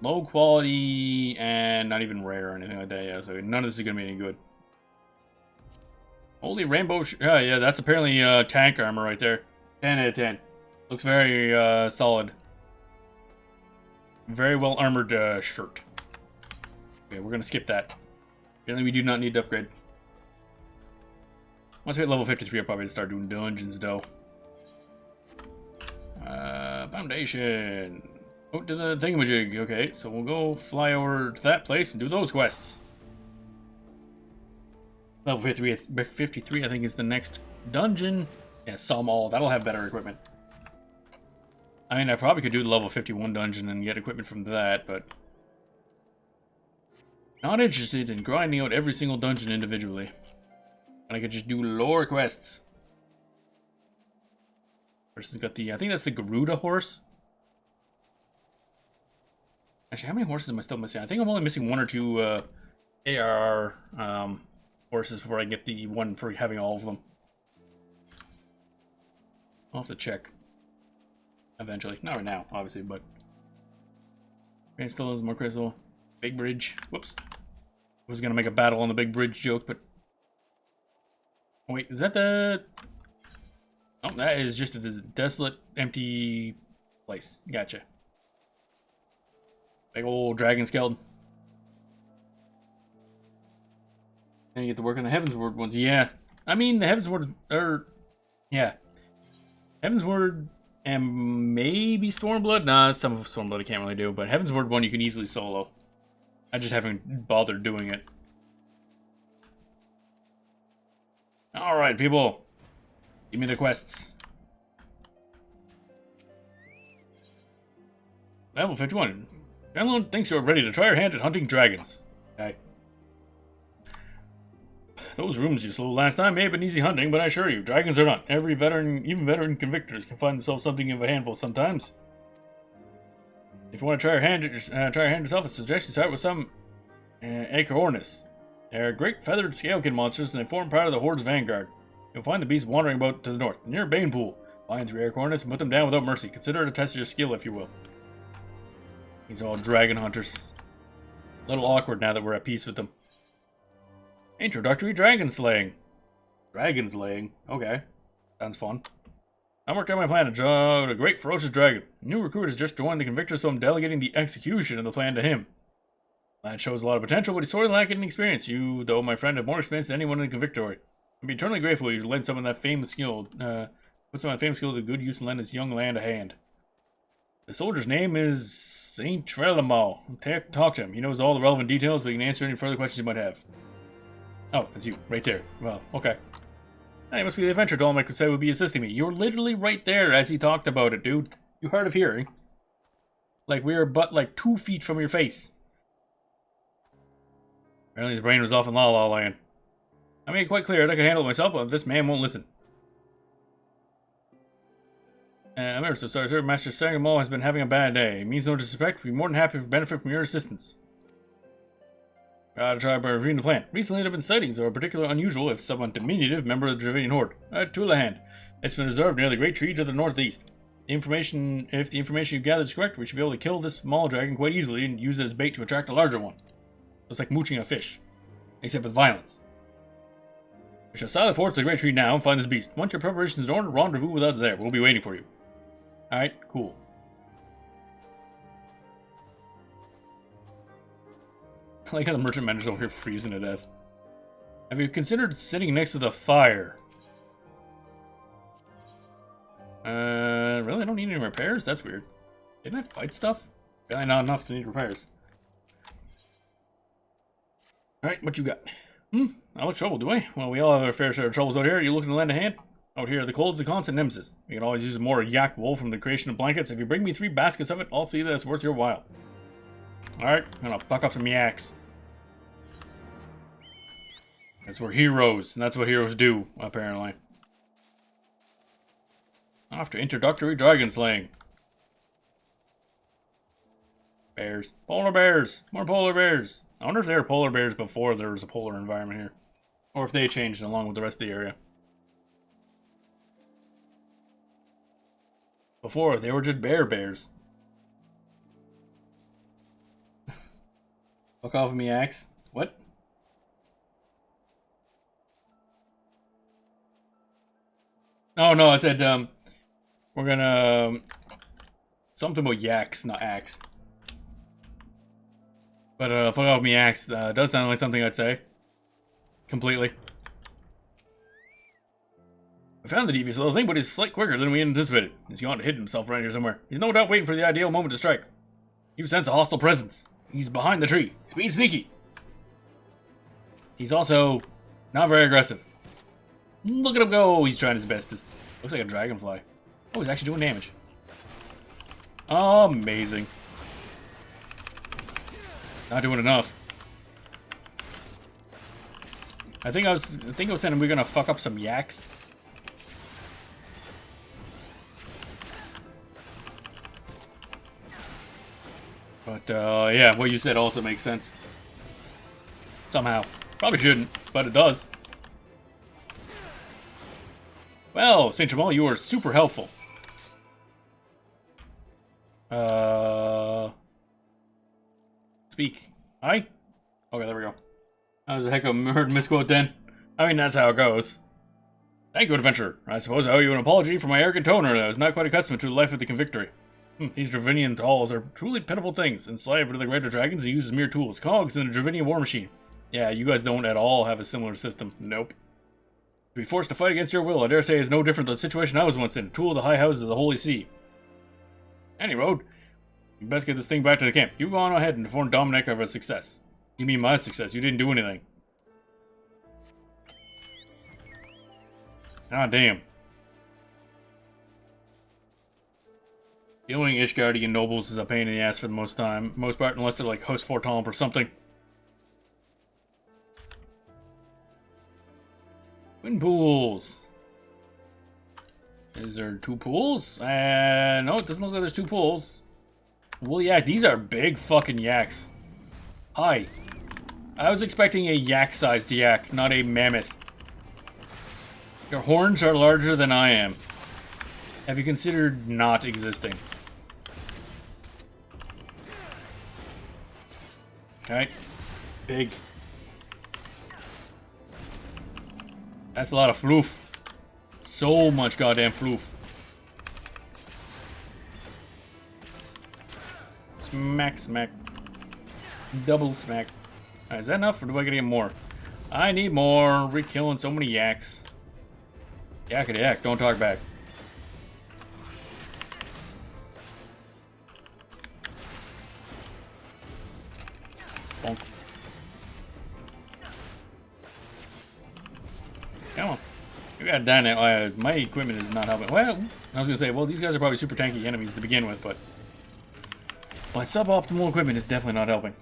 low quality and not even rare or anything like that. Yeah, so none of this is going to be any good. Holy rainbow... yeah, that's apparently tank armor right there. 10 out of 10. Looks very solid. Very well armored shirt. Okay, we're going to skip that. Apparently we do not need to upgrade. Once we hit level 53, I'll probably start doing dungeons, though. Foundation. Oh, to the thingamajig. Okay, so we'll go fly over to that place and do those quests. Level 53, I think, is the next dungeon. Yeah, some all. That'll have better equipment. I mean, I probably could do the level 51 dungeon and get equipment from that, but... not interested in grinding out every single dungeon individually. And I could just do lore quests. First has got the... I think that's the Garuda horse. Actually, how many horses am I still missing? I think I'm only missing 1 or 2 AR horses before I get the one for having all of them. I'll have to check. Eventually. Not right now, obviously, but... okay, still has more crystal. Big bridge. Whoops. I was going to make a battle on the big bridge joke, but... oh, wait, is that the... oh, that is just a desolate, empty place. Gotcha. Big old dragon skeleton. And you get to work on the Heavensward ones. Yeah. I mean, the Heavensward are... yeah. Heavensward and maybe Stormblood? Nah, some of Stormblood I can't really do, but Heavensward one you can easily solo. I just haven't bothered doing it. Alright, people. Give me the quests. Level 51. Gentlemen thinks you're ready to try your hand at hunting dragons. Okay. Those rooms you slew last time may have been easy hunting, but I assure you, dragons are not. Every veteran, even veteran convictors, can find themselves something of a handful sometimes. If you want to try your hand yourself, I suggest you start with some Acornis. They're great feathered scalekin monsters, and they form part of the Horde's vanguard. You'll find the beasts wandering about to the north, near Banepool. Find 3 Acornis and put them down without mercy. Consider it a test of your skill, if you will. These are all dragon hunters. A little awkward now that we're at peace with them. Introductory dragon slaying. Dragon slaying? Okay. Sounds fun. I'm working on my plan to draw out a great ferocious dragon. A new recruit has just joined the Convictor, so I'm delegating the execution of the plan to him. That shows a lot of potential, but he's sorely lacking in experience. You, though, my friend, have more experience than anyone in the Convictory. I'd be eternally grateful you lend some of that famous skill, put some of that famous skill to good use and lend this young land a hand. The soldier's name is Saint Trelamo. Talk to him. He knows all the relevant details, so he can answer any further questions you might have. Oh, that's you, right there. Well, okay. Hey, must be the adventure Dolmec could say would be assisting me. You're literally right there as he talked about it, dude. You hard of hearing. Like, we are but like 2 feet from your face. Apparently his brain was off in La La Land. I made it quite clear that I could handle it myself, but this man won't listen. I'm ever so sorry, sir. Master Sangamo has been having a bad day. It means no disrespect. We'd be more than happy to benefit from your assistance. Gotta try by reviewing the plan. Recently, there have been sightings of a particularly unusual, if somewhat diminutive, member of the Dravidian Horde. A Tulahan. It's been observed near the Great Tree to the northeast. If the information you've gathered is correct, we should be able to kill this small dragon quite easily and use it as bait to attract a larger one. It's like mooching a fish, except with violence. We shall sail forth to the Great Tree now and find this beast. Once your preparations are in order, rendezvous with us there. We'll be waiting for you. Alright, cool. I like how the merchant manager's over here freezing to death. Have you considered sitting next to the fire? Really? I don't need any repairs? That's weird. Didn't I fight stuff? Really not enough to need repairs. Alright, what you got? I look trouble, do I? Well, we all have our fair share of troubles out here. You looking to lend a hand? Out here, the cold's a constant nemesis. We can always use more yak wool from the creation of blankets. If you bring me 3 baskets of it, I'll see that it's worth your while. Alright, I'm gonna fuck up some yaks. That's we're heroes, and that's what heroes do, apparently. Off to introductory dragon slaying. Bears. Polar bears. More polar bears. I wonder if there were polar bears before there was a polar environment here. Or if they changed along with the rest of the area. Before, they were just bears. Fuck off of me, axe. What? Oh, no, I said, we're gonna, something about yaks, not axe. But, fuck off me, axe, does sound like something I'd say. Completely. I found the devious little thing, but he's slightly quicker than we anticipated. He's gone to hide himself around here somewhere. He's no doubt waiting for the ideal moment to strike. You sense a hostile presence. He's behind the tree. He's being sneaky. He's also not very aggressive. Look at him go. He's trying his best. This looks like a dragonfly. Oh, he's actually doing damage. Amazing. Not doing enough. I think I was saying we're gonna fuck up some yaks. But yeah, what you said also makes sense. Somehow. Probably shouldn't, but it does. Well, Saint Jamal, you were super helpful. Speak. Hi? Okay, there we go. That was a heck of a word misquote then. I mean, that's how it goes. Thank you, adventurer. I suppose I owe you an apology for my arrogant tone that I was not quite accustomed to the life of the convictory. These Dravinian thralls are truly pitiful things. Enslaved to the greater dragons, they use as mere tools, cogs in a Dravinian war machine. Yeah, you guys don't at all have a similar system. Nope. To be forced to fight against your will, I dare say, is no different than the situation I was once in. A tool of the high houses of the Holy See. Any road. You best get this thing back to the camp. You go on ahead and inform Dominic of our success. You mean my success? You didn't do anything. Ah, damn. Dealing Ishgardian nobles is a pain in the ass for the most part, unless they're like House Fortomp or something. Wind pools. Is there 2 pools? No, it doesn't look like there's 2 pools. Well, yeah, these are big fucking yaks. Hi. I was expecting a yak-sized yak, not a mammoth. Your horns are larger than I am. Have you considered not existing? Okay. Big. That's a lot of floof. So much goddamn floof. Smack, smack. Double smack. Alright, is that enough, or do I gotta get more? I need more. We're killing so many yaks. Yakety yak, don't talk back. Bonk. Come on. We got done it. My equipment is not helping. Well, I was gonna say, well, these guys are probably super tanky enemies to begin with, but my suboptimal equipment is definitely not helping.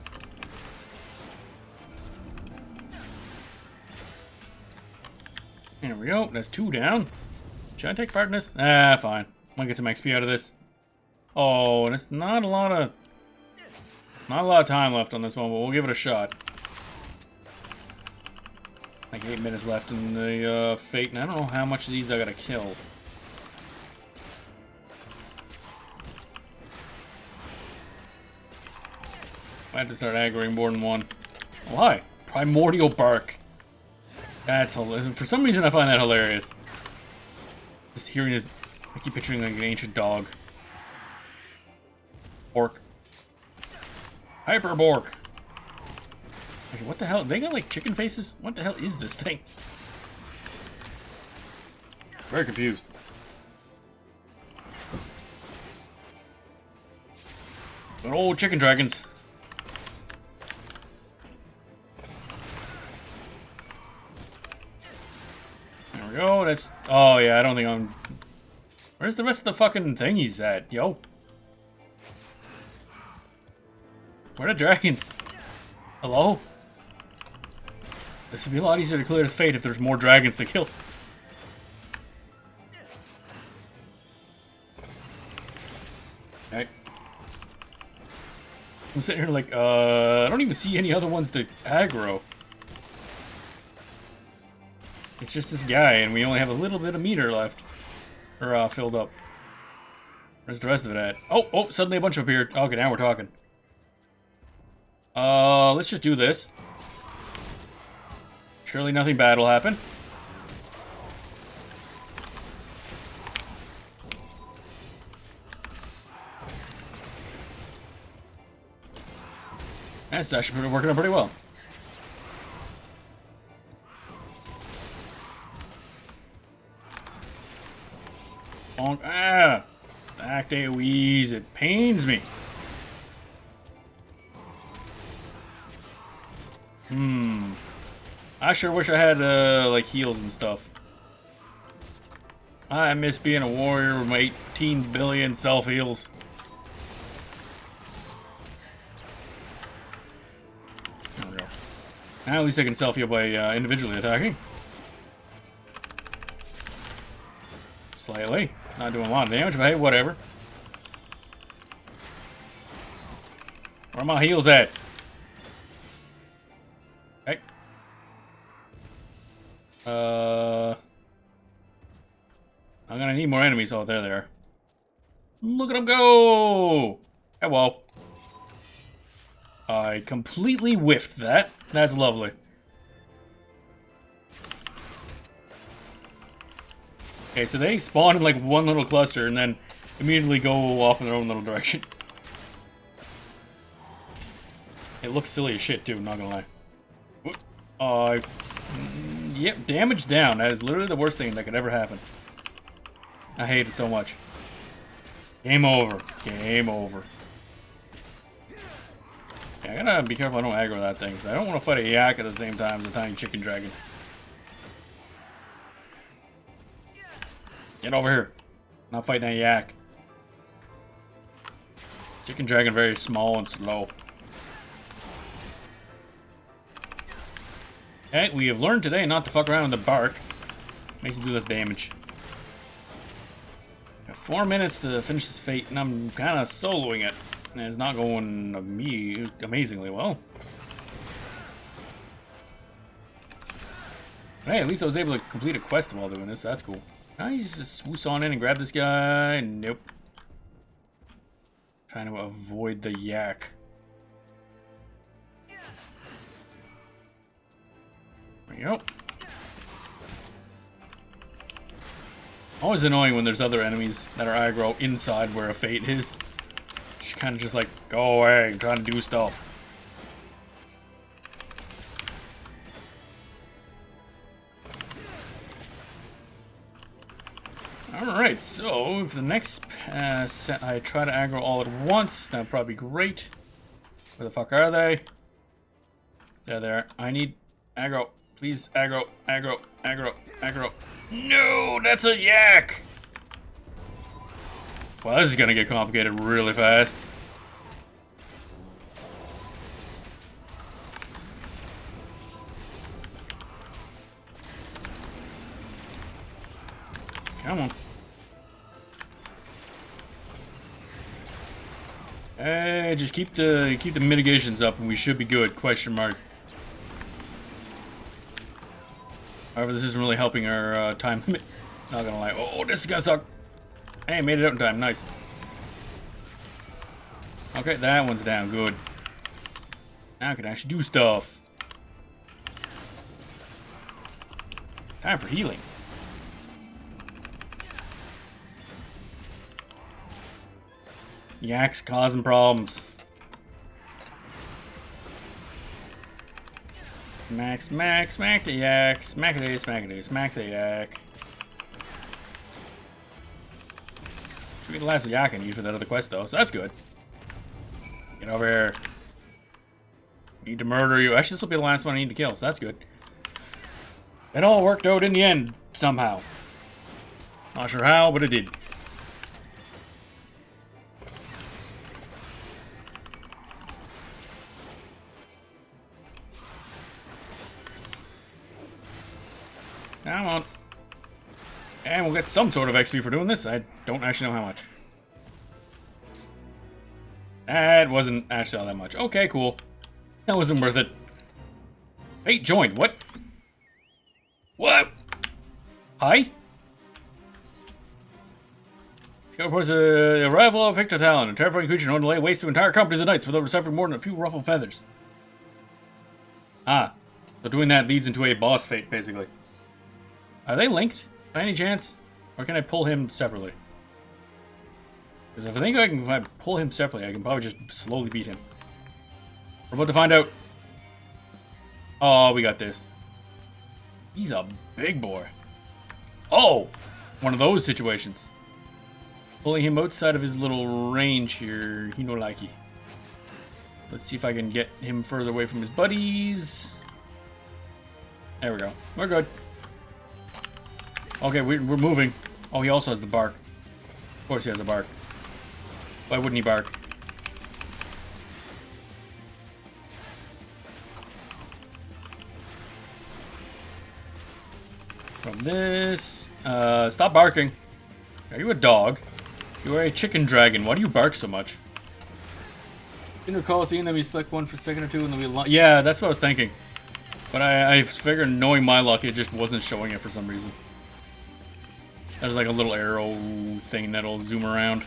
There we go. That's 2 down. Should I take part in this? Ah, fine. Might get some XP out of this. Oh, and it's not a lot of time left on this one, but we'll give it a shot. Like 8 minutes left in the fate, and I don't know how much of these I gotta kill. I have to start aggroing more than one. Oh, hi. Primordial bark. That's hilarious. For some reason, I find that hilarious. Just hearing his... I keep picturing like an ancient dog. Bork. Hyper Bork. Okay, what the hell? They got like chicken faces? What the hell is this thing? Very confused. But old chicken dragons. There we go. That's... Oh, yeah, I don't think I'm... Where's the rest of the fucking thingies at, yo? Where are the dragons? Hello? This would be a lot easier to clear this fate if there's more dragons to kill. Okay. I'm sitting here like, I don't even see any other ones to aggro. It's just this guy, and we only have a little bit of meter left. Or, filled up. Where's the rest of it at? Oh, oh, suddenly a bunch appeared. Okay, now we're talking. Let's just do this. Surely nothing bad will happen. That's actually working out pretty well. Bonk. Ah! Stacked AoEs. It pains me. I sure wish I had, like, heals and stuff. I miss being a warrior with my 18 billion self-heals. There we go. Now at least I can self-heal by, individually attacking. Slightly. Not doing a lot of damage, but hey, whatever. Where are my heals at? Okay. I'm gonna need more enemies. Oh, there they are. Look at them go! Hey, well. I completely whiffed that. That's lovely. Okay, so they spawn in like one little cluster and then immediately go off in their own little direction. It looks silly as shit too, not gonna lie. Yep, damage down. That is literally the worst thing that could ever happen. I hate it so much. Game over. Game over. Yeah, I gotta be careful I don't aggro that thing, because I don't want to fight a yak at the same time as a tiny chicken dragon. Get over here. Not fighting that yak. Chicken dragon very small and slow. Okay, we have learned today not to fuck around with the bark. Makes you do less damage. Got 4 minutes to finish this fate, and I'm kind of soloing it. And it's not going amazingly well. Hey, at least I was able to complete a quest while doing this. That's cool. Can I just swoosh on in and grab this guy? Nope. Trying to avoid the yak. There we go. Always annoying when there's other enemies that are aggro inside where a fate is. Just kind of just like, go away, I'm trying to do stuff. Alright, so if the next set I try to aggro all at once, that'd probably be great. Where the fuck are they? They're there. I need aggro. Please, aggro, aggro, aggro, aggro. No, that's a yak! Well, this is gonna get complicated really fast. Come on. Hey, just keep the mitigations up and we should be good, question mark. However, this isn't really helping our time limit. Not gonna lie. Oh, this is gonna suck. Hey, made it out in time. Nice. Okay, that one's down. Good. Now I can actually do stuff. Time for healing. Yaks causing problems. Smack the yak. Smack the yak. Should be the last yak I need for that other quest though, so that's good. Get over here. Need to murder you. Actually, this will be the last one I need to kill, so that's good. It all worked out in the end, somehow. Not sure how, but it did. Come on. And we'll get some sort of XP for doing this. I don't actually know how much. That wasn't actually all that much. Okay, cool. That wasn't worth it. Fate joined. What? What? Hi? Scout reports the arrival of Pictotalon, a terrifying creature known to lay waste to entire companies of knights without suffering more than a few ruffled feathers. Ah. So doing that leads into a boss fate, basically. Are they linked, by any chance? Or can I pull him separately? Because if I pull him separately, I can probably just slowly beat him. We're about to find out. Oh, we got this. He's a big boy. Oh! One of those situations. Pulling him outside of his little range here. He no likey. Let's see if I can get him further away from his buddies. There we go. We're good. Okay, we're moving. Oh, he also has the bark. Of course he has a bark. Why wouldn't he bark? From this... stop barking. Are you a dog? You are a chicken dragon. Why do you bark so much? I can recall seeing them, you select one for a second or two and then we... Yeah, that's what I was thinking. But I figured, knowing my luck, it just wasn't showing it for some reason. There's like a little arrow thing that'll zoom around.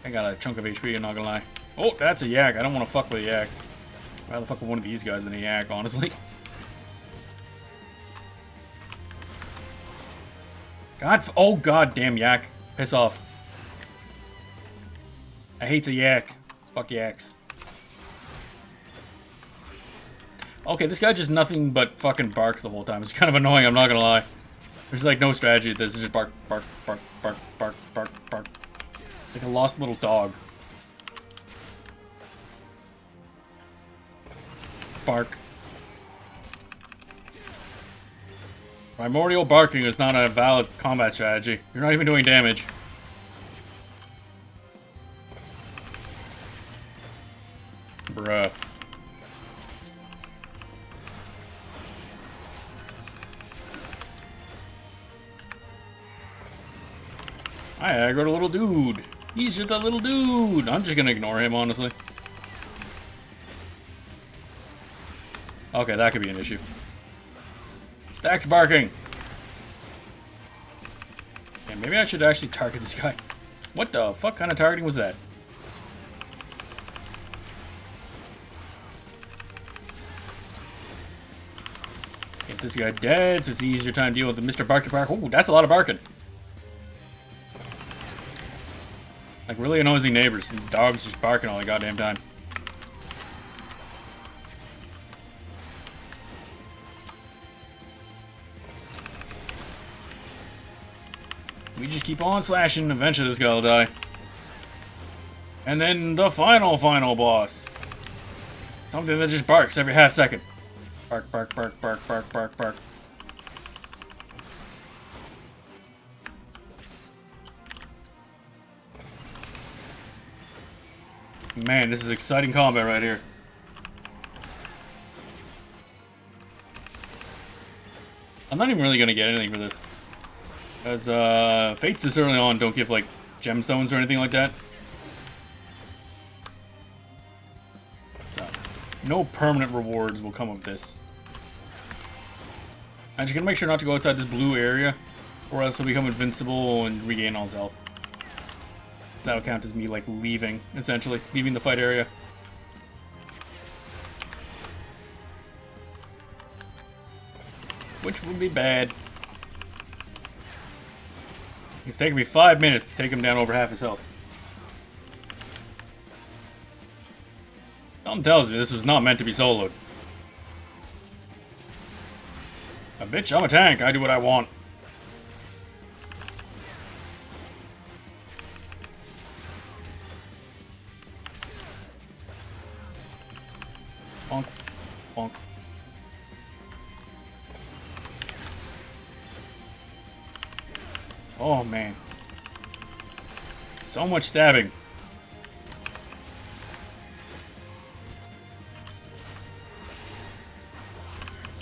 I got a chunk of HP, I'm not gonna lie. Oh, that's a yak. I don't want to fuck with a yak. I'd rather fuck with one of these guys than a yak, honestly. Oh, god damn yak. Piss off. I hate a yak. Fuck yaks. Okay, this guy just nothing but fucking bark the whole time. It's kind of annoying, I'm not gonna lie. There's like no strategy to this. It's just bark, bark, bark, bark, bark, bark, bark. Like a lost little dog. Bark. Primordial barking is not a valid combat strategy. You're not even doing damage. Bruh. I aggroed a little dude. He's just a little dude. I'm just gonna ignore him, honestly. Okay, that could be an issue. Stacked barking. Yeah, maybe I should actually target this guy. What the fuck kind of targeting was that? Get this guy dead so it's an easier time to deal with the Mr. Barky Bark. Ooh, that's a lot of barking. Like really annoying neighbors. And dogs just barking all the goddamn time. We just keep on slashing. Eventually this guy will die. And then the final boss. Something that just barks every half second. Bark, bark, bark, bark, bark, bark, bark. Man, this is exciting combat right here. I'm not even really gonna get anything for this. Because, fates this early on don't give, like, gemstones or anything like that. So, no permanent rewards will come of this. I'm just gonna make sure not to go outside this blue area, or else he'll become invincible and regain all his health. That'll count as me, like, leaving, essentially. Leaving the fight area. Which would be bad. It's taken me 5 minutes to take him down over half his health. Something tells me this was not meant to be soloed. Bitch, I'm a tank. I do what I want. Bonk. Bonk. Oh, man. So much stabbing.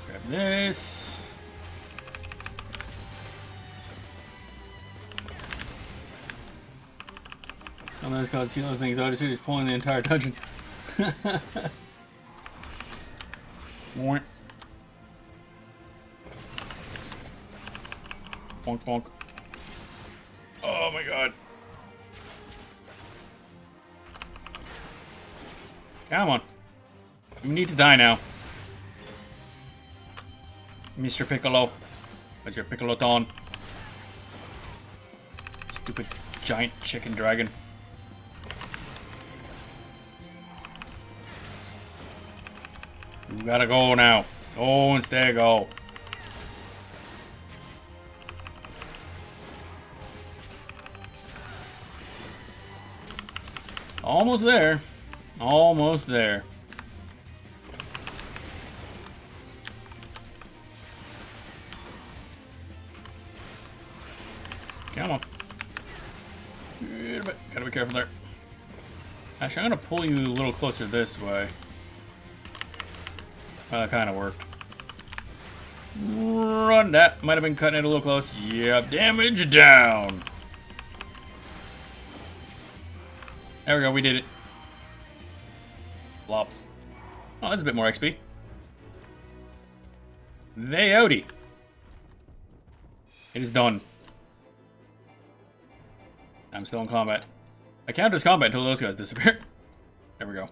Grab this. Unless cause healing anxiety, so he's pulling the entire dungeon. Bonk. Bonk, bonk. Oh my god. Come on. We need to die now. Mr. Piccolo. Where's your Piccoloton? Stupid giant chicken dragon. You gotta go now. Go and stay, go. Almost there. Almost there. Come on. Gotta be careful there. Actually, I'm gonna pull you a little closer this way. That kind of worked. Run that. Might have been cutting it a little close. Yep, damage down. There we go, we did it. Flop. Oh, that's a bit more XP. They-ody. It is done. I'm still in combat. I counted as combat until those guys disappear. There we go.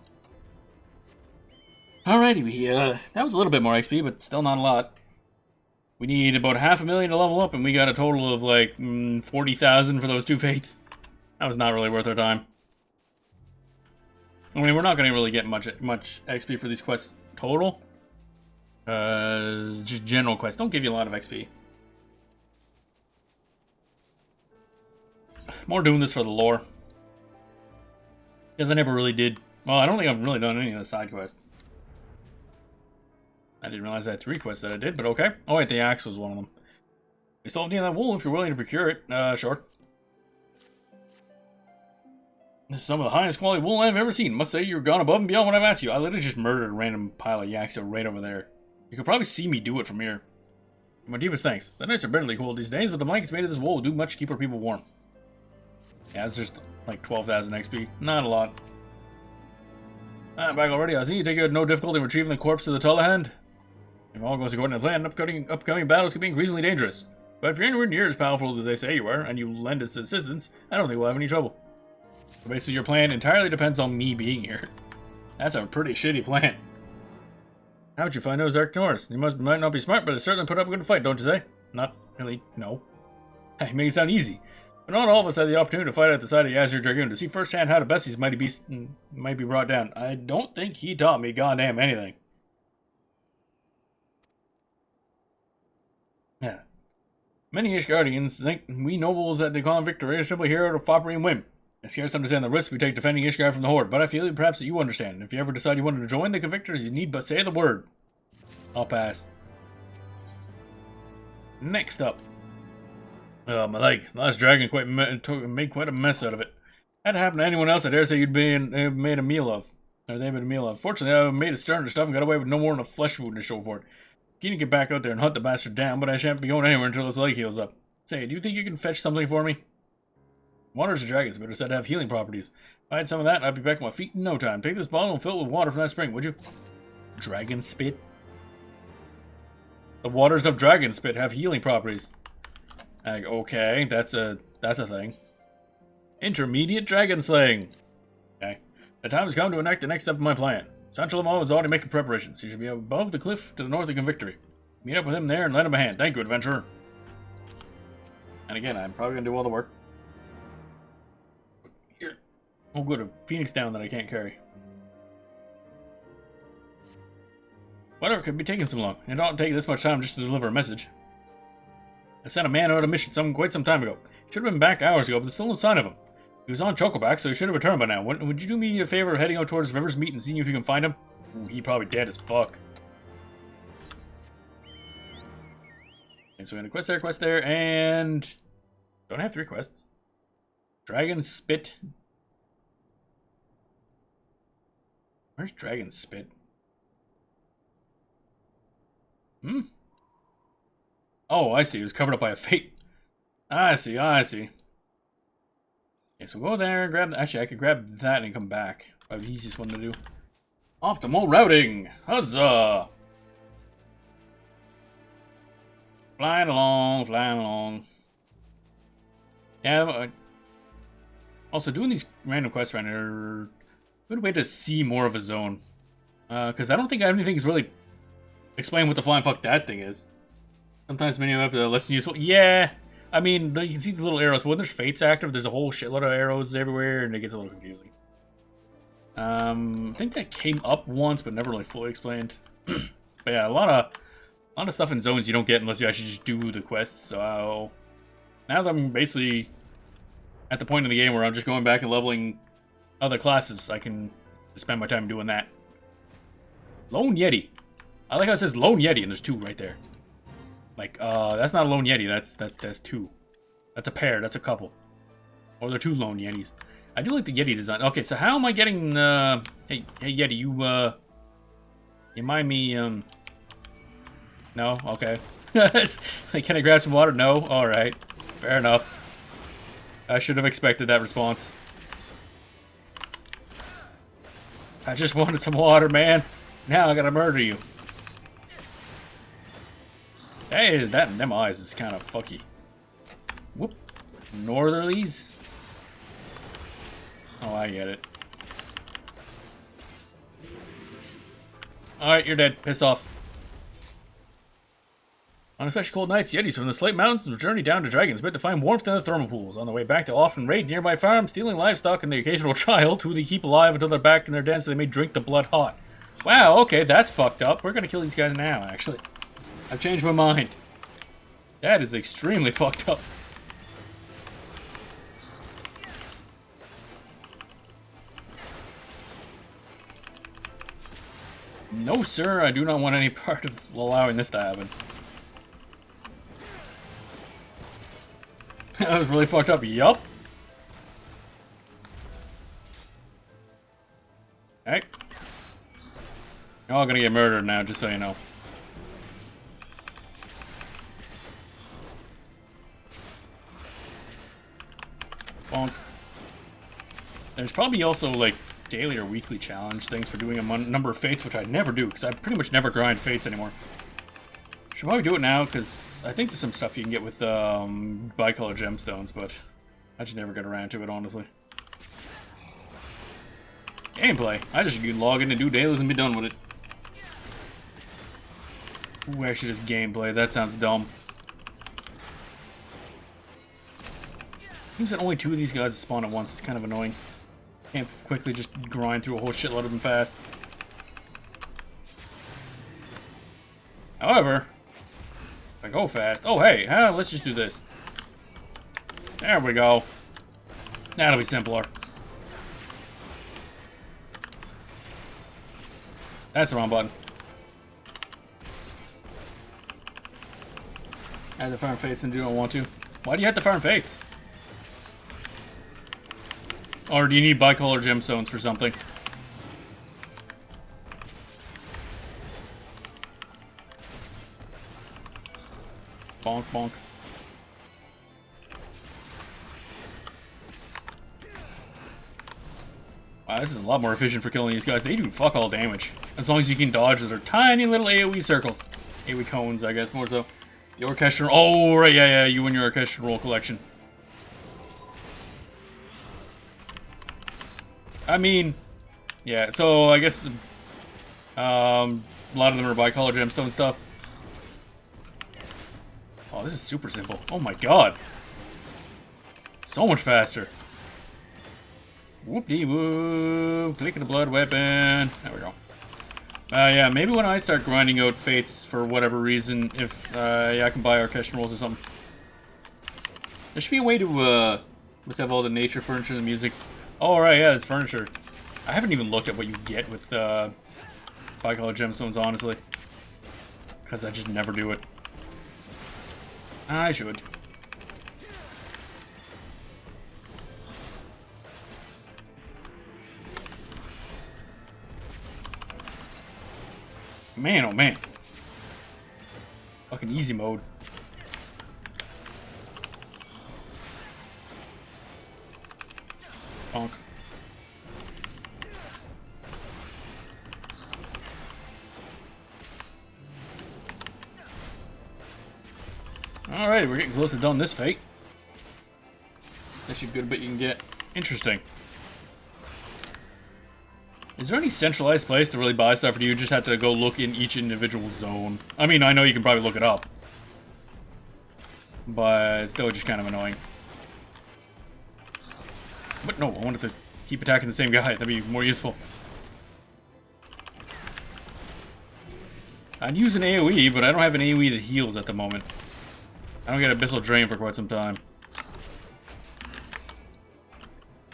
Alrighty, that was a little bit more XP, but still not a lot. We need about 500,000 to level up, and we got a total of like 40,000 for those two fates. That was not really worth our time. I mean, we're not going to really get much XP for these quests total. Just general quests don't give you a lot of XP. More doing this for the lore. Because I never really did. Well, I don't think I've really done any of the side quests. I didn't realize I had 3 quests that I did, but okay. Oh wait, the axe was one of them. You still have any of that wool if you're willing to procure it. Sure. This is some of the highest quality wool I've ever seen. Must say you've gone above and beyond what I've asked you. I literally just murdered a random pile of Yaxo right over there. You could probably see me do it from here. My deepest thanks. The nights are bitterly cold these days, but the blankets made of this wool will do much to keep our people warm. Yeah, it's just like 12,000 XP. Not a lot. Back already. I see you take it no difficulty in retrieving the corpse of the Tullahand. If all goes according to plan, upcoming battles could be increasingly dangerous. But if you're anywhere near as powerful as they say you are, and you lend us assistance, I don't think we'll have any trouble. So basically, your plan entirely depends on me being here. That's a pretty shitty plan. How'd you find those Archnors? You might not be smart, but they certainly put up a good fight, don't you say? Not really, no. Hey, make it sound easy. But not all of us had the opportunity to fight at the side of Yazir Dragoon to see firsthand how the Bessies might be brought down. I don't think he taught me goddamn anything. Yeah. Many Ishgardians think we nobles that they call him Victor are simply here out of foppery and whim. I scarce understand the risk we take defending Ishgard from the Horde, but I feel perhaps that you understand. If you ever decide you wanted to join the Convictors, you need but say the word. I'll pass. Next up. My leg. Last dragon made quite a mess out of it. Had it happen to anyone else, I dare say you'd made a meal of. Or they made a meal of. Fortunately, I made a stern and stuff and got away with no more than a flesh wound to show for it. Keen to get back out there and hunt the bastard down, but I shan't be going anywhere until his leg heals up. Say, do you think you can fetch something for me? Water's a dragon's but are said to have healing properties. If I had some of that, I'd be back on my feet in no time. Take this bottle and fill it with water from that spring, would you? Dragon spit? The waters of dragon spit have healing properties. Like, okay, that's a thing. Intermediate dragon slaying. Okay. The time has come to enact the next step of my plan. Sancho is already making preparations. He should be above the cliff to the north of Convictory. Meet up with him there and lend him a hand. Thank you, adventurer. And again, I'm probably going to do all the work. Here. Oh, good. A phoenix down that I can't carry. Whatever could be taking so long. It don't take this much time just to deliver a message. I sent a man out on a mission quite some time ago. Should have been back hours ago, but there's still no sign of him. He was on Chocoback, so he should have returned by now. Would you do me a favor of heading out towards River's Meet and seeing if you can find him? Ooh, he probably dead as fuck. Okay, so we got a quest there, and... Don't have 3 quests. Dragon Spit. Where's Dragon Spit? Oh, I see. It was covered up by a fate. I see. Yeah, Okay, so go there, grab... Actually, I could grab that and come back. Probably the easiest one to do. Optimal routing! Huzzah! Flying along, flying along. Yeah, also doing these random quests around here are a good way to see more of a zone. Because I don't think anything's really explained what the flying fuck that thing is. Sometimes many of them less than useful. Yeah, I mean, you can see the little arrows. But when there's fates active, there's a whole shitload of arrows everywhere, and it gets a little confusing. I think that came up once, but never really fully explained. But yeah, a lot of stuff in zones you don't get unless you actually just do the quests. So now that I'm basically at the point in the game where I'm just going back and leveling other classes, I can spend my time doing that. Lone Yeti. I like how it says Lone Yeti, and there's two right there. Like, that's not a Lone Yeti. That's two. That's a pair. That's a couple. Or they're two Lone Yetis. I do like the Yeti design. Okay, so how am I getting, hey Yeti, you mind me, no? Okay. Can I grab some water? No? Alright. Fair enough. I should have expected that response. I just wanted some water, man. Now I gotta murder you. Hey, that and them eyes is kind of fucky. Whoop. Northerlies? Oh, I get it. Alright, you're dead. Piss off. On especially cold nights, Yetis from the Slate Mountains will journey down to Dragon's Bit to find warmth in the thermal pools. On the way back, they'll often raid nearby farms, stealing livestock and the occasional child, who they keep alive until they're back in their den so they may drink the blood hot. Wow, okay, that's fucked up. We're gonna kill these guys now, actually. I've changed my mind. That is extremely fucked up. No, sir, I do not want any part of allowing this to happen. That was really fucked up. Yup. Hey. You're all gonna get murdered now, just so you know. Bonk. There's probably also, like, daily or weekly challenge things for doing a number of fates, which I never do, because I pretty much never grind fates anymore. Should probably do it now, because I think there's some stuff you can get with bicolor gemstones, but I just never get around to it, honestly. Gameplay. I just log in and do dailies and be done with it. Ooh, actually just gameplay. That sounds dumb. Seems that only two of these guys spawn at once. It's kind of annoying. Can't quickly just grind through a whole shitload of them fast. However, if I go fast... Oh, hey, let's just do this. There we go. That'll be simpler. That's the wrong button. I have to farm fates and do not want to. Why do you have to farm fates? Or do you need bicolor gemstones for something? Bonk, bonk. Wow, this is a lot more efficient for killing these guys. They do fuck all damage. As long as you can dodge their tiny little AoE circles. AoE cones, I guess, more so. The orchestral... Oh, right, yeah, you and your orchestral roll collection. I mean... Yeah, so I guess... a lot of them are bicolor gemstone stuff. Oh, this is super simple. Oh my god. So much faster. Whoop-de-whoop. Clicking the blood weapon. There we go. Yeah, maybe when I start grinding out fates for whatever reason, if yeah, I can buy orchestral rolls or something. There should be a way to must have all the nature, furniture, and music. Oh, right, yeah, it's furniture. I haven't even looked at what you get with bicolor gemstones, honestly. Because I just never do it. I should. Man, oh man. Fucking easy mode. Bonk. Alright, we're getting close to done this fate. That's a good bit you can get. Interesting. Is there any centralized place to really buy stuff, or do you just have to go look in each individual zone? I mean, I know you can probably look it up. But it's still just kind of annoying. But no, I wanted to keep attacking the same guy. That'd be more useful. I'd use an AoE, but I don't have an AoE that heals at the moment. I don't get Abyssal Drain for quite some time.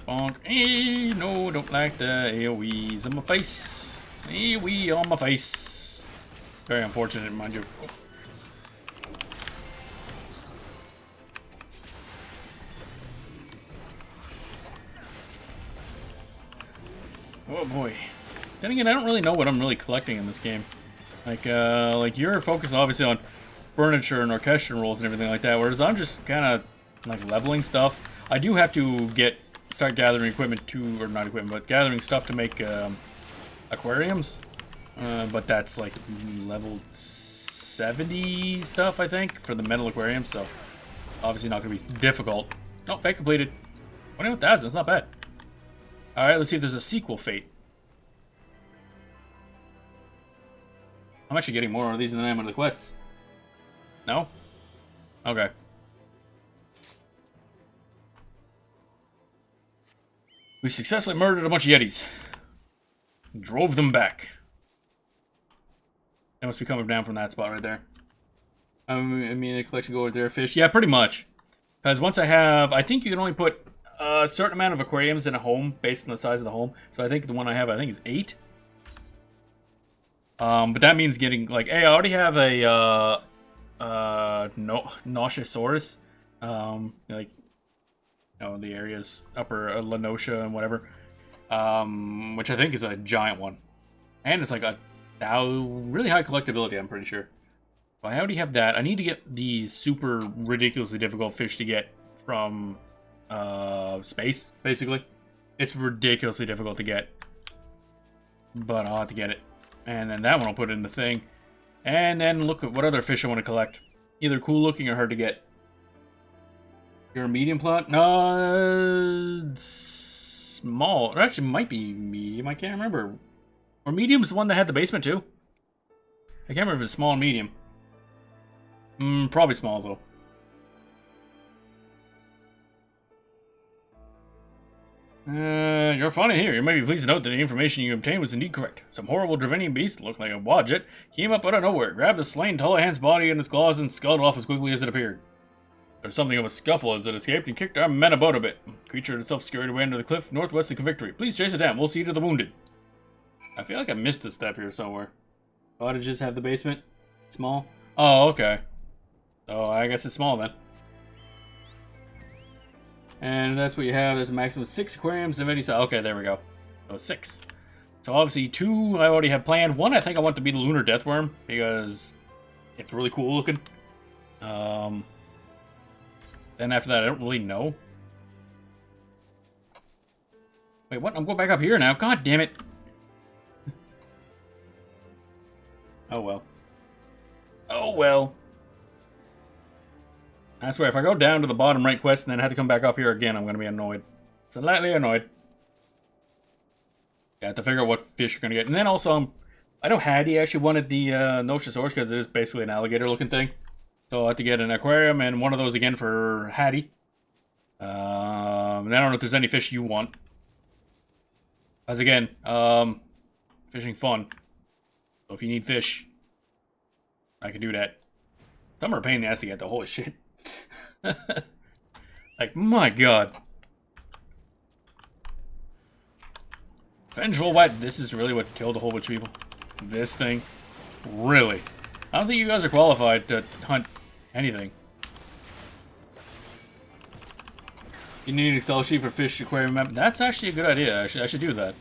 Bonk. Hey, no, don't like the AoEs on my face. AoE on my face. Very unfortunate, mind you. Oh boy. Then again, I don't really know what I'm really collecting in this game. Like you're focused obviously on furniture and orchestral rolls and everything like that, whereas I'm just kind of like leveling stuff. I do have to start gathering equipment or not equipment, but gathering stuff to make aquariums. But that's like level 70 stuff, I think, for the metal aquarium, so obviously not going to be difficult. Oh, fate completed. 21,000, that's not bad. Alright, let's see if there's a sequel fate. I'm actually getting more of these than I am of the quests. No? Okay. We successfully murdered a bunch of Yetis. Drove them back. That must be coming down from that spot right there. I mean, the collection go over there, fish. Yeah, pretty much. Because once I think you can only put a certain amount of aquariums in a home based on the size of the home. So I think the one I have, is 8. But that means getting, like, hey, I already have a, Nausiosaurus. Like, you know, the areas upper Lanosha and whatever. Which I think is a giant one. And it's like a really high collectability, I'm pretty sure. So I already have that. I need to get these super ridiculously difficult fish to get from space, basically. It's ridiculously difficult to get. But I'll have to get it. And then that one I'll put in the thing. And then look at what other fish I want to collect. Either cool looking or hard to get. You're a medium plot? No, small. It actually might be medium. I can't remember. Or medium's the one that had the basement too. I can't remember if it's small and medium. Probably small though. You're funny here. You may be pleased to note that the information you obtained was indeed correct. Some horrible Dravinian beast, looked like a wadjet, came up out of nowhere, grabbed the slain Tullahan's body in its claws, and scuttled off as quickly as it appeared. There was something of a scuffle as it escaped and kicked our men about a bit. The creature itself scurried away under the cliff northwest of Victory. Please chase it down. We'll see to the wounded. I feel like I missed a step here somewhere. Cottages have the basement? Small? Oh, okay. So I guess it's small then. And that's what you have. There's a maximum of 6 aquariums of any size. Okay, there we go. So 6. So obviously 2 I already have planned. 1 I think I want to be the Lunar Deathworm because it's really cool looking. Then after that I don't really know. Wait, what? I'm going back up here now. God damn it. Oh well. Oh well. I swear, if I go down to the bottom right quest and then have to come back up here again, I'm going to be annoyed. Slightly annoyed. Yeah, I have to figure out what fish you're going to get. And then also, I know Hattie actually wanted the Nausiosaurus because it is basically an alligator-looking thing. So I'll have to get an aquarium and one of those again for Hattie. And I don't know if there's any fish you want. As again, fishing fun. So if you need fish, I can do that. Some are a pain in the ass to get though. Holy shit. Like, my god. Vengeful Wet. This is really what killed a whole bunch of people. This thing. Really. I don't think you guys are qualified to hunt anything. You need an Excel sheet for fish aquarium map. That's actually a good idea. I should do that.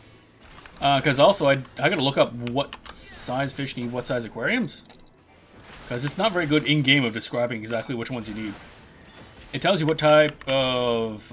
Because also, I gotta look up what size fish need what size aquariums. Because it's not very good in-game of describing exactly which ones you need. It tells you what type of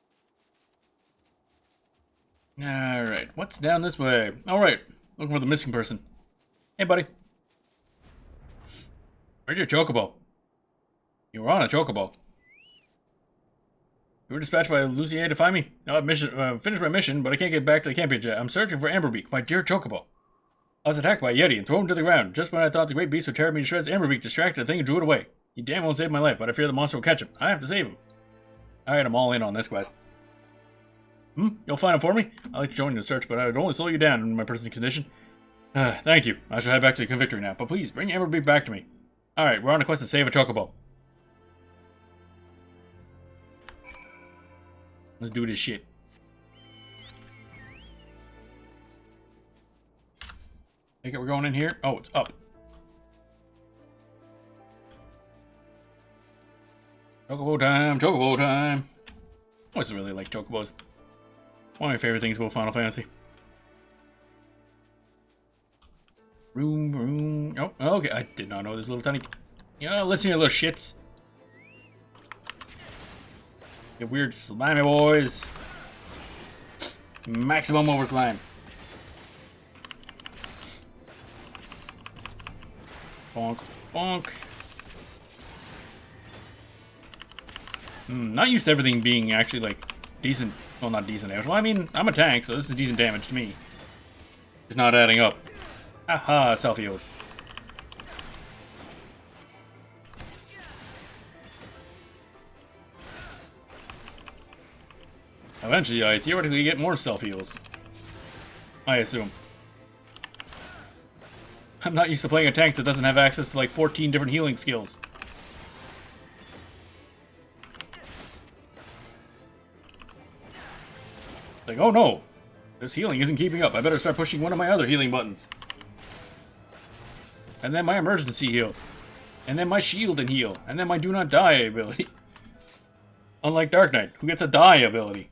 Alright, what's down this way? Alright, looking for the missing person. Hey, buddy. Where's your chocobo? You were on a chocobo. You were dispatched by Lucier to find me. I've finished my mission, but I can't get back to the camp yet. I'm searching for Amberbeak, my dear chocobo. I was attacked by a Yeti and thrown to the ground. Just when I thought the great beast would tear me to shreds, Amberbeak distracted the thing and drew it away. He damn well saved my life, but I fear the monster will catch him. I have to save him. Alright, I'm all in on this quest. You'll find him for me? I'd like to join in the search, but I would only slow you down in my present condition. Thank you. I shall head back to the Convictory now, but please, bring Amberbeak back to me. Alright, we're on a quest to save a chocobo. Let's do this shit. Think we're going in here? Oh, it's up. Chocobo time, chocobo time. I always really like chocobos. One of my favorite things about Final Fantasy. Room. Oh, okay. I did not know this little tiny. Yeah, listen here, little shits. You weird slimy boys. Maximum over slime. Bonk, bonk. Not used to everything being actually like decent. Well, not decent damage. Well, I mean, I'm a tank, so this is decent damage to me. It's not adding up. Aha, self-heals. Eventually, I theoretically get more self-heals. I assume. I'm not used to playing a tank that doesn't have access to like 14 different healing skills. Like, oh no, this healing isn't keeping up. I better start pushing one of my other healing buttons. And then my emergency heal. And then my shield and heal. And then my do not die ability. Unlike Dark Knight, who gets a die ability.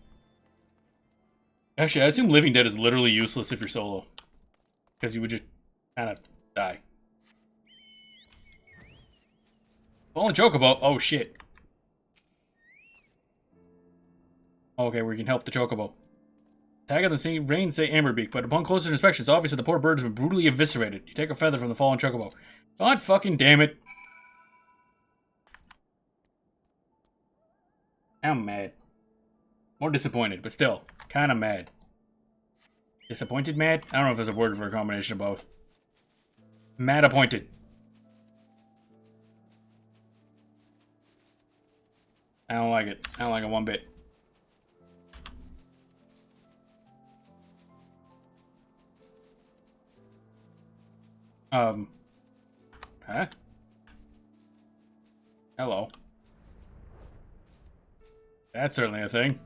Actually, I assume Living Dead is literally useless if you're solo. Because you would just kind of die. Fallen Chocobo. Oh shit. Okay, we can help the Chocobo. Tag on the scene, rain say Amberbeak, but upon closer inspection, it's obvious that the poor bird has been brutally eviscerated. You take a feather from the fallen chocobo. God fucking damn it. I'm mad. More disappointed, but still, kind of mad. Disappointed mad? I don't know if there's a word for a combination of both. Mad appointed. I don't like it. I don't like it one bit. Huh? Hello. That's certainly a thing.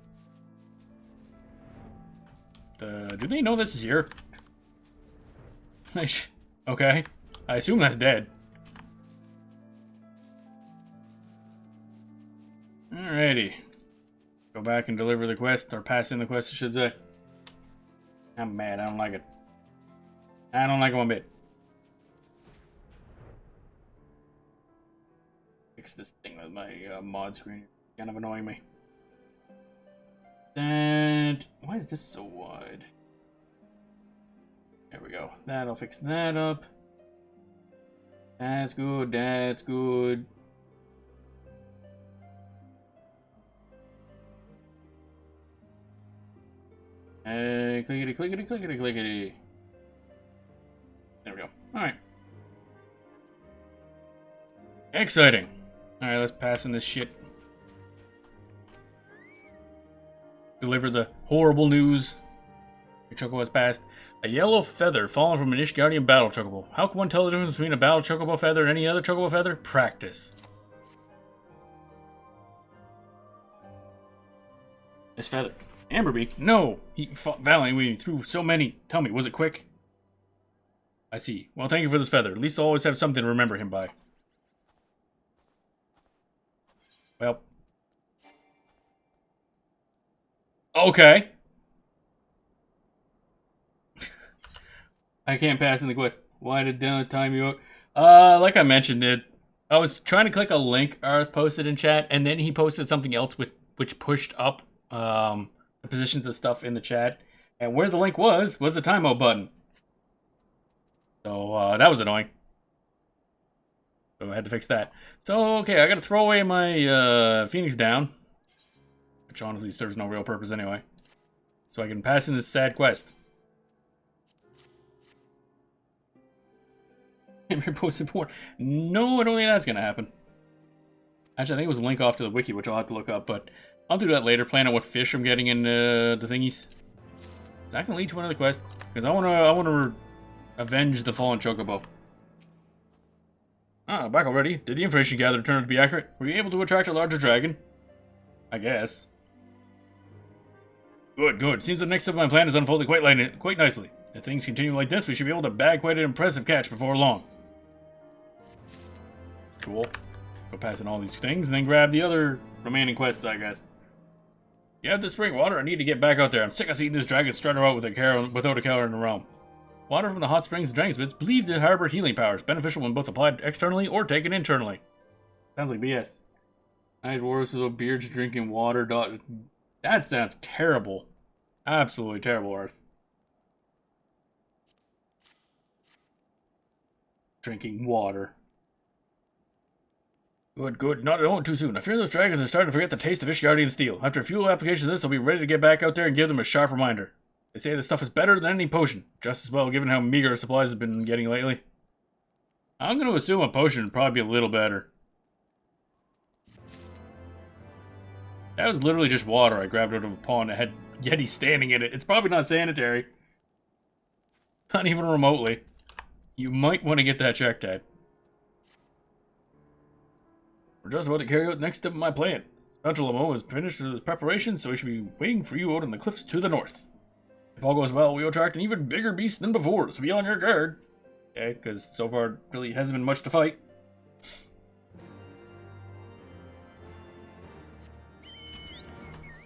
Do they know this is here? Okay. I assume that's dead. Alrighty. Go back and deliver the quest, or pass in the quest, I should say. I'm mad. I don't like it. I don't like it one bit. Fix this thing with my mod screen. It's kind of annoying me. And why is this so wide? There we go. That'll fix that up. That's good. That's good. Clickety, clickety, clickety, clickety. There we go. Alright. Exciting. Alright, let's pass in this shit. Deliver the horrible news. Your chocobo has passed. A yellow feather fallen from an Ishgardian battle chocobo. How can one tell the difference between a battle chocobo feather and any other chocobo feather? Practice. This feather. Amberbeak? No! He fought valiantly through so many. Tell me, was it quick? I see. Well, thank you for this feather. At least I'll always have something to remember him by. Well. Okay. I can't pass in the quest. Why did Dylan time you out? Like I mentioned it, I was trying to click a link Arth posted in chat, and then he posted something else which pushed up the positions of stuff in the chat, And where the link was the timeout button. So, that was annoying. So I had to fix that. So, okay, I gotta throw away my, Phoenix down. Which honestly serves no real purpose anyway. So I can pass in this sad quest. Post support. No, I don't think that's gonna happen. Actually, I think it was a link off to the wiki, which I'll have to look up, but I'll do that later. Plan out what fish I'm getting in the thingies. Is that gonna lead to another quest? Because I wanna avenge the fallen chocobo. Ah, back already. Did the information gathered turn out to be accurate? Were you able to attract a larger dragon? I guess. Good, good. Seems the next step of my plan is unfolding quite nicely. If things continue like this, we should be able to bag quite an impressive catch before long. Cool. Go passing all these things and then grab the other remaining quests, I guess. You have the spring water. I need to get back out there. I'm sick of seeing this dragon strutter out without a care in the realm. Water from the hot springs and dragon spits believed to harbor healing powers, beneficial when both applied externally or taken internally. Sounds like BS. Night dwarves with beards drinking water. That sounds terrible. Absolutely terrible, Earth. Drinking water. Good, good. Not at all too soon. I fear those dragons are starting to forget the taste of Ishgardian steel. After a few applications of this, I'll be ready to get back out there and give them a sharp reminder. They say this stuff is better than any potion. Just as well, given how meager supplies have been getting lately. I'm going to assume a potion would probably be a little better. That was literally just water I grabbed out of a pond that had Yeti standing in it. It's probably not sanitary. Not even remotely. You might want to get that checked out. We're just about to carry out the next step of my plan. Santalamo is finished with his preparations, so we should be waiting for you out on the cliffs to the north. If all goes well, we will attract an even bigger beast than before, so be on your guard. Okay, because so far it really hasn't been much to fight.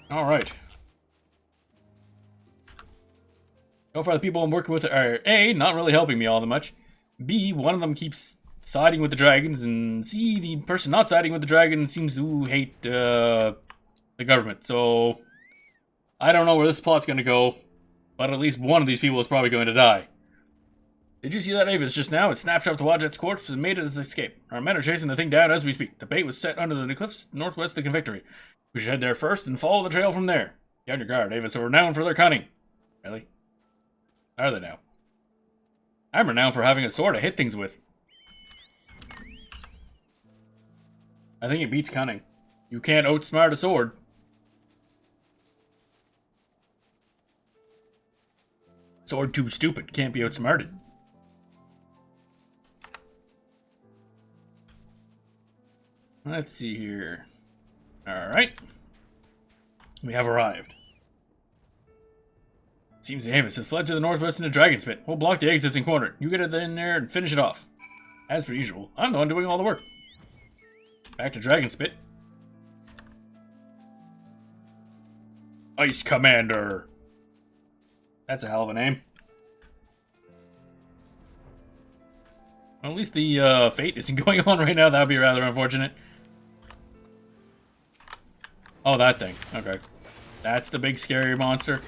Alright. So far the people I'm working with are A, not really helping me all that much. B, one of them keeps siding with the dragons, and C, the person not siding with the dragons seems to hate the government. So I don't know where this plot's going to go, but at least one of these people is probably going to die. Did you see that Avis just now? It snapped up the Wadjet's corpse and made its escape. Our men are chasing the thing down as we speak. The bait was set under the cliffs northwest of the victory. We should head there first and follow the trail from there. Be on your guard. Avis are renowned for their cunning. Really? Are they now? I'm renowned for having a sword to hit things with. I think it beats cunning. You can't outsmart a sword. Sword too stupid. Can't be outsmarted. Let's see here. Alright. We have arrived. Seems the Avis has fled to the northwest in a dragon's pit. We'll block the exits and corner it. You get it in there and finish it off. As per usual, I'm the one doing all the work. Back to Dragon's Pit. Ice Commander. That's a hell of a name. Well, at least the fate isn't going on right now. That would be rather unfortunate. Oh, that thing. Okay. That's the big scary monster.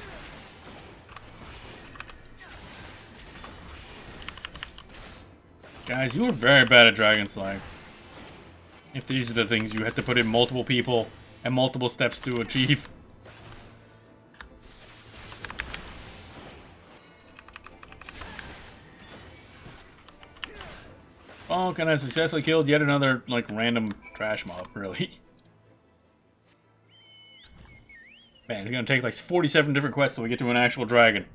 Guys, you are very bad at dragon slaying. If these are the things you have to put in multiple people and multiple steps to achieve. Oh, can I successfully killed yet another, like, random trash mob, really? Man, it's gonna take, like, 47 different quests till we get to an actual dragon.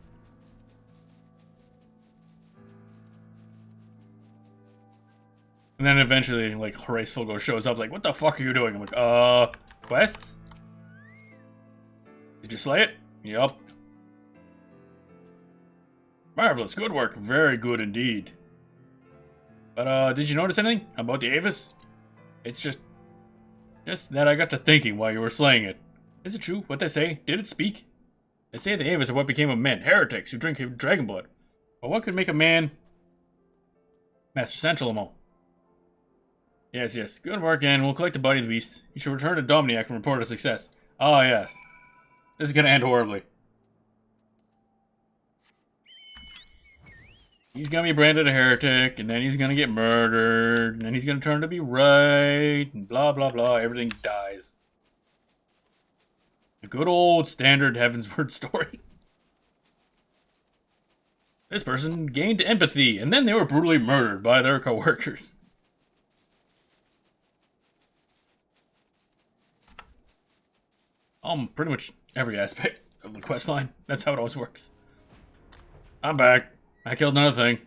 And then eventually, like, Horace Fulgo shows up, like, what the fuck are you doing? I'm like, quests? Did you slay it? Yup. Marvelous, good work. Very good indeed. But, did you notice anything about the Avis? It's just that I got to thinking while you were slaying it. Is it true what they say? Did it speak? They say the Avis are what became of men, heretics who drink dragon blood. But what could make a man... Master Sanchalamo. Yes, yes. Good work, and we'll collect the body of the beast. You should return to Dominiac and report a success. Ah, yes. This is gonna end horribly. He's gonna be branded a heretic, and then he's gonna get murdered, and then he's gonna turn to be right, and blah blah blah, everything dies. A good old standard Heavensward story. This person gained empathy, and then they were brutally murdered by their coworkers. Pretty much every aspect of the questline. That's how it always works. I'm back. I killed another thing.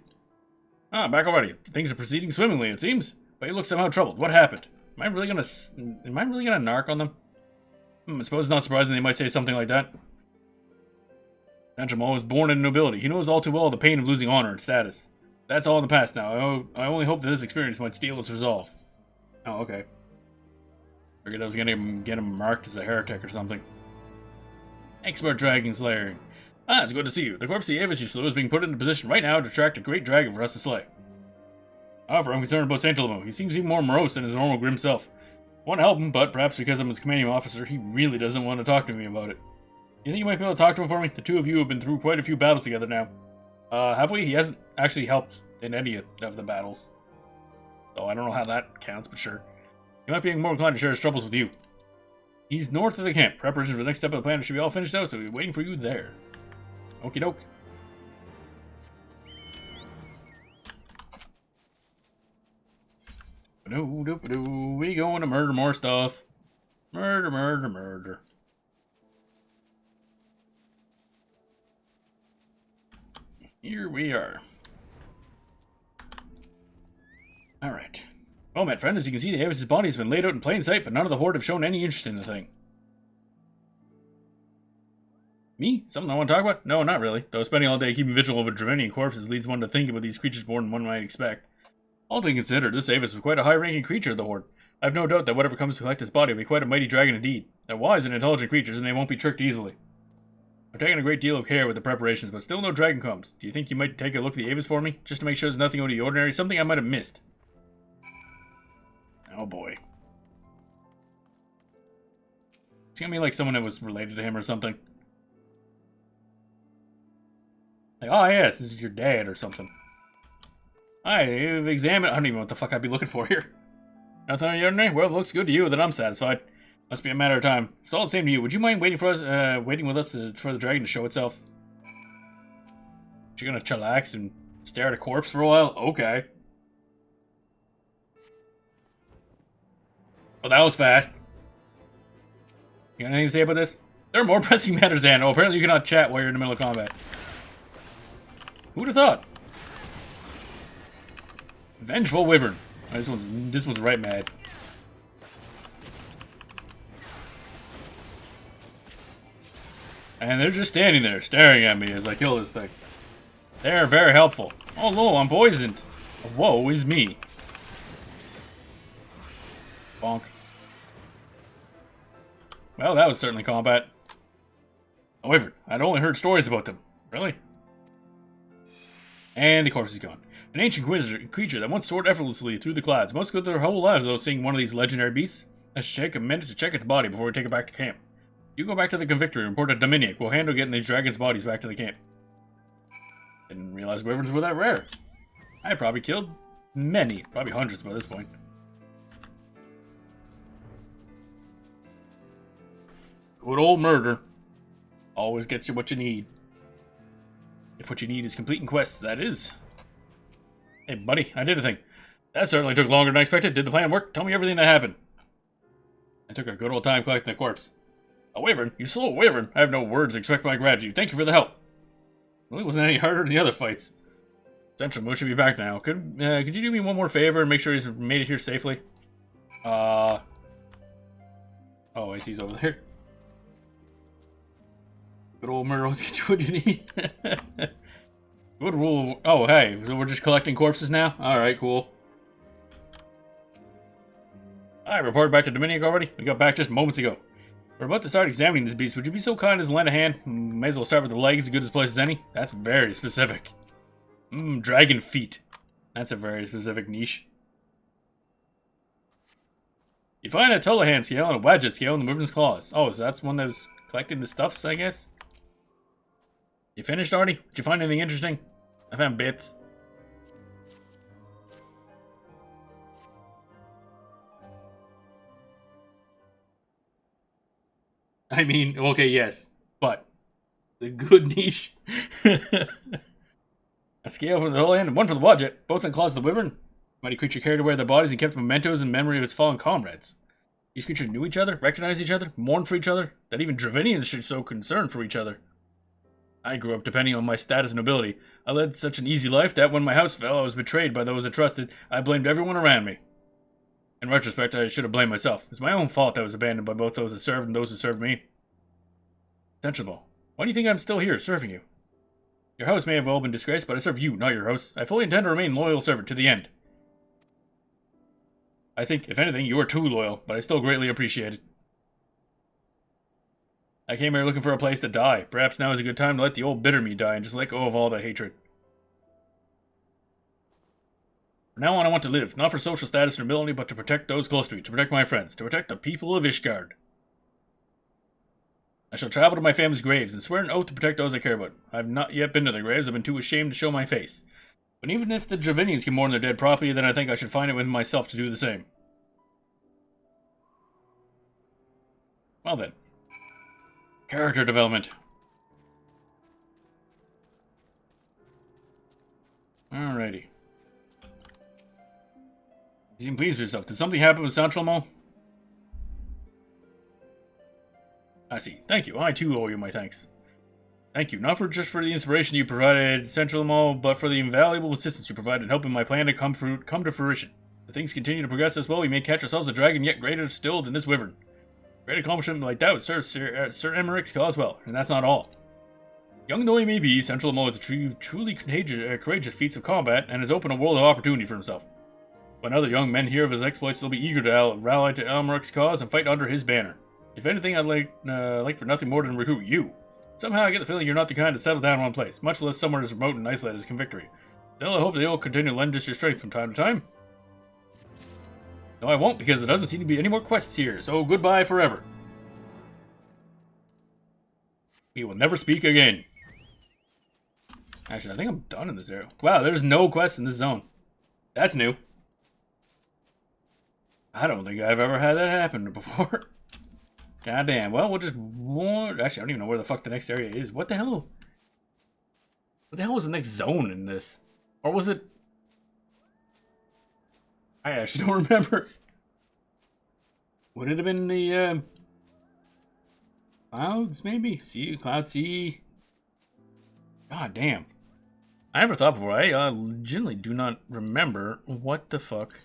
Ah, back already. Things are proceeding swimmingly, it seems. But you look somehow troubled. What happened? Am I really gonna narc on them? I suppose it's not surprising they might say something like that. Sanjamal was born in nobility. He knows all too well the pain of losing honor and status. That's all in the past now. I only hope that this experience might steel his resolve. Oh, okay. Figured I was gonna get him marked as a heretic or something. Expert dragon slaying. Ah, it's good to see you. The corpse of the Avis you slew is being put into position right now to attract a great dragon for us to slay. However, I'm concerned about Saint Elmo. He seems even more morose than his normal grim self. I want to help him, but perhaps because I'm his commanding officer, he really doesn't want to talk to me about it. You think you might be able to talk to him for me? The two of you have been through quite a few battles together now. Have we? He hasn't actually helped in any of the battles. So I don't know how that counts, but sure. He might be more inclined to share his troubles with you. He's north of the camp. Preparations for the next step of the plan should be all finished out, so we'll be waiting for you there. Okie doke. We going to murder more stuff. Murder, murder, murder. Here we are. Alright. Well met, friend, as you can see, the Avis's body has been laid out in plain sight, but none of the Horde have shown any interest in the thing. Me? Something I want to talk about? No, not really. Though spending all day keeping vigil over Dravinian corpses leads one to think about these creatures more than one might expect. All things considered, this Avis was quite a high-ranking creature of the Horde. I have no doubt that whatever comes to collect his body will be quite a mighty dragon indeed. They're wise and intelligent creatures, and they won't be tricked easily. I've taken a great deal of care with the preparations, but still no dragon comes. Do you think you might take a look at the Avis for me? Just to make sure there's nothing out of the ordinary, something I might have missed. Oh boy. It's gonna be like someone that was related to him or something. Like, oh yes, this is your dad or something. I've examined... I don't even know what the fuck I'd be looking for here. Nothing out of the ordinary? Well, if it looks good to you, then I'm satisfied. Must be a matter of time. It's all the same to you. Would you mind waiting for us, waiting with us for the dragon to show itself? You're gonna chillax and stare at a corpse for a while? Okay. Oh, that was fast. You got anything to say about this? There are more pressing matters than. Oh, apparently you cannot chat while you're in the middle of combat. Who'd have thought? Vengeful Wyvern. Oh, this one's right mad. And they're just standing there, staring at me as I kill this thing. They're very helpful. Oh no, I'm poisoned. Woe is me. Bonk. Well, that was certainly combat. However, I'd only heard stories about them. Really? And the corpse is gone. An ancient creature that once soared effortlessly through the clouds. Most go their whole lives without seeing one of these legendary beasts. Let's take a minute to check its body before we take it back to camp. You go back to the Convictory and report to Dominic. We'll handle getting these dragons' bodies back to the camp. Didn't realize wyverns were that rare. I probably killed many, probably hundreds by this point. Good old murder. Always gets you what you need. If what you need is completing quests, that is. Hey, buddy, I did a thing. That certainly took longer than I expected. Did the plan work? Tell me everything that happened. I took a good old time collecting the corpse. A wyvern? You slow wyvern? I have no words to expect my gratitude. Thank you for the help. Well, it wasn't any harder than the other fights. Central Moon should be back now. Could you do me one more favor and make sure he's made it here safely? Oh, I see he's over there. Good old murder always get you what you need. Good rule. Oh, hey, we're just collecting corpses now? Alright, cool. I reported back to Dominic already. We got back just moments ago. We're about to start examining this beast. Would you be so kind as to lend a hand? May as well start with the legs, as good as place as any. That's very specific. Dragon feet. That's a very specific niche. You find a Tullahan scale and a Wadjet scale in the Wyvern's claws. Oh, so that's one that was collecting the stuffs, I guess? You finished already? Did you find anything interesting? I found bits. I mean, okay, yes, but the good niche. A scale for the whole hand and one for the budget, both in claws of the wyvern. Mighty creature carried away their bodies and kept mementos in memory of its fallen comrades. These creatures knew each other, recognized each other, mourned for each other, that even Dravinians should so concern for each other. I grew up depending on my status and nobility. I led such an easy life that when my house fell, I was betrayed by those I trusted. I blamed everyone around me. In retrospect, I should have blamed myself. It's my own fault that I was abandoned by both those that served and those who served me. Sensible. Why do you think I'm still here, serving you? Your house may have all been disgraced, but I serve you, not your house. I fully intend to remain loyal servant to the end. I think, if anything, you are too loyal, but I still greatly appreciate it. I came here looking for a place to die. Perhaps now is a good time to let the old bitter me die and just let go of all that hatred. From now on, I want to live, not for social status or nobility, but to protect those close to me, to protect my friends, to protect the people of Ishgard. I shall travel to my family's graves and swear an oath to protect those I care about. I have not yet been to their graves. I've been too ashamed to show my face. But even if the Dravinians can mourn their dead properly, then I think I should find it within myself to do the same. Well then. Character development. Alrighty. You seem pleased with yourself. Did something happen with Santramo? I see. Thank you. I too owe you my thanks. Thank you, not just for the inspiration you provided, Central Mall, but for the invaluable assistance you provided in helping my plan to come to fruition. If things continue to progress as well, we may catch ourselves a dragon yet greater still than this wyvern. Great accomplishment like that would serve Sir Emmerich's cause well, and that's not all. Young though he may be, Central Mall has achieved truly courageous feats of combat and has opened a world of opportunity for himself. When other young men hear of his exploits, they'll be eager to rally to Emmerich's cause and fight under his banner. If anything, I'd like for nothing more than recruit you. Somehow I get the feeling you're not the kind to settle down in one place, much less somewhere as remote and isolated as Convictory. Still, I hope that you'll continue to lend us your strength from time to time. No, I won't, because there doesn't seem to be any more quests here, so goodbye forever. We will never speak again. Actually, I think I'm done in this area. Wow, there's no quests in this zone. That's new. I don't think I've ever had that happen before. Goddamn. Well, we'll just... Actually, I don't even know where the fuck the next area is. What the hell? What the hell was the next zone in this? Or was it... I actually don't remember. Would it have been the, clouds, maybe? Sea, cloud, sea... God damn. I never thought before. I legitimately do not remember what the fuck...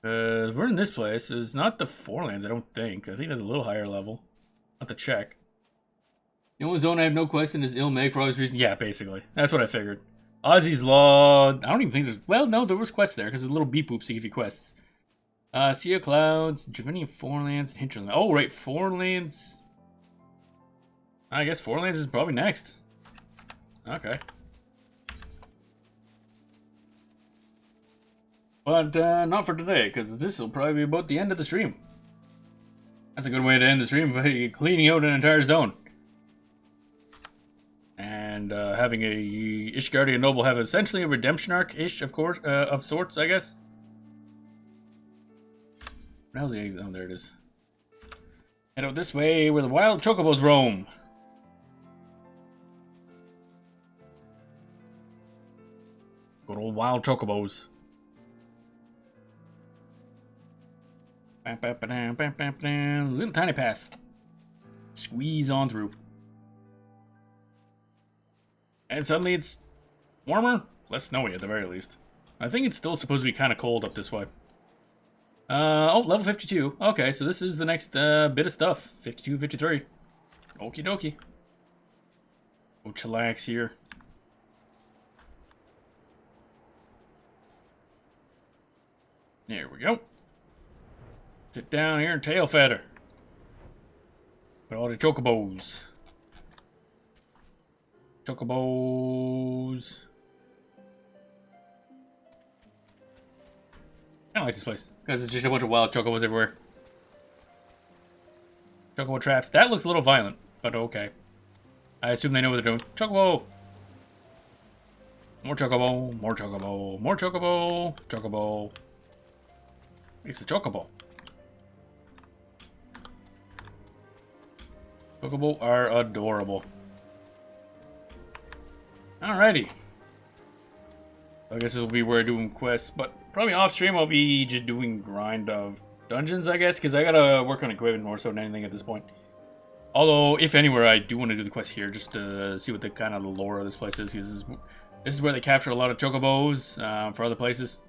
we're in this place. It's not the Forelands, I don't think. I think that's a little higher level. I'll have to check. The only zone I have no quest in is Ilmeg for obvious reasons. Yeah, basically. That's what I figured. Ozzy's Law. I don't even think there's... Well, no, there was quests there, because there's little beep boops to give you quests. Sea of Clouds, Dravinian Forelands, and Hinterland. Oh, right, Forelands. I guess Forelands is probably next. Okay. But not for today, because this will probably be about the end of the stream. That's a good way to end the stream, by cleaning out an entire zone. And having a Ishgardian noble have essentially a redemption arc-ish, of course, of sorts, I guess. How's the exit? Oh, there it is. Head out this way where the wild chocobos roam. Good old wild chocobos. Little tiny path. Squeeze on through. And suddenly it's warmer, less snowy at the very least. I think it's still supposed to be kind of cold up this way. Oh, level 52. Okay, so this is the next bit of stuff. 52, 53. Okie dokie. Go chillax here. There we go. Sit down here and tail feather. With all the chocobos. Chocobos. I don't like this place, because it's just a bunch of wild chocobos everywhere. Chocobo traps. That looks a little violent, but okay. I assume they know what they're doing. Chocobo! More chocobo, more chocobo, more chocobo, chocobo. It's a chocobo. Chocobo are adorable. Alrighty. I guess this will be where I'm doing quests, but probably off stream I'll be just doing grind of dungeons, I guess, because I gotta work on equipment more so than anything at this point. Although, if anywhere, I do want to do the quest here just to see what the kind of the lore of this place is, because this is where they capture a lot of chocobos for other places.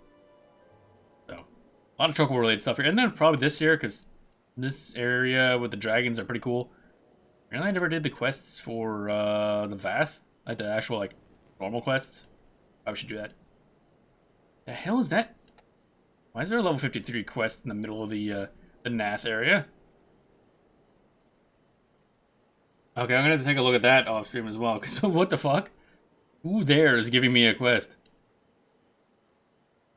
So, a lot of chocobo related stuff here, and then probably this here, because this area with the dragons are pretty cool. Really, I never did the quests for the Vath, like the actual like normal quests. Probably should do that. The hell is that? Why is there a level 53 quest in the middle of the Nath area? Okay, I'm gonna have to take a look at that off stream as well, because what the fuck? Who there is giving me a quest?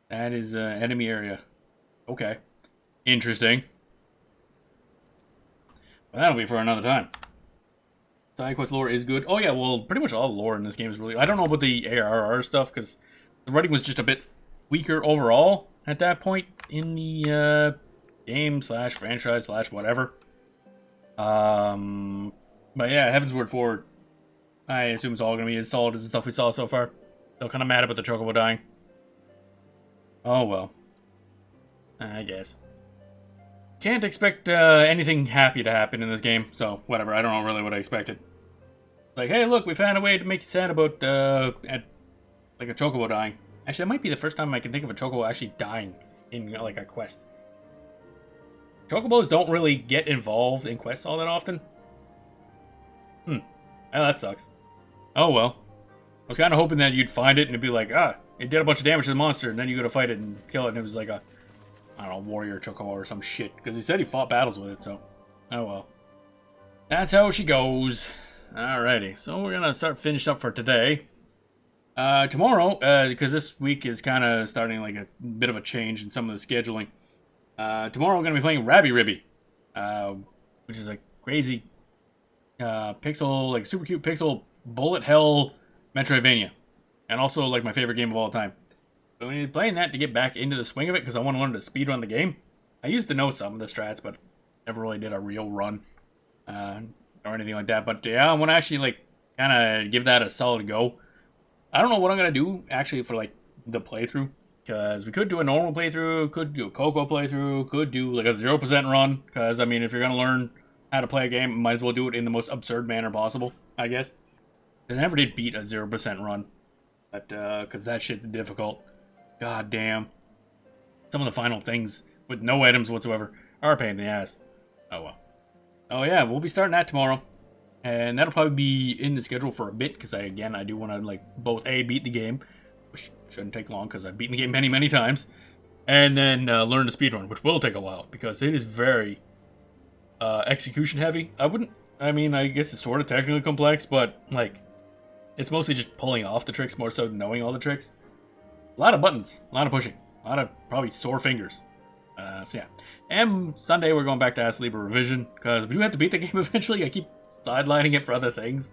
That is enemy area. Okay. Interesting. Well, that'll be for another time. Side quest lore is good. Oh yeah, well, pretty much all the lore in this game is really... I don't know about the ARR stuff, because the writing was just a bit weaker overall at that point in the game slash franchise slash whatever. But yeah, Heavensward Forward, I assume it's all going to be as solid as the stuff we saw so far. Still kind of mad about the Chocobo dying. Oh well. I guess. Can't expect anything happy to happen in this game, so whatever. I don't know really what I expected. Like, hey, look, we found a way to make you sad about like a Chocobo dying. Actually, that might be the first time I can think of a Chocobo actually dying in like a quest. Chocobos don't really get involved in quests all that often. Oh, that sucks. Oh well. I was kind of hoping that you'd find it and it'd be like, ah, it did a bunch of damage to the monster, and then you go to fight it and kill it, and it was like a, I don't know, warrior Chocobo or some shit. Because he said he fought battles with it, so. Oh well. That's how she goes. Alrighty, so we're gonna start finish up for today. Tomorrow, because this week is kind of starting like a bit of a change in some of the scheduling. Tomorrow we're gonna be playing Rabby Ribby, which is a crazy pixel, like super cute pixel bullet hell Metroidvania, and also like my favorite game of all time. So we need playing that to get back into the swing of it because I want to learn to speedrun the game. I used to know some of the strats, but never really did a real run or anything like that. But yeah, I want to actually like kind of give that a solid go. I don't know what I'm gonna do actually for like the playthrough, because we could do a normal playthrough, could do a Coco playthrough, could do like a 0% run. Because I mean, if you're gonna learn how to play a game, might as well do it in the most absurd manner possible, I guess. I never did beat a 0% run, but because that shit's difficult. God damn. Some of the final things with no items whatsoever are a pain in the ass. Oh well. Oh yeah, we'll be starting that tomorrow, and that'll probably be in the schedule for a bit because I do want to like both beat the game, which shouldn't take long because I've beaten the game many times, and then learn the speedrun, which will take a while because it is very execution heavy. I mean, I guess it's sort of technically complex, but like, it's mostly just pulling off the tricks more so than knowing all the tricks. A lot of buttons, a lot of pushing, a lot of probably sore fingers. So yeah. And Sunday we're going back to Ass Libra Revision, because we do have to beat the game eventually. I keep sidelining it for other things.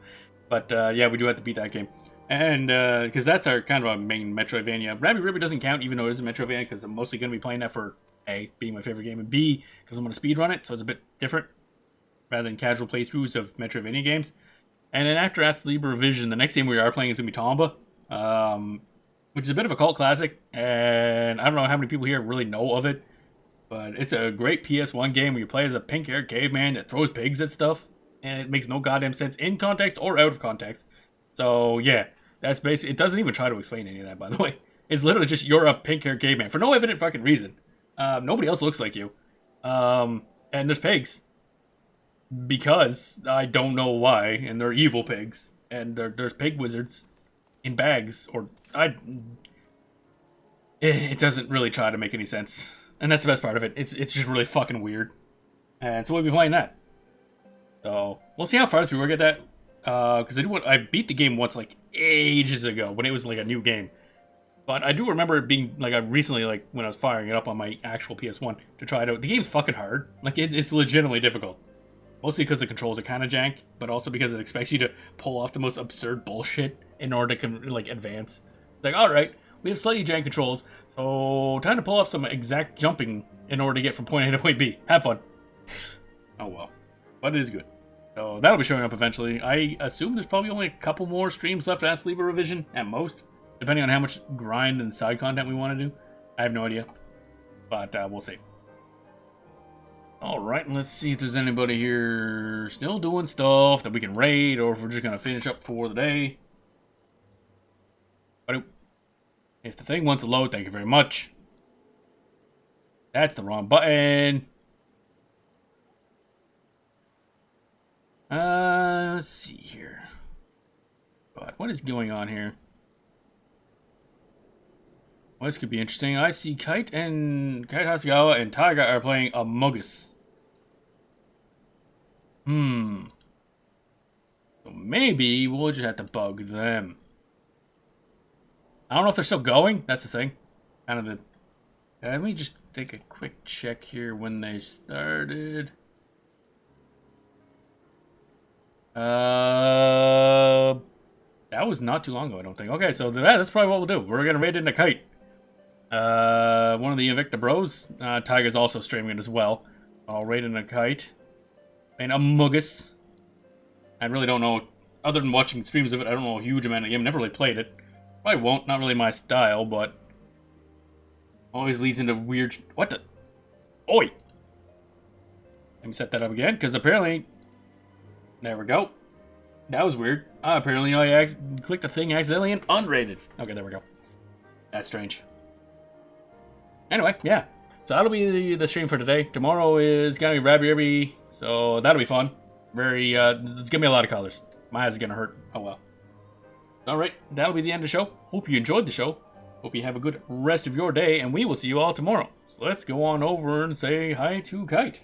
But yeah, we do have to beat that game. And because that's our kind of a main Metroidvania. Rabby Ribby doesn't count, even though it is a Metroidvania, because I'm mostly going to be playing that for A, being my favorite game, and B, because I'm going to speedrun it, so it's a bit different, rather than casual playthroughs of Metroidvania games. And then after Ask Libra Revision, the next game we are playing is going to be Tomba, which is a bit of a cult classic, and I don't know how many people here really know of it, but it's a great PS1 game where you play as a pink-haired caveman that throws pigs at stuff, and it makes no goddamn sense in context or out of context. So yeah, that's basically, it doesn't even try to explain any of that, by the way. It's literally just, you're a pink-haired caveman for no evident fucking reason. Nobody else looks like you. And there's pigs. Because I don't know why, and they're evil pigs, and there's pig wizards in bags, or it doesn't really try to make any sense, and that's the best part of it. It's just really fucking weird, and so we'll be playing that. So we'll see how far through I get that, because I beat the game once like ages ago when it was like a new game, but I do remember it being like I recently, like when I was firing it up on my actual PS1 to try it out. The game's fucking hard, like it's legitimately difficult. Mostly because the controls are kind of jank, but also because it expects you to pull off the most absurd bullshit in order to like advance. It's like, alright, we have slightly jank controls, so time to pull off some exact jumping in order to get from point A to point B. Have fun. Oh well. But it is good. So that'll be showing up eventually. I assume there's probably only a couple more streams left to Leave a Revision, at most. Depending on how much grind and side content we want to do. I have no idea. But we'll see. Alright, let's see if there's anybody here still doing stuff that we can raid, or if we're just going to finish up for the day. But if the thing wants to load, thank you very much. That's the wrong button. Let's see here. God, what is going on here? Well, this could be interesting. I see Kite Hasegawa and Taiga are playing Among Us. So maybe we'll just have to bug them. I don't know if they're still going. That's the thing. Kind of the... let me just take a quick check here when they started. That was not too long ago, I don't think. Okay, so that's probably what we'll do. We're gonna raid into Kite. One of the Invicta Bros. Taiga's also streaming it as well. I'll raid into Kite. And Among Us. I really don't know, other than watching streams of it, I don't know a huge amount of the game. Never really played it. Probably won't, not really my style, but always leads into weird... What the... Oi! Let me set that up again, because apparently... There we go. That was weird. Apparently I clicked a thing accidentally and unrated. Okay, there we go. That's strange. Anyway, yeah. So that'll be the stream for today. Tomorrow is gonna be Rabby, so that'll be fun. Very, it's gonna be a lot of colors. My eyes are gonna hurt. Oh well. Alright, that'll be the end of the show. Hope you enjoyed the show. Hope you have a good rest of your day, and we will see you all tomorrow. So let's go on over and say hi to Kite.